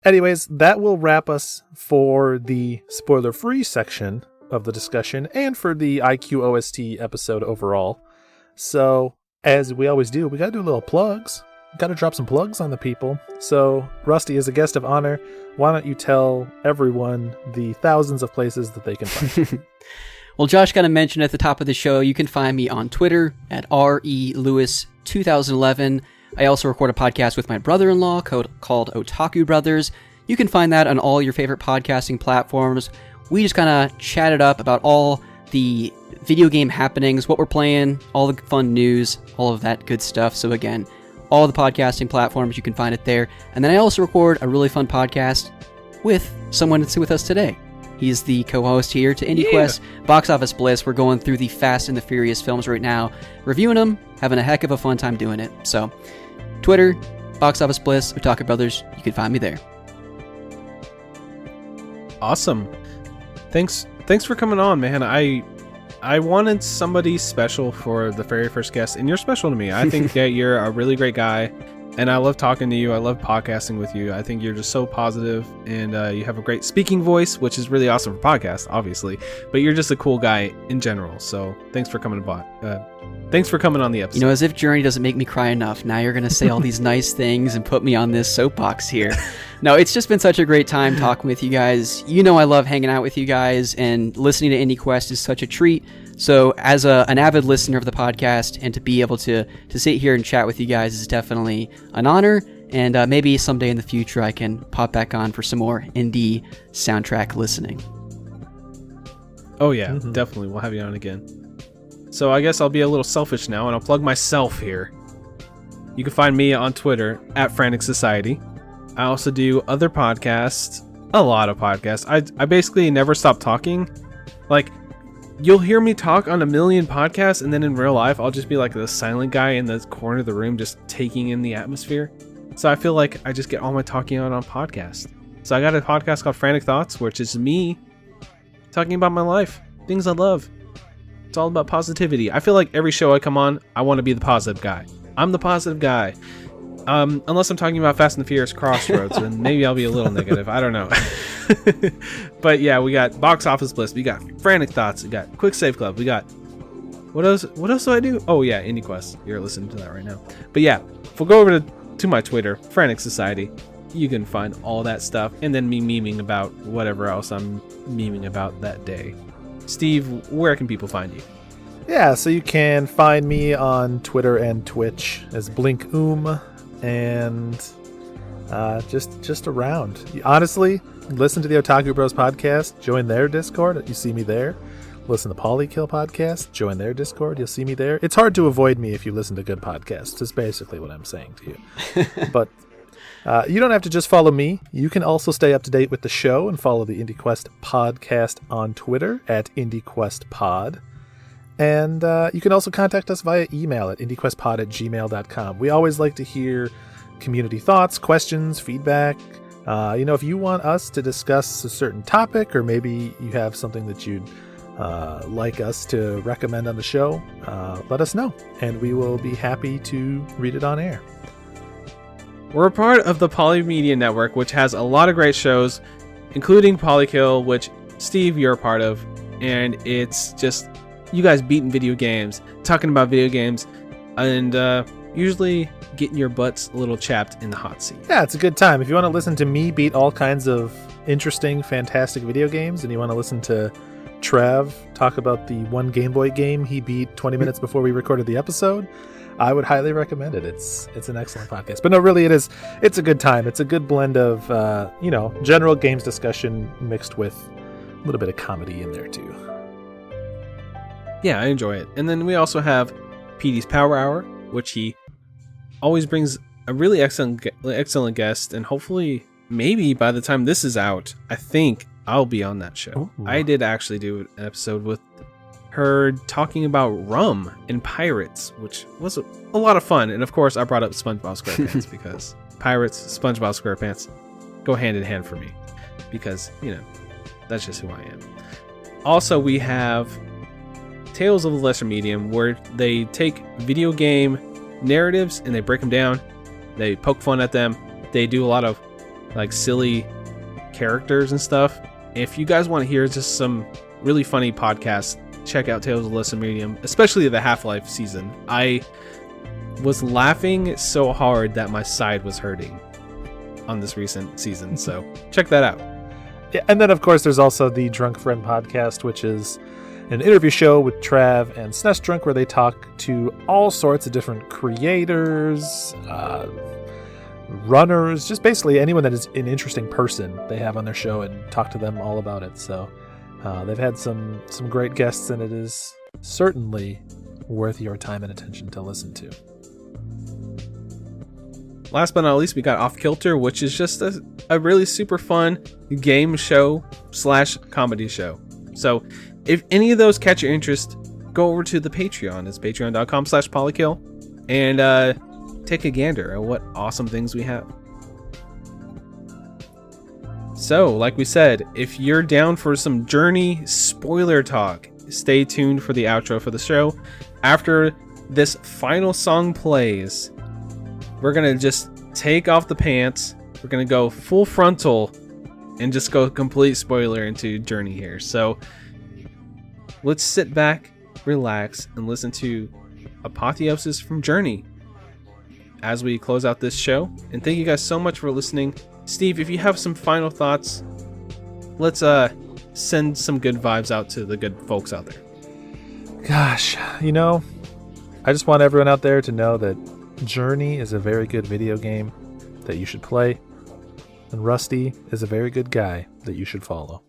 anyways, that will wrap us for the spoiler-free section of the discussion and for the IQ OST episode overall. So, as we always do, we got to do little plugs. Got to drop some plugs on the people. So, Rusty, as a guest of honor, why don't you tell everyone the thousands of places that they can find? Well, Josh kind of mentioned at the top of the show, you can find me on Twitter at RELewis2011. I also record a podcast with my brother-in-law called Otaku Brothers. You can find that on all your favorite podcasting platforms. We just kind of chat it up about all the video game happenings, what we're playing, all the fun news, all of that good stuff. So again, all the podcasting platforms, you can find it there. And then I also record a really fun podcast with someone that's with us today. He's the co-host here to IndieQuest, Box Office Bliss. We're going through the Fast and the Furious films right now, reviewing them, having a heck of a fun time doing it. So, Twitter, Box Office Bliss, Otaku Brothers, you can find me there. Awesome. Thanks for coming on, man. I wanted somebody special for the very first guest, and you're special to me. I think that you're a really great guy, and I love talking to you. I love podcasting with you. I think you're just so positive, and you have a great speaking voice, which is really awesome for podcasts, obviously. But you're just a cool guy in general. So thanks for coming thanks for coming on the episode. You know, as if Journey doesn't make me cry enough, now you're going to say all these nice things and put me on this soapbox here. No, it's just been such a great time talking with you guys. You know I love hanging out with you guys, and listening to IndieQuest is such a treat. So as an avid listener of the podcast, and to be able to sit here and chat with you guys is definitely an honor. And maybe someday in the future I can pop back on for some more indie soundtrack listening. Oh yeah, definitely. We'll have you on again. So I guess I'll be a little selfish now, and I'll plug myself here. You can find me on Twitter at Frantic Society. I also do other podcasts, a lot of podcasts. I basically never stop talking. Like, you'll hear me talk on a million podcasts, and then in real life, I'll just be like the silent guy in the corner of the room just taking in the atmosphere. So I feel like I just get all my talking out on podcasts. So I got a podcast called Frantic Thoughts, which is me talking about my life, things I love. It's all about positivity. I feel like every show I come on, I want to be the positive guy. I'm the positive guy. Unless I'm talking about Fast and the Furious Crossroads, and maybe I'll be a little negative. I don't know. But yeah, we got Box Office Bliss. We got Frantic Thoughts. We got Quick Save Club. We got... What else do I do? Oh yeah, IndieQuest. You're listening to that right now. But yeah, if we'll go over to my Twitter, Frantic Society, you can find all that stuff. And then me memeing about whatever else I'm memeing about that day. Steve, where can people find you? Yeah, so you can find me on Twitter and Twitch as BlinkOom, and just around. Honestly, listen to the Otaku Bros podcast, join their Discord, you see me there. Listen to Polykill podcast, join their Discord, you'll see me there. It's hard to avoid me if you listen to good podcasts, is basically what I'm saying to you. But you don't have to just follow me. You can also stay up to date with the show and follow the IndieQuest podcast on Twitter at IndieQuestPod. And you can also contact us via email at IndieQuestPod@gmail.com. We always like to hear community thoughts, questions, feedback. If you want us to discuss a certain topic, or maybe you have something that you'd like us to recommend on the show, let us know, and we will be happy to read it on air. We're a part of the Polymedia Network, which has a lot of great shows, including Polykill, which, Steve, you're a part of. And it's just you guys beating video games, talking about video games, and usually getting your butts a little chapped in the hot seat. Yeah, it's a good time. If you want to listen to me beat all kinds of interesting, fantastic video games, and you want to listen to Trev talk about the one Game Boy game he beat 20 minutes before we recorded the episode, I would highly recommend it. It's an excellent podcast. But no, really, it is. It's a good time. It's a good blend of, general games discussion mixed with a little bit of comedy in there, too. Yeah, I enjoy it. And then we also have PD's Power Hour, which he always brings a really excellent guest. And hopefully, maybe by the time this is out, I think I'll be on that show. Ooh. I did actually do an episode with her talking about rum and pirates, which was a lot of fun. And of course, I brought up SpongeBob SquarePants because pirates, SpongeBob SquarePants go hand in hand for me because, that's just who I am. Also, we have Tales of the Lesser Medium, where they take video game narratives and they break them down. They poke fun at them. They do a lot of silly characters and stuff. If you guys want to hear just some really funny podcasts, check out Tales of the Lesser Medium, especially the Half-Life season. I was laughing so hard that my side was hurting on this recent season, so check that out. Yeah, and then of course there's also the Drunk Friend podcast, which is an interview show with Trav and SNES Drunk, where they talk to all sorts of different creators, runners, just basically anyone that is an interesting person they have on their show, and talk to them all about it. So They've had some great guests, and it is certainly worth your time and attention to listen to. Last but not least, we got Off Kilter, which is just a really super fun game show / comedy show. So if any of those catch your interest, go over to the Patreon. It's patreon.com/polykill and take a gander at what awesome things we have. So, like we said, if you're down for some Journey spoiler talk, stay tuned for the outro for the show. After this final song plays, we're going to just take off the pants. We're going to go full frontal and just go complete spoiler into Journey here. So let's sit back, relax, and listen to Apotheosis from Journey as we close out this show. And thank you guys so much for listening. Steve, if you have some final thoughts, let's send some good vibes out to the good folks out there. Gosh, I just want everyone out there to know that Journey is a very good video game that you should play, and Rusty is a very good guy that you should follow.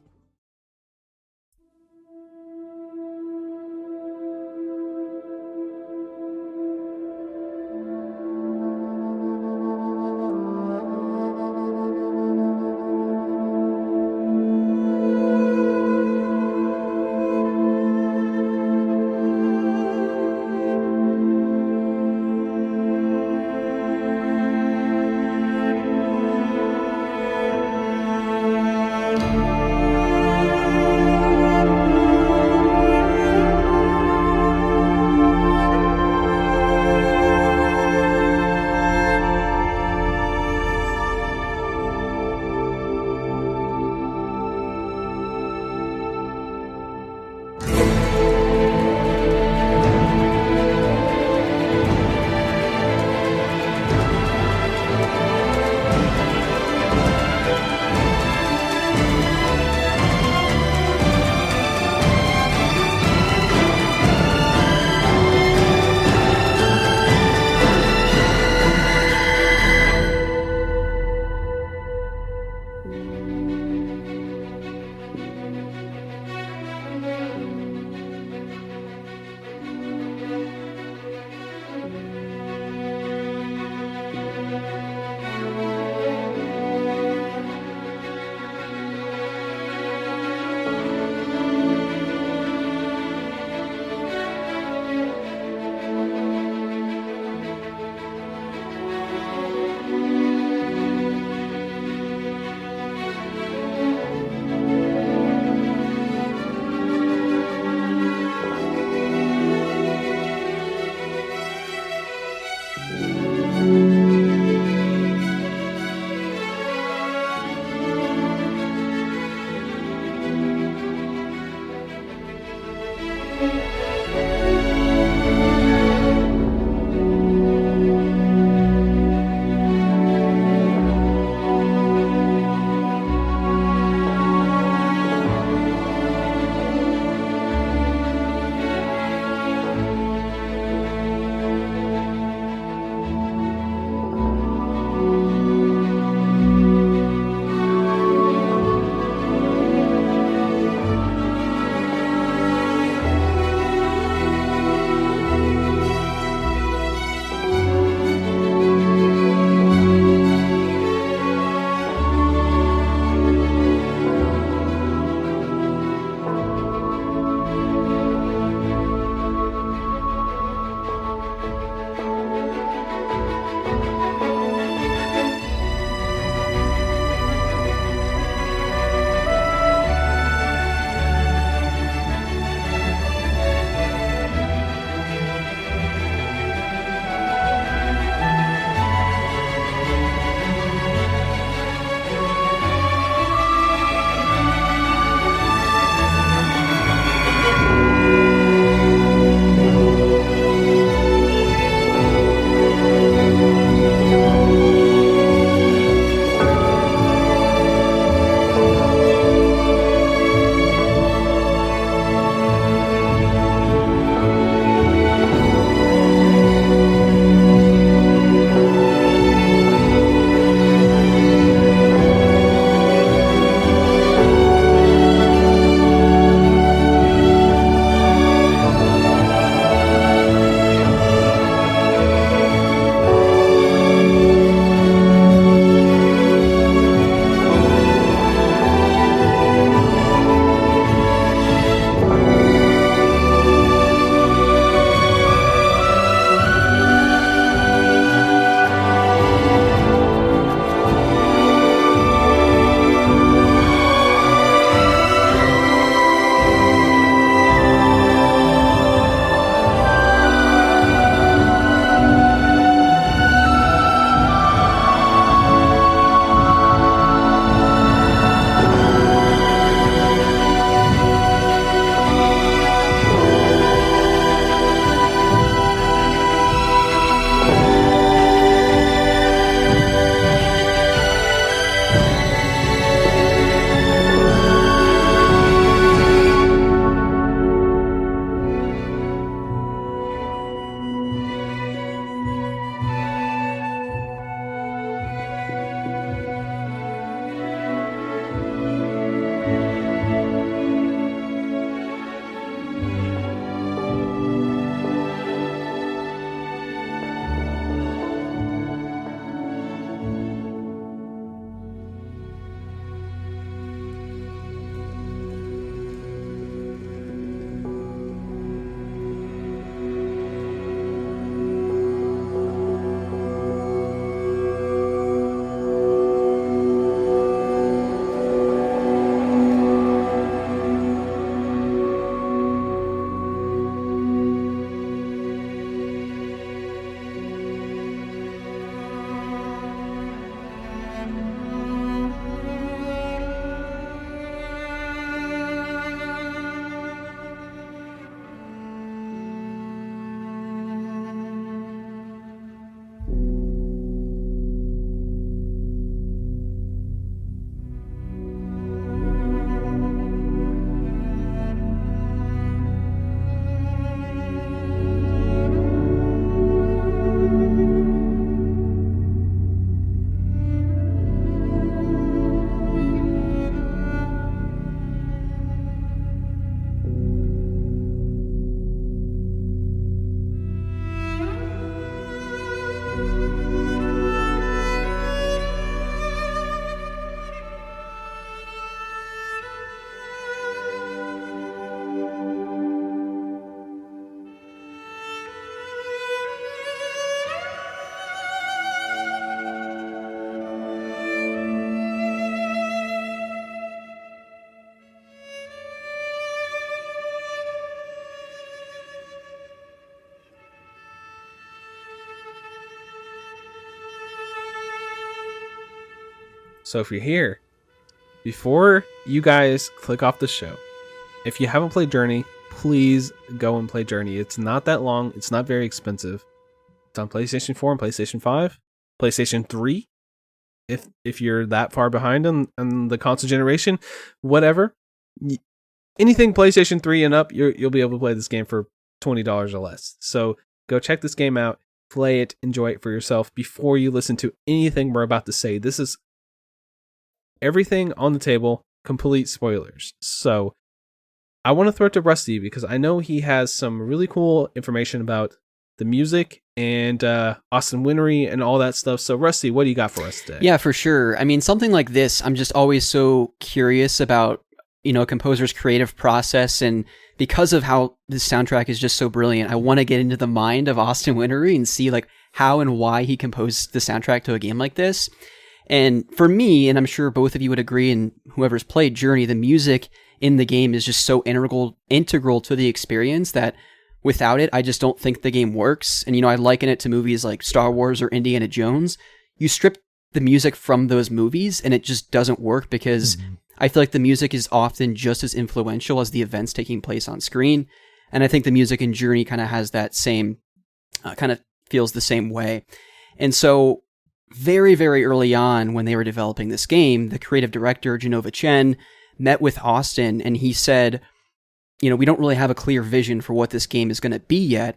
So if you're here, before you guys click off the show, if you haven't played Journey, please go and play Journey. It's not that long. It's not very expensive. It's on PlayStation 4 and PlayStation 5, PlayStation 3. If you're that far behind on the console generation, whatever. Anything PlayStation 3 and up, you'll be able to play this game for $20 or less. So go check this game out, play it, enjoy it for yourself before you listen to anything we're about to say. This is everything on the table, complete spoilers. So I want to throw it to Rusty because I know he has some really cool information about the music and Austin Wintory and all that stuff. So Rusty, what do you got for us today? Yeah, for sure. I mean, something like this, I'm just always so curious about, a composer's creative process. And because of how this soundtrack is just so brilliant, I want to get into the mind of Austin Wintory and see like how and why he composed the soundtrack to a game like this. And for me, and I'm sure both of you would agree, and whoever's played Journey, the music in the game is just so integral to the experience that without it, I just don't think the game works. And, I liken it to movies like Star Wars or Indiana Jones. You strip the music from those movies and it just doesn't work because I feel like the music is often just as influential as the events taking place on screen. And I think the music in Journey kind of has that same, kind of feels the same way. And so very, very early on when they were developing this game, the creative director, Genova Chen, met with Austin and he said, we don't really have a clear vision for what this game is going to be yet,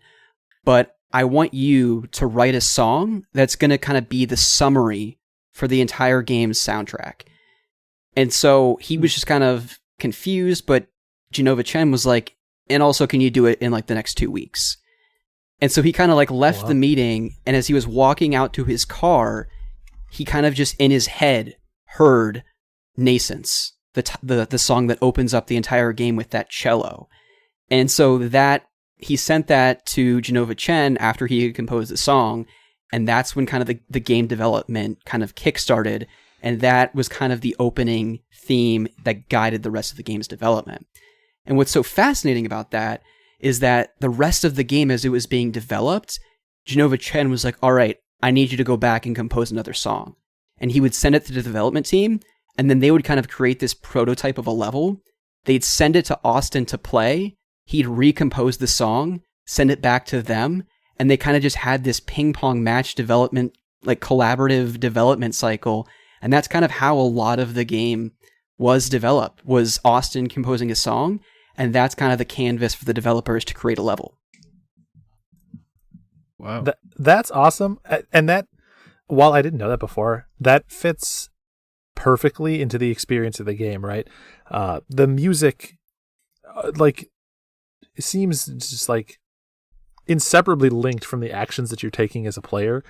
but I want you to write a song that's going to kind of be the summary for the entire game's soundtrack. And so he was just kind of confused, but Genova Chen was like, and also can you do it in like the next 2 weeks? And so he kind of like left the meeting, and as he was walking out to his car, he kind of just in his head heard Nascence, the song that opens up the entire game with that cello. And so that he sent that to Genova Chen after he had composed the song, and that's when kind of the game development kind of kickstarted, and that was kind of the opening theme that guided the rest of the game's development. And what's so fascinating about that is that the rest of the game, as it was being developed, Genova Chen was like, all right, I need you to go back and compose another song. And he would send it to the development team, and then they would kind of create this prototype of a level. They'd send it to Austin to play. He'd recompose the song, send it back to them, and they kind of just had this ping pong match development, like collaborative development cycle. And that's kind of how a lot of the game was developed, was Austin composing a song, and that's kind of the canvas for the developers to create a level. Wow. That's awesome. And that, while I didn't know that before, that fits perfectly into the experience of the game, right? The music, it seems just like inseparably linked from the actions that you're taking as a player.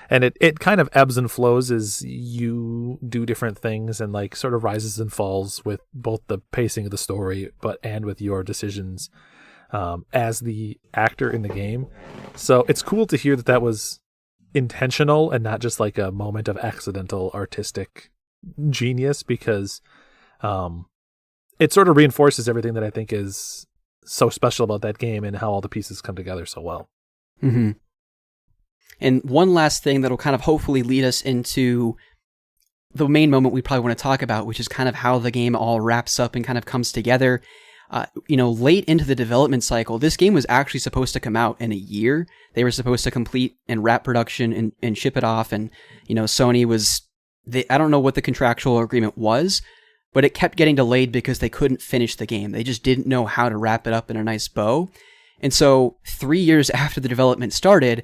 And it kind of ebbs and flows as you do different things and like sort of rises and falls with both the pacing of the story, and with your decisions as the actor in the game. So it's cool to hear that was intentional and not just like a moment of accidental artistic genius, because it sort of reinforces everything that I think is so special about that game and how all the pieces come together so well. Mm-hmm. And one last thing that'll kind of hopefully lead us into the main moment we probably want to talk about, which is kind of how the game all wraps up and kind of comes together. Late into the development cycle, this game was actually supposed to come out in a year. They were supposed to complete and wrap production and ship it off. And, Sony was, I don't know what the contractual agreement was, but it kept getting delayed because they couldn't finish the game. They just didn't know how to wrap it up in a nice bow. And so 3 years after the development started,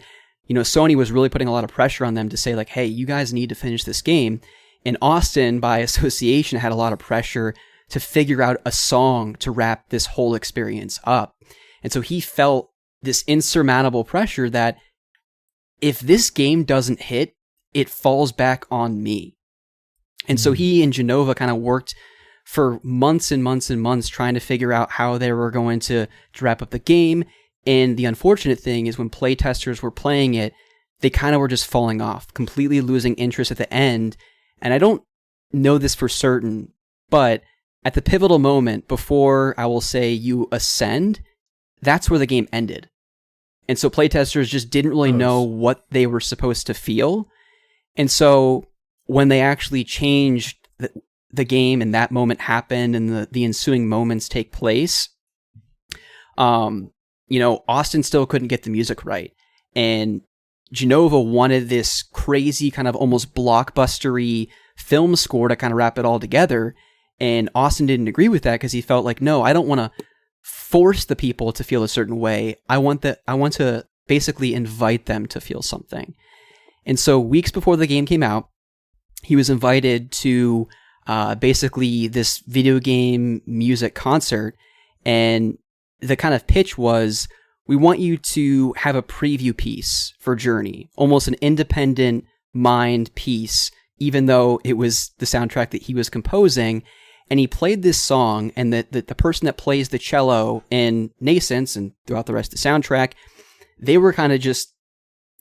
Sony was really putting a lot of pressure on them to say like, hey, you guys need to finish this game. And Austin, by association, had a lot of pressure to figure out a song to wrap this whole experience up. And so he felt this insurmountable pressure that if this game doesn't hit, it falls back on me. And so he and Genova kind of worked for months and months and months trying to figure out how they were going to wrap up the game. And the unfortunate thing is when playtesters were playing it, they kind of were just falling off, completely losing interest at the end. And I don't know this for certain, but at the pivotal moment before, I will say, you ascend, that's where the game ended. And so playtesters just didn't really know what they were supposed to feel. And so when they actually changed the game and that moment happened and the ensuing moments take place, Austin still couldn't get the music right. And Genova wanted this crazy kind of almost blockbustery film score to kind of wrap it all together. And Austin didn't agree with that because he felt like, no, I don't want to force the people to feel a certain way. I want to basically invite them to feel something. And so weeks before the game came out, he was invited to basically this video game music concert. And the kind of pitch was, we want you to have a preview piece for Journey, almost an independent mind piece, even though it was the soundtrack that he was composing. And he played this song, and the person that plays the cello in Nascence and throughout the rest of the soundtrack, they were kind of just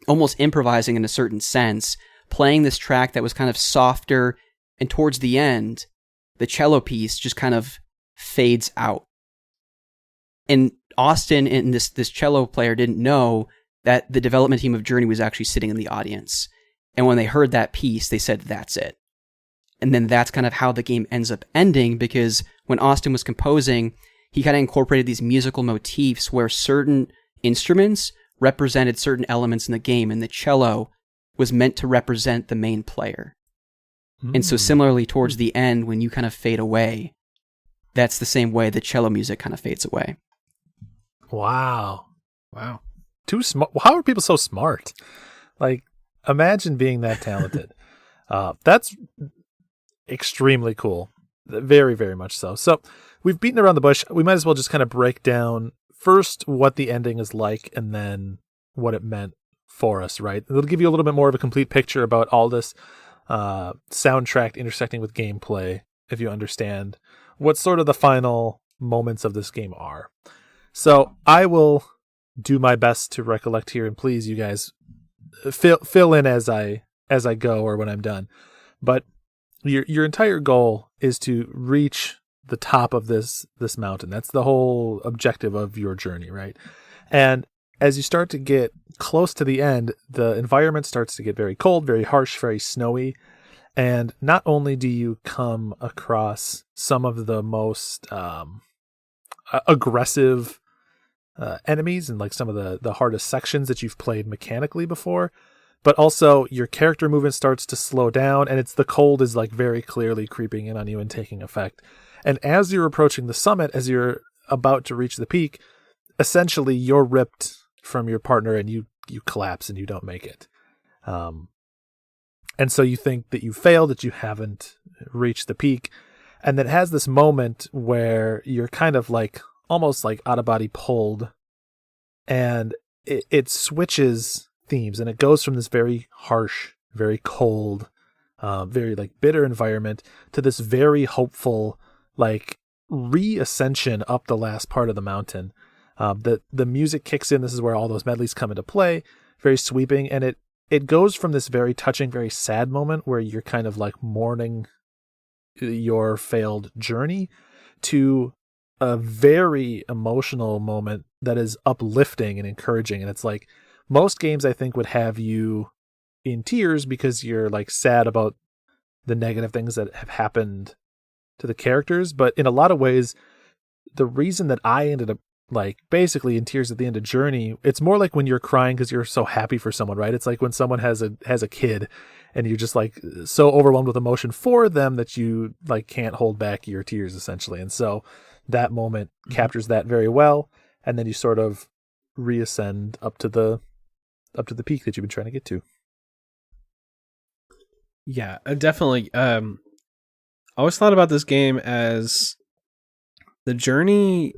almost improvising in a certain sense, playing this track that was kind of softer, and towards the end, the cello piece just kind of fades out. And Austin and this cello player didn't know that the development team of Journey was actually sitting in the audience. And when they heard that piece, they said, that's it. And then that's kind of how the game ends up ending, because when Austin was composing, he kind of incorporated these musical motifs where certain instruments represented certain elements in the game, and the cello was meant to represent the main player. And so similarly, towards the end, when you kind of fade away, that's the same way the cello music kind of fades away. Wow. Too smart. How are people so smart? Like, imagine being that talented. That's extremely cool. Very, very much so. So we've beaten around the bush. We might as well just kind of break down first what the ending is like and then what it meant for us, right? It'll give you a little bit more of a complete picture about all this soundtrack intersecting with gameplay, if you understand what sort of the final moments of this game are. So I will do my best to recollect here, and please, you guys, fill in as I go or when I'm done. But your entire goal is to reach the top of this mountain. That's the whole objective of your journey, right? And as you start to get close to the end, the environment starts to get very cold, very harsh, very snowy. And not only do you come across some of the most aggressive enemies and like some of the hardest sections that you've played mechanically before, but also your character movement starts to slow down, and the cold is like very clearly creeping in on you and taking effect. And as you're approaching the summit, as you're about to reach the peak, essentially you're ripped from your partner and you collapse and you don't make it. And so you think that you failed, that you haven't reached the peak. And then it has this moment where you're kind of like almost like out of body pulled, and it switches themes, and it goes from this very harsh, very cold, very like bitter environment to this very hopeful, like reascension up the last part of the mountain. The music kicks in. This is where all those medleys come into play, very sweeping, and it goes from this very touching, very sad moment where you're kind of like mourning your failed journey to a very emotional moment that is uplifting and encouraging. And it's like most games, I think, would have you in tears because you're like sad about the negative things that have happened to the characters. But in a lot of ways, the reason that I ended up like basically in tears at the end of Journey, it's more like when you're crying because you're so happy for someone, right? It's like when someone has a kid and you're just like so overwhelmed with emotion for them that you like can't hold back your tears, essentially. And so that moment captures that very well, and then you sort of reascend up to the peak that you've been trying to get to. Yeah, definitely. I always thought about this game as the journey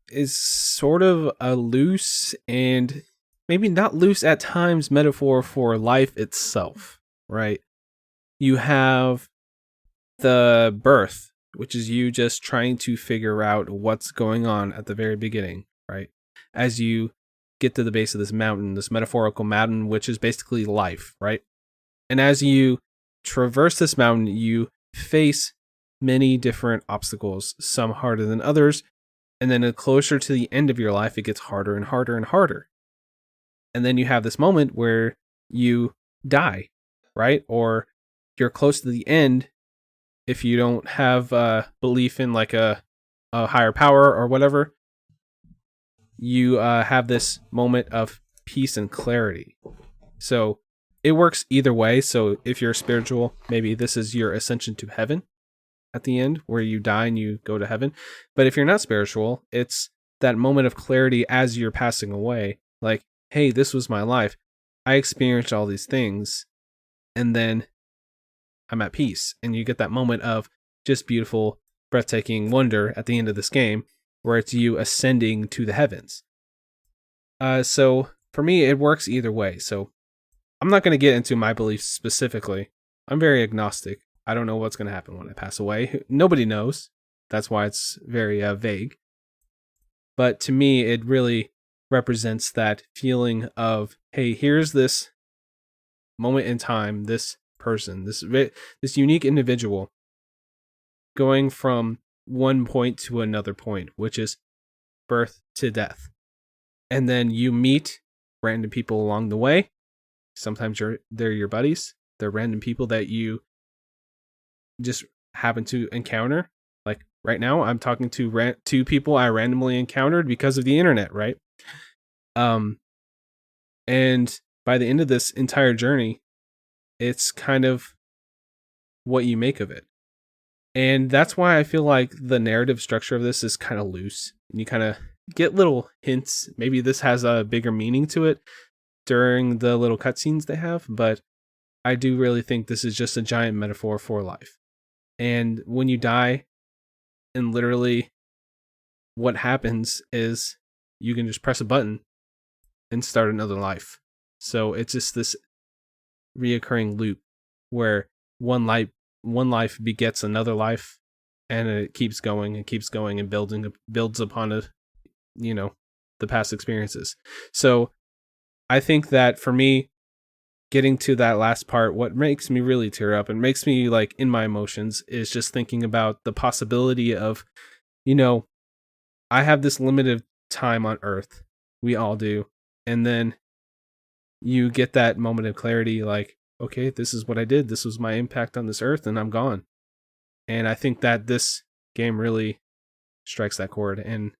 is sort of a loose and maybe not loose at times metaphor for life itself, right? You have the birth, which is you just trying to figure out what's going on at the very beginning, right? As you get to the base of this mountain, this metaphorical mountain, which is basically life, right? And as you traverse this mountain, you face many different obstacles, some harder than others. And then closer to the end of your life, it gets harder and harder and harder. And then you have this moment where you die, right? Or you're close to the end, if you don't have belief in like a higher power or whatever, you have this moment of peace and clarity. So it works either way. So if you're spiritual, maybe this is your ascension to heaven at the end, where you die and you go to heaven. But if you're not spiritual, it's that moment of clarity as you're passing away. Like, hey, this was my life. I experienced all these things, and then I'm at peace. And you get that moment of just beautiful, breathtaking wonder at the end of this game, where it's you ascending to the heavens. So for me, it works either way. So I'm not going to get into my beliefs specifically. I'm very agnostic. I don't know what's going to happen when I pass away. Nobody knows. That's why it's very vague. But to me, it really represents that feeling of, hey, here's this moment in time, this person, this unique individual going from one point to another point, which is birth to death. And then you meet random people along the way. Sometimes they're your buddies. They're random people that you just happen to encounter. Like right now, I'm talking to two people I randomly encountered because of the internet, right? And by the end of this entire journey, it's kind of what you make of it. And that's why I feel like the narrative structure of this is kind of loose. And you kind of get little hints. Maybe this has a bigger meaning to it during the little cutscenes they have, but I do really think this is just a giant metaphor for life. And when you die, and literally what happens is you can just press a button and start another life. So it's just this reoccurring loop where one life begets another life, and it keeps going and builds upon it, the past experiences. So I think that for me, getting to that last part, what makes me really tear up and makes me like in my emotions is just thinking about the possibility of, I have this limited time on Earth. We all do. And then you get that moment of clarity, like, okay, this is what I did. This was my impact on this Earth, and I'm gone. And I think that this game really strikes that chord, and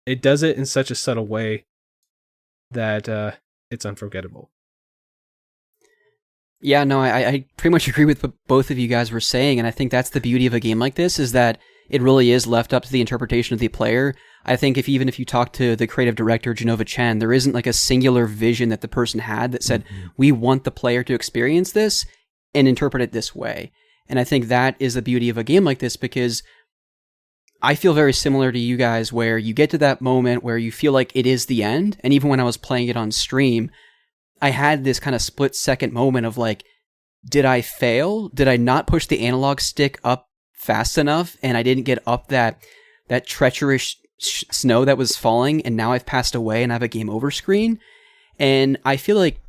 it does it in such a subtle way that it's unforgettable. Yeah, no, I pretty much agree with what both of you guys were saying, and I think that's the beauty of a game like this, is that it really is left up to the interpretation of the player. I think even if you talk to the creative director, Genova Chen, there isn't like a singular vision that the person had that said, we want the player to experience this and interpret it this way. And I think that is the beauty of a game like this, because I feel very similar to you guys, where you get to that moment where you feel like it is the end. And even when I was playing it on stream, I had this kind of split-second moment of like, did I fail? Did I not push the analog stick up fast enough, and I didn't get up that treacherous snow that was falling, and now I've passed away and I have a game over screen? And I feel like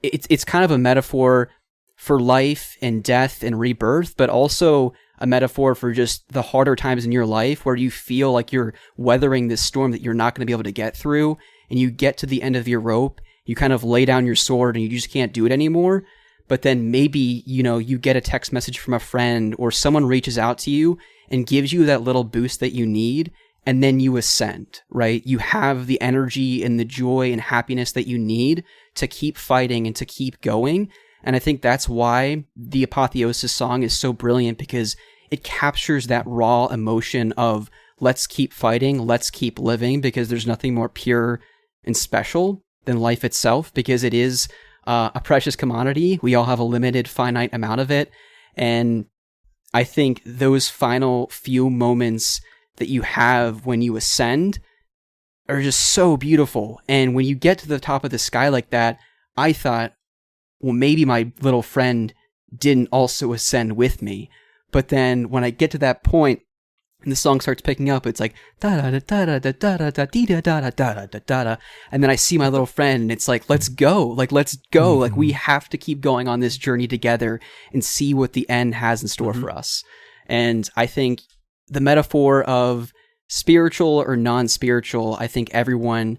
it's kind of a metaphor for life and death and rebirth, but also a metaphor for just the harder times in your life where you feel like you're weathering this storm that you're not going to be able to get through, and you get to the end of your rope, you kind of lay down your sword and you just can't do it anymore. But then maybe, you get a text message from a friend, or someone reaches out to you and gives you that little boost that you need, and then you ascend, right? You have the energy and the joy and happiness that you need to keep fighting and to keep going. And I think that's why the Apotheosis song is so brilliant, because it captures that raw emotion of let's keep fighting, let's keep living, because there's nothing more pure and special than life itself, because it is a precious commodity. We all have a limited, finite amount of it. And I think those final few moments that you have when you ascend are just so beautiful. And when you get to the top of the sky like that, I thought, well, maybe my little friend didn't also ascend with me. But then when I get to that point and the song starts picking up, it's like da da da da da da da da da da da da da, and then I see my little friend, and it's like, let's go, like we have to keep going on this journey together and see what the end has in store for us. And I think the metaphor of spiritual or non-spiritual, I think everyone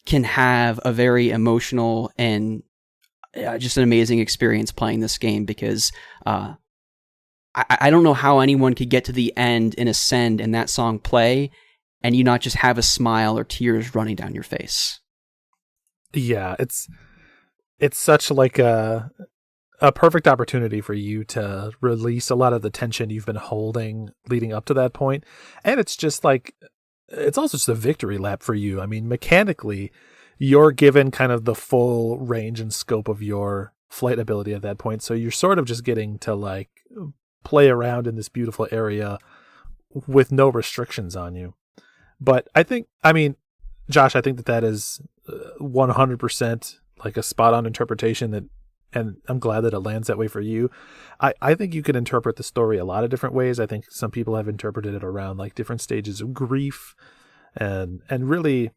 can have a very emotional and just an amazing experience playing this game because I don't know how anyone could get to the end in Ascend and that song play and you not just have a smile or tears running down your face. Yeah, it's such like a perfect opportunity for you to release a lot of the tension you've been holding leading up to that point. And it's just like, it's also just a victory lap for you. I mean, mechanically, you're given kind of the full range and scope of your flight ability at that point. So you're sort of just getting to like play around in this beautiful area with no restrictions on you. But Josh, I think that is 100% like a spot on interpretation and I'm glad that it lands that way for you. I think you could interpret the story a lot of different ways. I think some people have interpreted it around like different stages of grief and really,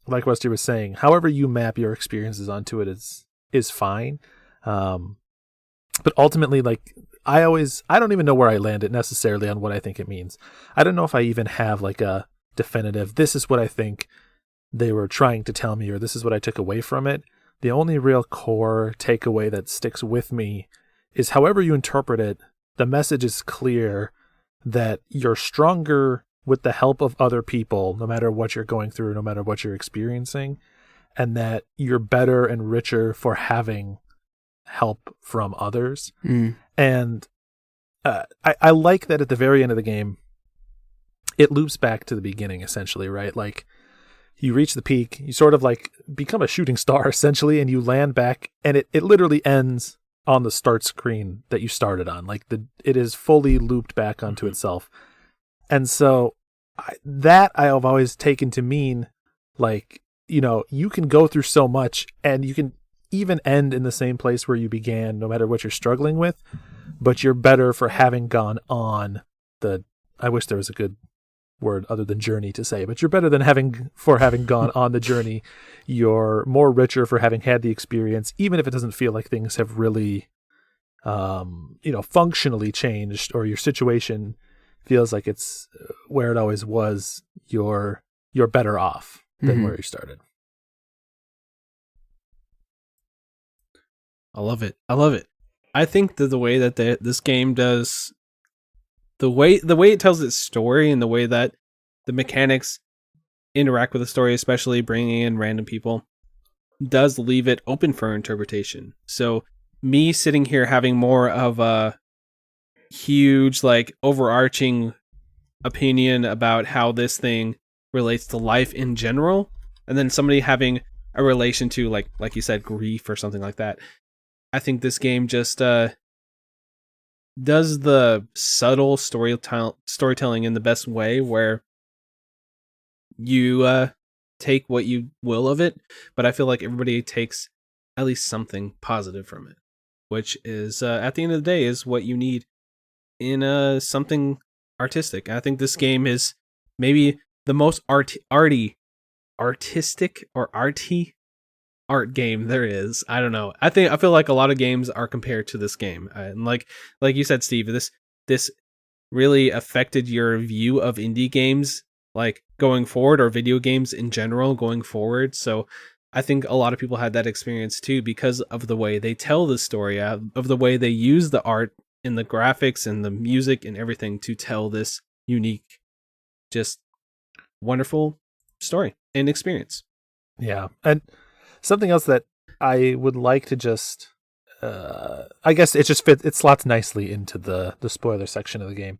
like Westy was saying, however you map your experiences onto it is fine. But ultimately, like I don't even know where I land it necessarily on what I think it means. I don't know if I even have like a definitive, this is what I think they were trying to tell me, or this is what I took away from it. The only real core takeaway that sticks with me is however you interpret it, the message is clear that you're stronger with the help of other people, no matter what you're going through, no matter what you're experiencing, and that you're better and richer for having help from others. And I like that at the very end of the game, it loops back to the beginning, essentially, right? Like, you reach the peak, you sort of like become a shooting star, essentially, and you land back, and it literally ends on the start screen that you started on. Like, it is fully looped back onto itself. And so I've always taken to mean, like, you know, you can go through so much, and you can even end in the same place where you began, no matter what you're struggling with, but you're better for having gone on I wish there was a good word other than journey to say, but you're better than having gone on the journey. You're more richer for having had the experience, even if it doesn't feel like things have really, functionally changed, or your situation feels like it's where it always was. You're better off than where you started. I love it. I think that the way that this game does, the way it tells its story, and the way that the mechanics interact with the story, especially bringing in random people, does leave it open for interpretation. So me sitting here having more of a huge, like, overarching opinion about how this thing relates to life in general, and then somebody having a relation to, like you said, grief or something like that. I think this game just does the subtle storytelling in the best way, where you take what you will of it, but I feel like everybody takes at least something positive from it, which is, at the end of the day, is what you need in something artistic. I think this game is maybe the most artistic or arty art game there is. I don't know. I feel like a lot of games are compared to this game, and like you said, Steve, this really affected your view of indie games, like, going forward, or video games in general going forward. So I think a lot of people had that experience too, because of the way they tell the story, of the way they use the art and the graphics and the music and everything to tell this unique, just wonderful story and experience. Yeah. And something else that I would like to just, I guess it slots nicely into the spoiler section of the game.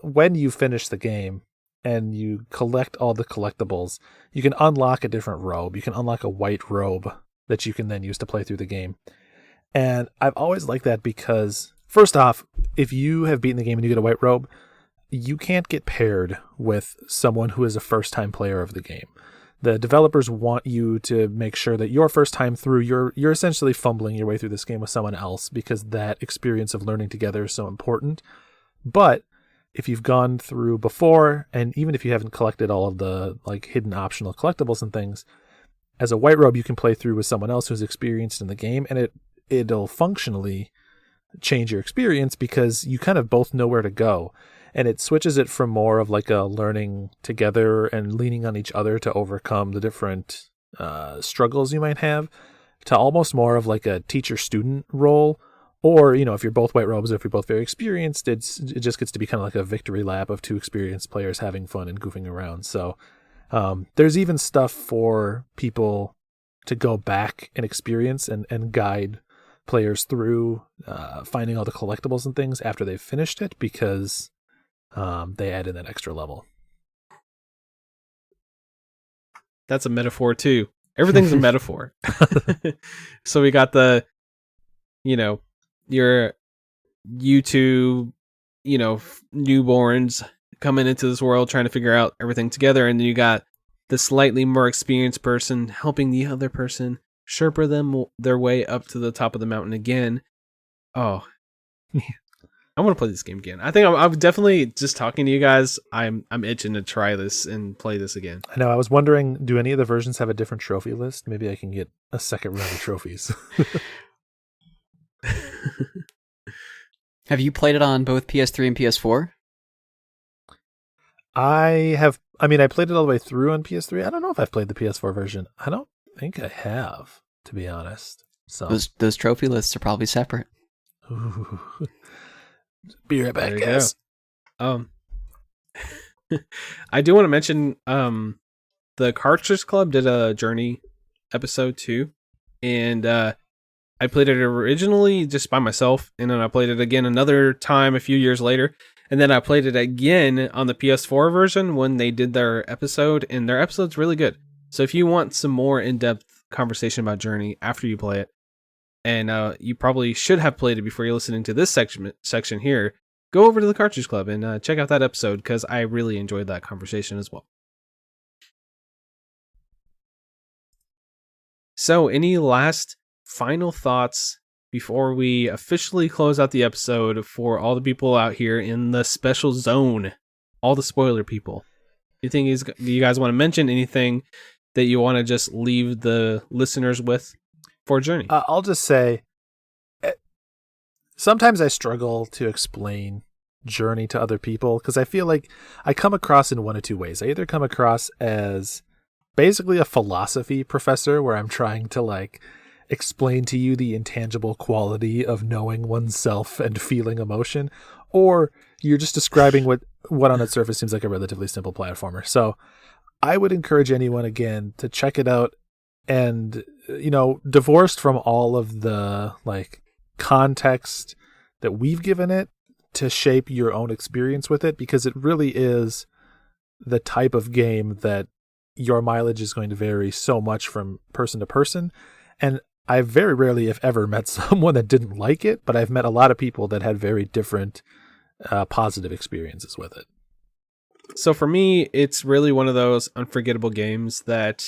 When you finish the game and you collect all the collectibles, you can unlock a different robe. You can unlock a white robe that you can then use to play through the game. And I've always liked that because, first off, if you have beaten the game and you get a white robe, you can't get paired with someone who is a first-time player of the game. The developers want you to make sure that your first time through, you're essentially fumbling your way through this game with someone else, because that experience of learning together is so important. But if you've gone through before, and even if you haven't collected all of the like hidden optional collectibles and things, as a white robe you can play through with someone else who's experienced in the game, and it'll functionally change your experience because you kind of both know where to go. And it switches it from more of like a learning together and leaning on each other to overcome the different struggles you might have, to almost more of like a teacher-student role. Or, if you're both white robes, or if you're both very experienced, it just gets to be kind of like a victory lap of two experienced players having fun and goofing around. So there's even stuff for people to go back and experience and guide players through finding all the collectibles and things after they've finished it, because they add in that extra level. That's a metaphor too. Everything's a metaphor. So we got your YouTube, newborns coming into this world trying to figure out everything together, and then you got the slightly more experienced person helping the other person Sherpa them their way up to the top of the mountain again. Oh, man. I want to play this game again. I think I'm definitely, just talking to you guys, I'm itching to try this and play this again. I know. I was wondering, do any of the versions have a different trophy list? Maybe I can get a second round of trophies. Have you played it on both PS3 and PS4? I played it all the way through on PS3. I don't know if I've played the PS4 version. I don't think I have, to be honest. So those trophy lists are probably separate. Ooh. Be right back, guys. I do want to mention the Cartridge Club did a Journey episode too, and I played it originally just by myself, and then I played it again another time a few years later, and then I played it again on the PS4 version when they did their episode, and their episode's really good. So if you want some more in-depth conversation about Journey after you play it, and you probably should have played it before you're listening to this section here, go over to the Cartridge Club and check out that episode, because I really enjoyed that conversation as well. So any last final thoughts before we officially close out the episode for all the people out here in the special zone, all the spoiler people? Do you guys want to mention anything that you want to just leave the listeners with for Journey? I'll just say, sometimes I struggle to explain Journey to other people, because I feel like I come across in one of two ways. I either come across as basically a philosophy professor, where I'm trying to explain to you the intangible quality of knowing oneself and feeling emotion, or you're just describing what on its surface seems like a relatively simple platformer. So I would encourage anyone, again, to check it out, and divorced from all of the context that we've given it, to shape your own experience with it, because it really is the type of game that your mileage is going to vary so much from person to person. And I very rarely, if ever, met someone that didn't like it, but I've met a lot of people that had very different positive experiences with it. So for me, it's really one of those unforgettable games that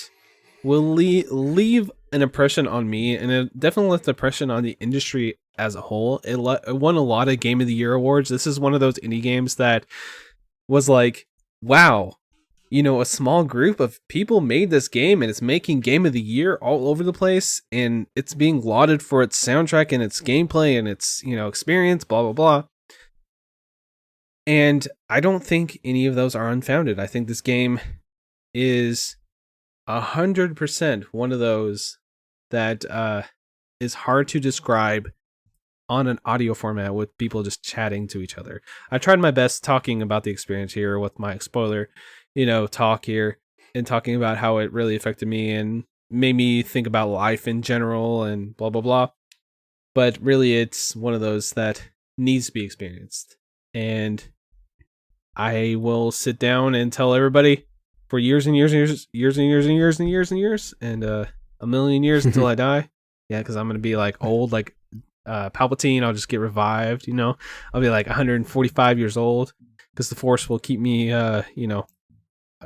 will leave an impression on me, and it definitely left an impression on the industry as a whole. It won a lot of Game of the Year awards. This is one of those indie games that was like, wow, a small group of people made this game, and it's making Game of the Year all over the place, and it's being lauded for its soundtrack and its gameplay and its, experience, blah, blah, blah. And I don't think any of those are unfounded. I think this game is 100% one of those that is hard to describe on an audio format with people just chatting to each other. I tried my best talking about the experience here with my spoiler, talk here, and talking about how it really affected me and made me think about life in general and blah, blah, blah. But really, it's one of those that needs to be experienced. And I will sit down and tell everybody for years and years and years, years and years and years and years and years, and a million years until I die. Yeah, because I'm going to be old, Palpatine. I'll just get revived, I'll be 145 years old, because the Force will keep me, I don't know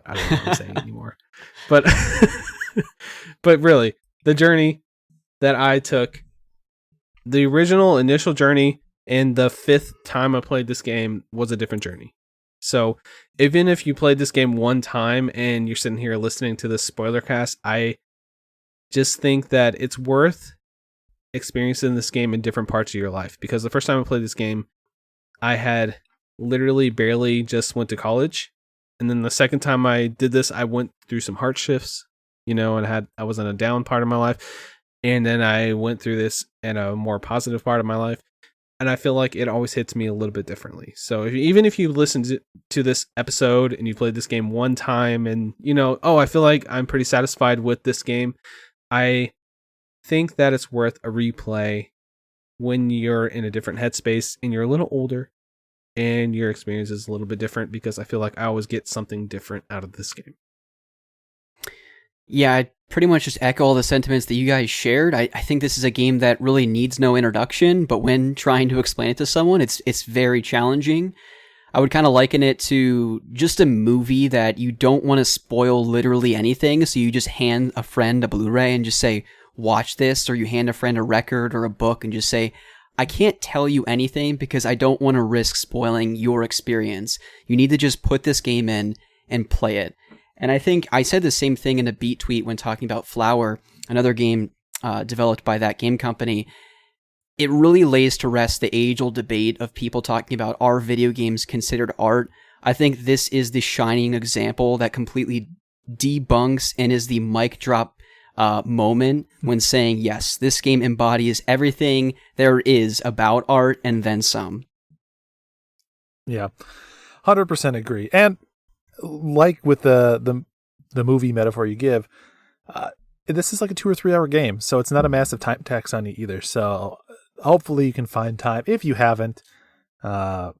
what I'm saying anymore. But, but really, the journey that I took, the original initial journey, and the 5th time I played this game was a different journey. So even if you played this game one time and you're sitting here listening to this spoiler cast, I just think that it's worth experiencing this game in different parts of your life. Because the first time I played this game, I had literally barely just went to college. And then the second time I did this, I went through some hardships, and I was in a down part of my life. and then I went through this in a more positive part of my life, and I feel like it always hits me a little bit differently. So even if you listened to this episode and you played this game one time and, I feel like I'm pretty satisfied with this game, I think that it's worth a replay when you're in a different headspace and you're a little older and your experience is a little bit different, because I feel like I always get something different out of this game. Yeah, I pretty much just echo all the sentiments that you guys shared. I think this is a game that really needs no introduction, but when trying to explain it to someone, it's very challenging. I would kind of liken it to just a movie that you don't want to spoil literally anything, so you just hand a friend a Blu-ray and just say, watch this, or you hand a friend a record or a book and just say, I can't tell you anything because I don't want to risk spoiling your experience. You need to just put this game in and play it. And I think I said the same thing in a beat tweet when talking about Flower, another game developed by ThatGameCompany. It really lays to rest the age-old debate of people talking about, are video games considered art? I think this is the shining example that completely debunks and is the mic drop moment when saying, yes, this game embodies everything there is about art and then some. Yeah, 100% agree. And like with the movie metaphor you give, this is like a 2 or 3 hour game, so it's not a massive time tax on you either. So hopefully you can find time, if you haven't, to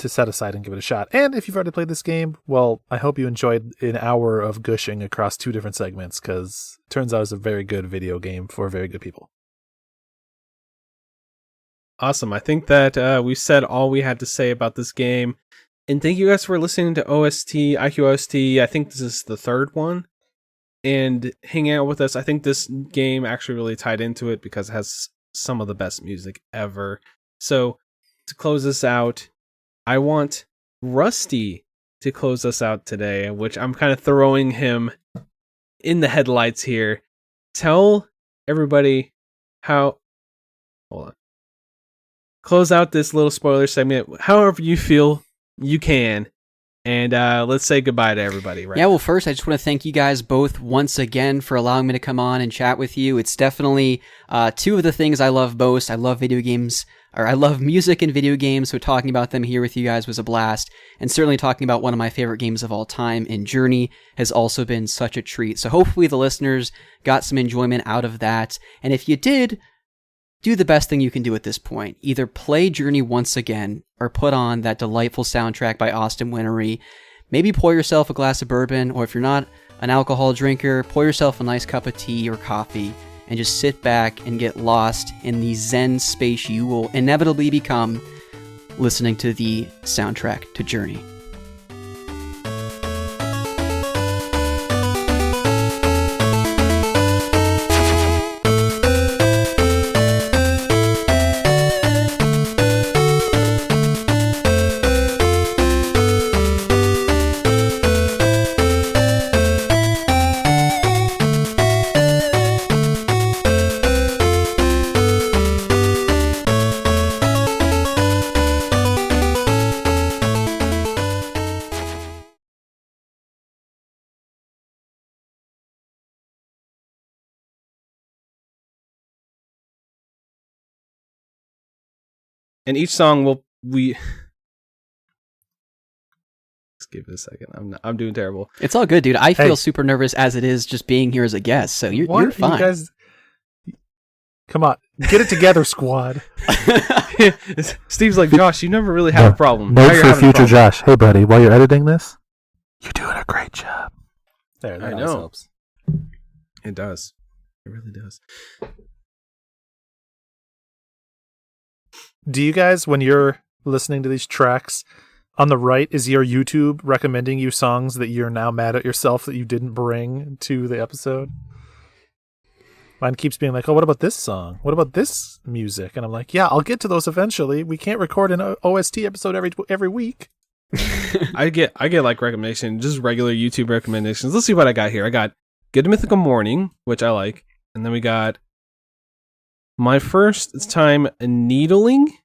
set aside and give it a shot. And if you've already played this game, well, I hope you enjoyed an hour of gushing across 2 different segments, because it turns out it's a very good video game for very good people. Awesome. I think that we said all we had to say about this game. And thank you guys for listening to OST, IQ OST. I think this is the 3rd one. And hanging out with us. I think this game actually really tied into it because it has some of the best music ever. So to close this out, I want Rusty to close us out today, which I'm kind of throwing him in the headlights here. Tell everybody how... Hold on. Close out this little spoiler segment however you feel you can, and let's say goodbye to everybody. Right? Yeah, well, first, I just want to thank you guys both once again for allowing me to come on and chat with you. It's definitely 2 of the things I love most. I love video games, or I love music and video games, so talking about them here with you guys was a blast, and certainly talking about one of my favorite games of all time in Journey has also been such a treat. So hopefully the listeners got some enjoyment out of that, and if you did, do the best thing you can do at this point. Either play Journey once again, or put on that delightful soundtrack by Austin Wintory. Maybe pour yourself a glass of bourbon, or if you're not an alcohol drinker, pour yourself a nice cup of tea or coffee, and just sit back and get lost in the zen space you will inevitably become listening to the soundtrack to Journey. And each song we just give it a second. I'm doing terrible. It's all good, dude. I feel super nervous as it is just being here as a guest, so you're fine. You guys... Come on, get it together, squad. Steve's like, Josh, you never really had a problem. Note for future Josh. Hey, buddy, while you're editing this, you're doing a great job. There, that always helps. It does. It really does. Do you guys, when you're listening to these tracks, on the right is your YouTube recommending you songs that you're now mad at yourself that you didn't bring to the episode? Mine keeps being like, oh, what about this song? What about this music? And I'm like, yeah, I'll get to those eventually. We can't record an OST episode every week. I get like recommendations, just regular YouTube recommendations. Let's see what I got here. I got Good Mythical Morning, which I like. And then we got My First Time Needling.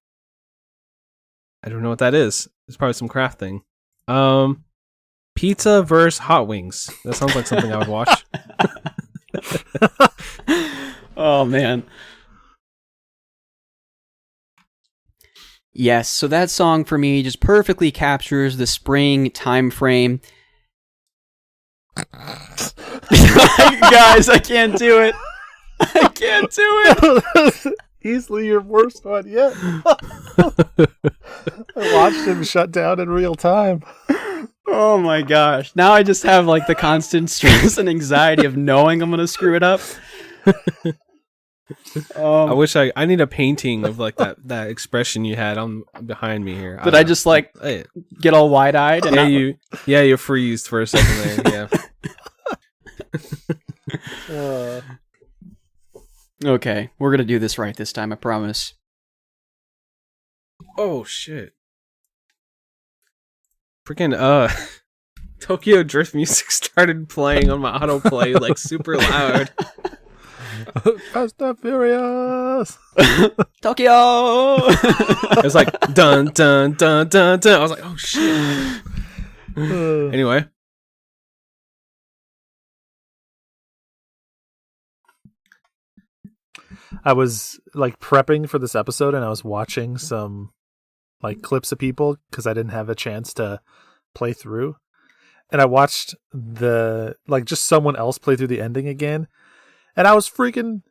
I don't know what that is. It's probably some craft thing. Pizza vs. Hot Wings. That sounds like something I would watch. Oh, Oh, man. Yes, so that song for me just perfectly captures the spring time frame. Guys, I can't do it. I can't do it. Easily your worst one yet. I watched him shut down in real time. Oh my gosh. Now I just have like the constant stress and anxiety of knowing I'm going to screw it up. I wish I need a painting of like that expression you had on behind me here. Did I just like get all wide-eyed? And you freezed for a second there. Yeah. Okay, we're gonna do this right this time, I promise. Oh shit! Freaking Tokyo Drift music started playing on my autoplay like super loud. Fast and Furious. Tokyo. It was like dun dun dun dun dun. I was like, oh shit. Anyway. I was like prepping for this episode and I was watching some like clips of people because I didn't have a chance to play through. And I watched just someone else play through the ending again. And I was freaking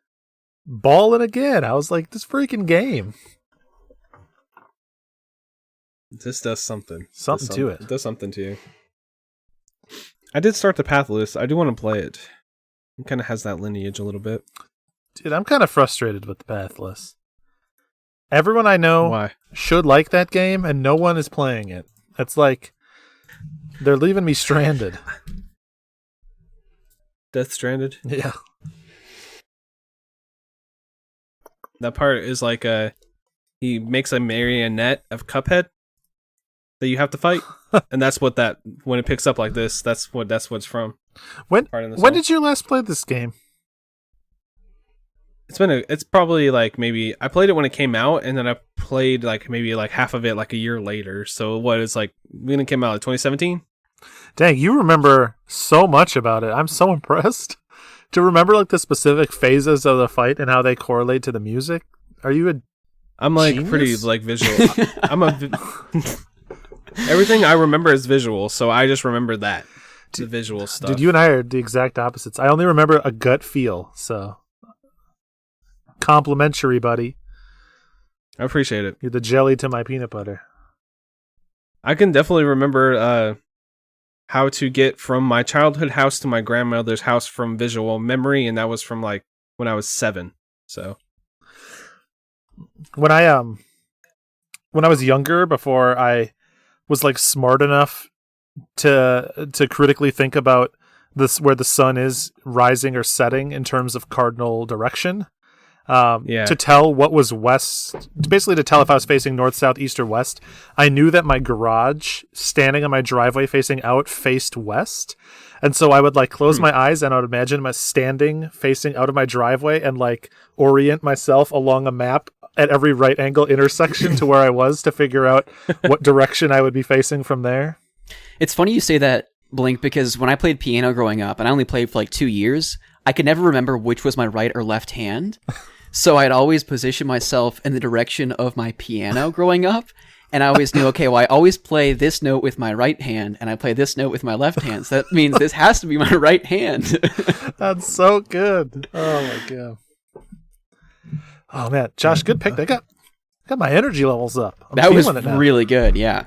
balling again. I was like, this freaking game. This does something. Something to it. It does something to you. I did start the Pathless. I do want to play it. It kind of has that lineage a little bit. Dude, I'm kind of frustrated with the Pathless. Everyone I know should like that game, and no one is playing it. It's like they're leaving me stranded. Death Stranded? Yeah. That part is like he makes a marionette of Cuphead that you have to fight, and that's what when it picks up like this, that's what it's from. When did you last play this game? It's probably like maybe I played it when it came out, and then I played like maybe like half of it like a year later. So what is like when it came out, like 2017? Dang, you remember so much about it. I'm so impressed. To remember like the specific phases of the fight and how they correlate to the music. Are you I'm like genius? Pretty like visual. Everything I remember is visual, so I just remember that. The visual stuff. Dude, you and I are the exact opposites. I only remember a gut feel, so complimentary, buddy. I appreciate it. You're the jelly to my peanut butter. I can definitely remember how to get from my childhood house to my grandmother's house from visual memory, and that was from like when I was 7. So when I was younger, before I was like smart enough to critically think about this, where the sun is rising or setting in terms of cardinal direction, to tell what was west, basically to tell if I was facing north, south, east, or west, I knew that my garage standing on my driveway facing out faced west. And so I would like close my eyes and I would imagine my standing facing out of my driveway and like orient myself along a map at every right angle intersection to where I was to figure out what direction I would be facing from there. It's funny you say that, Blink, because when I played piano growing up, and I only played for like 2 years, I could never remember which was my right or left hand. So I'd always position myself in the direction of my piano growing up. And I always knew, okay, well, I always play this note with my right hand and I play this note with my left hand. So that means this has to be my right hand. That's so good. Oh my God. Oh man, Josh, good pick. I got my energy levels up. That was really good. Yeah.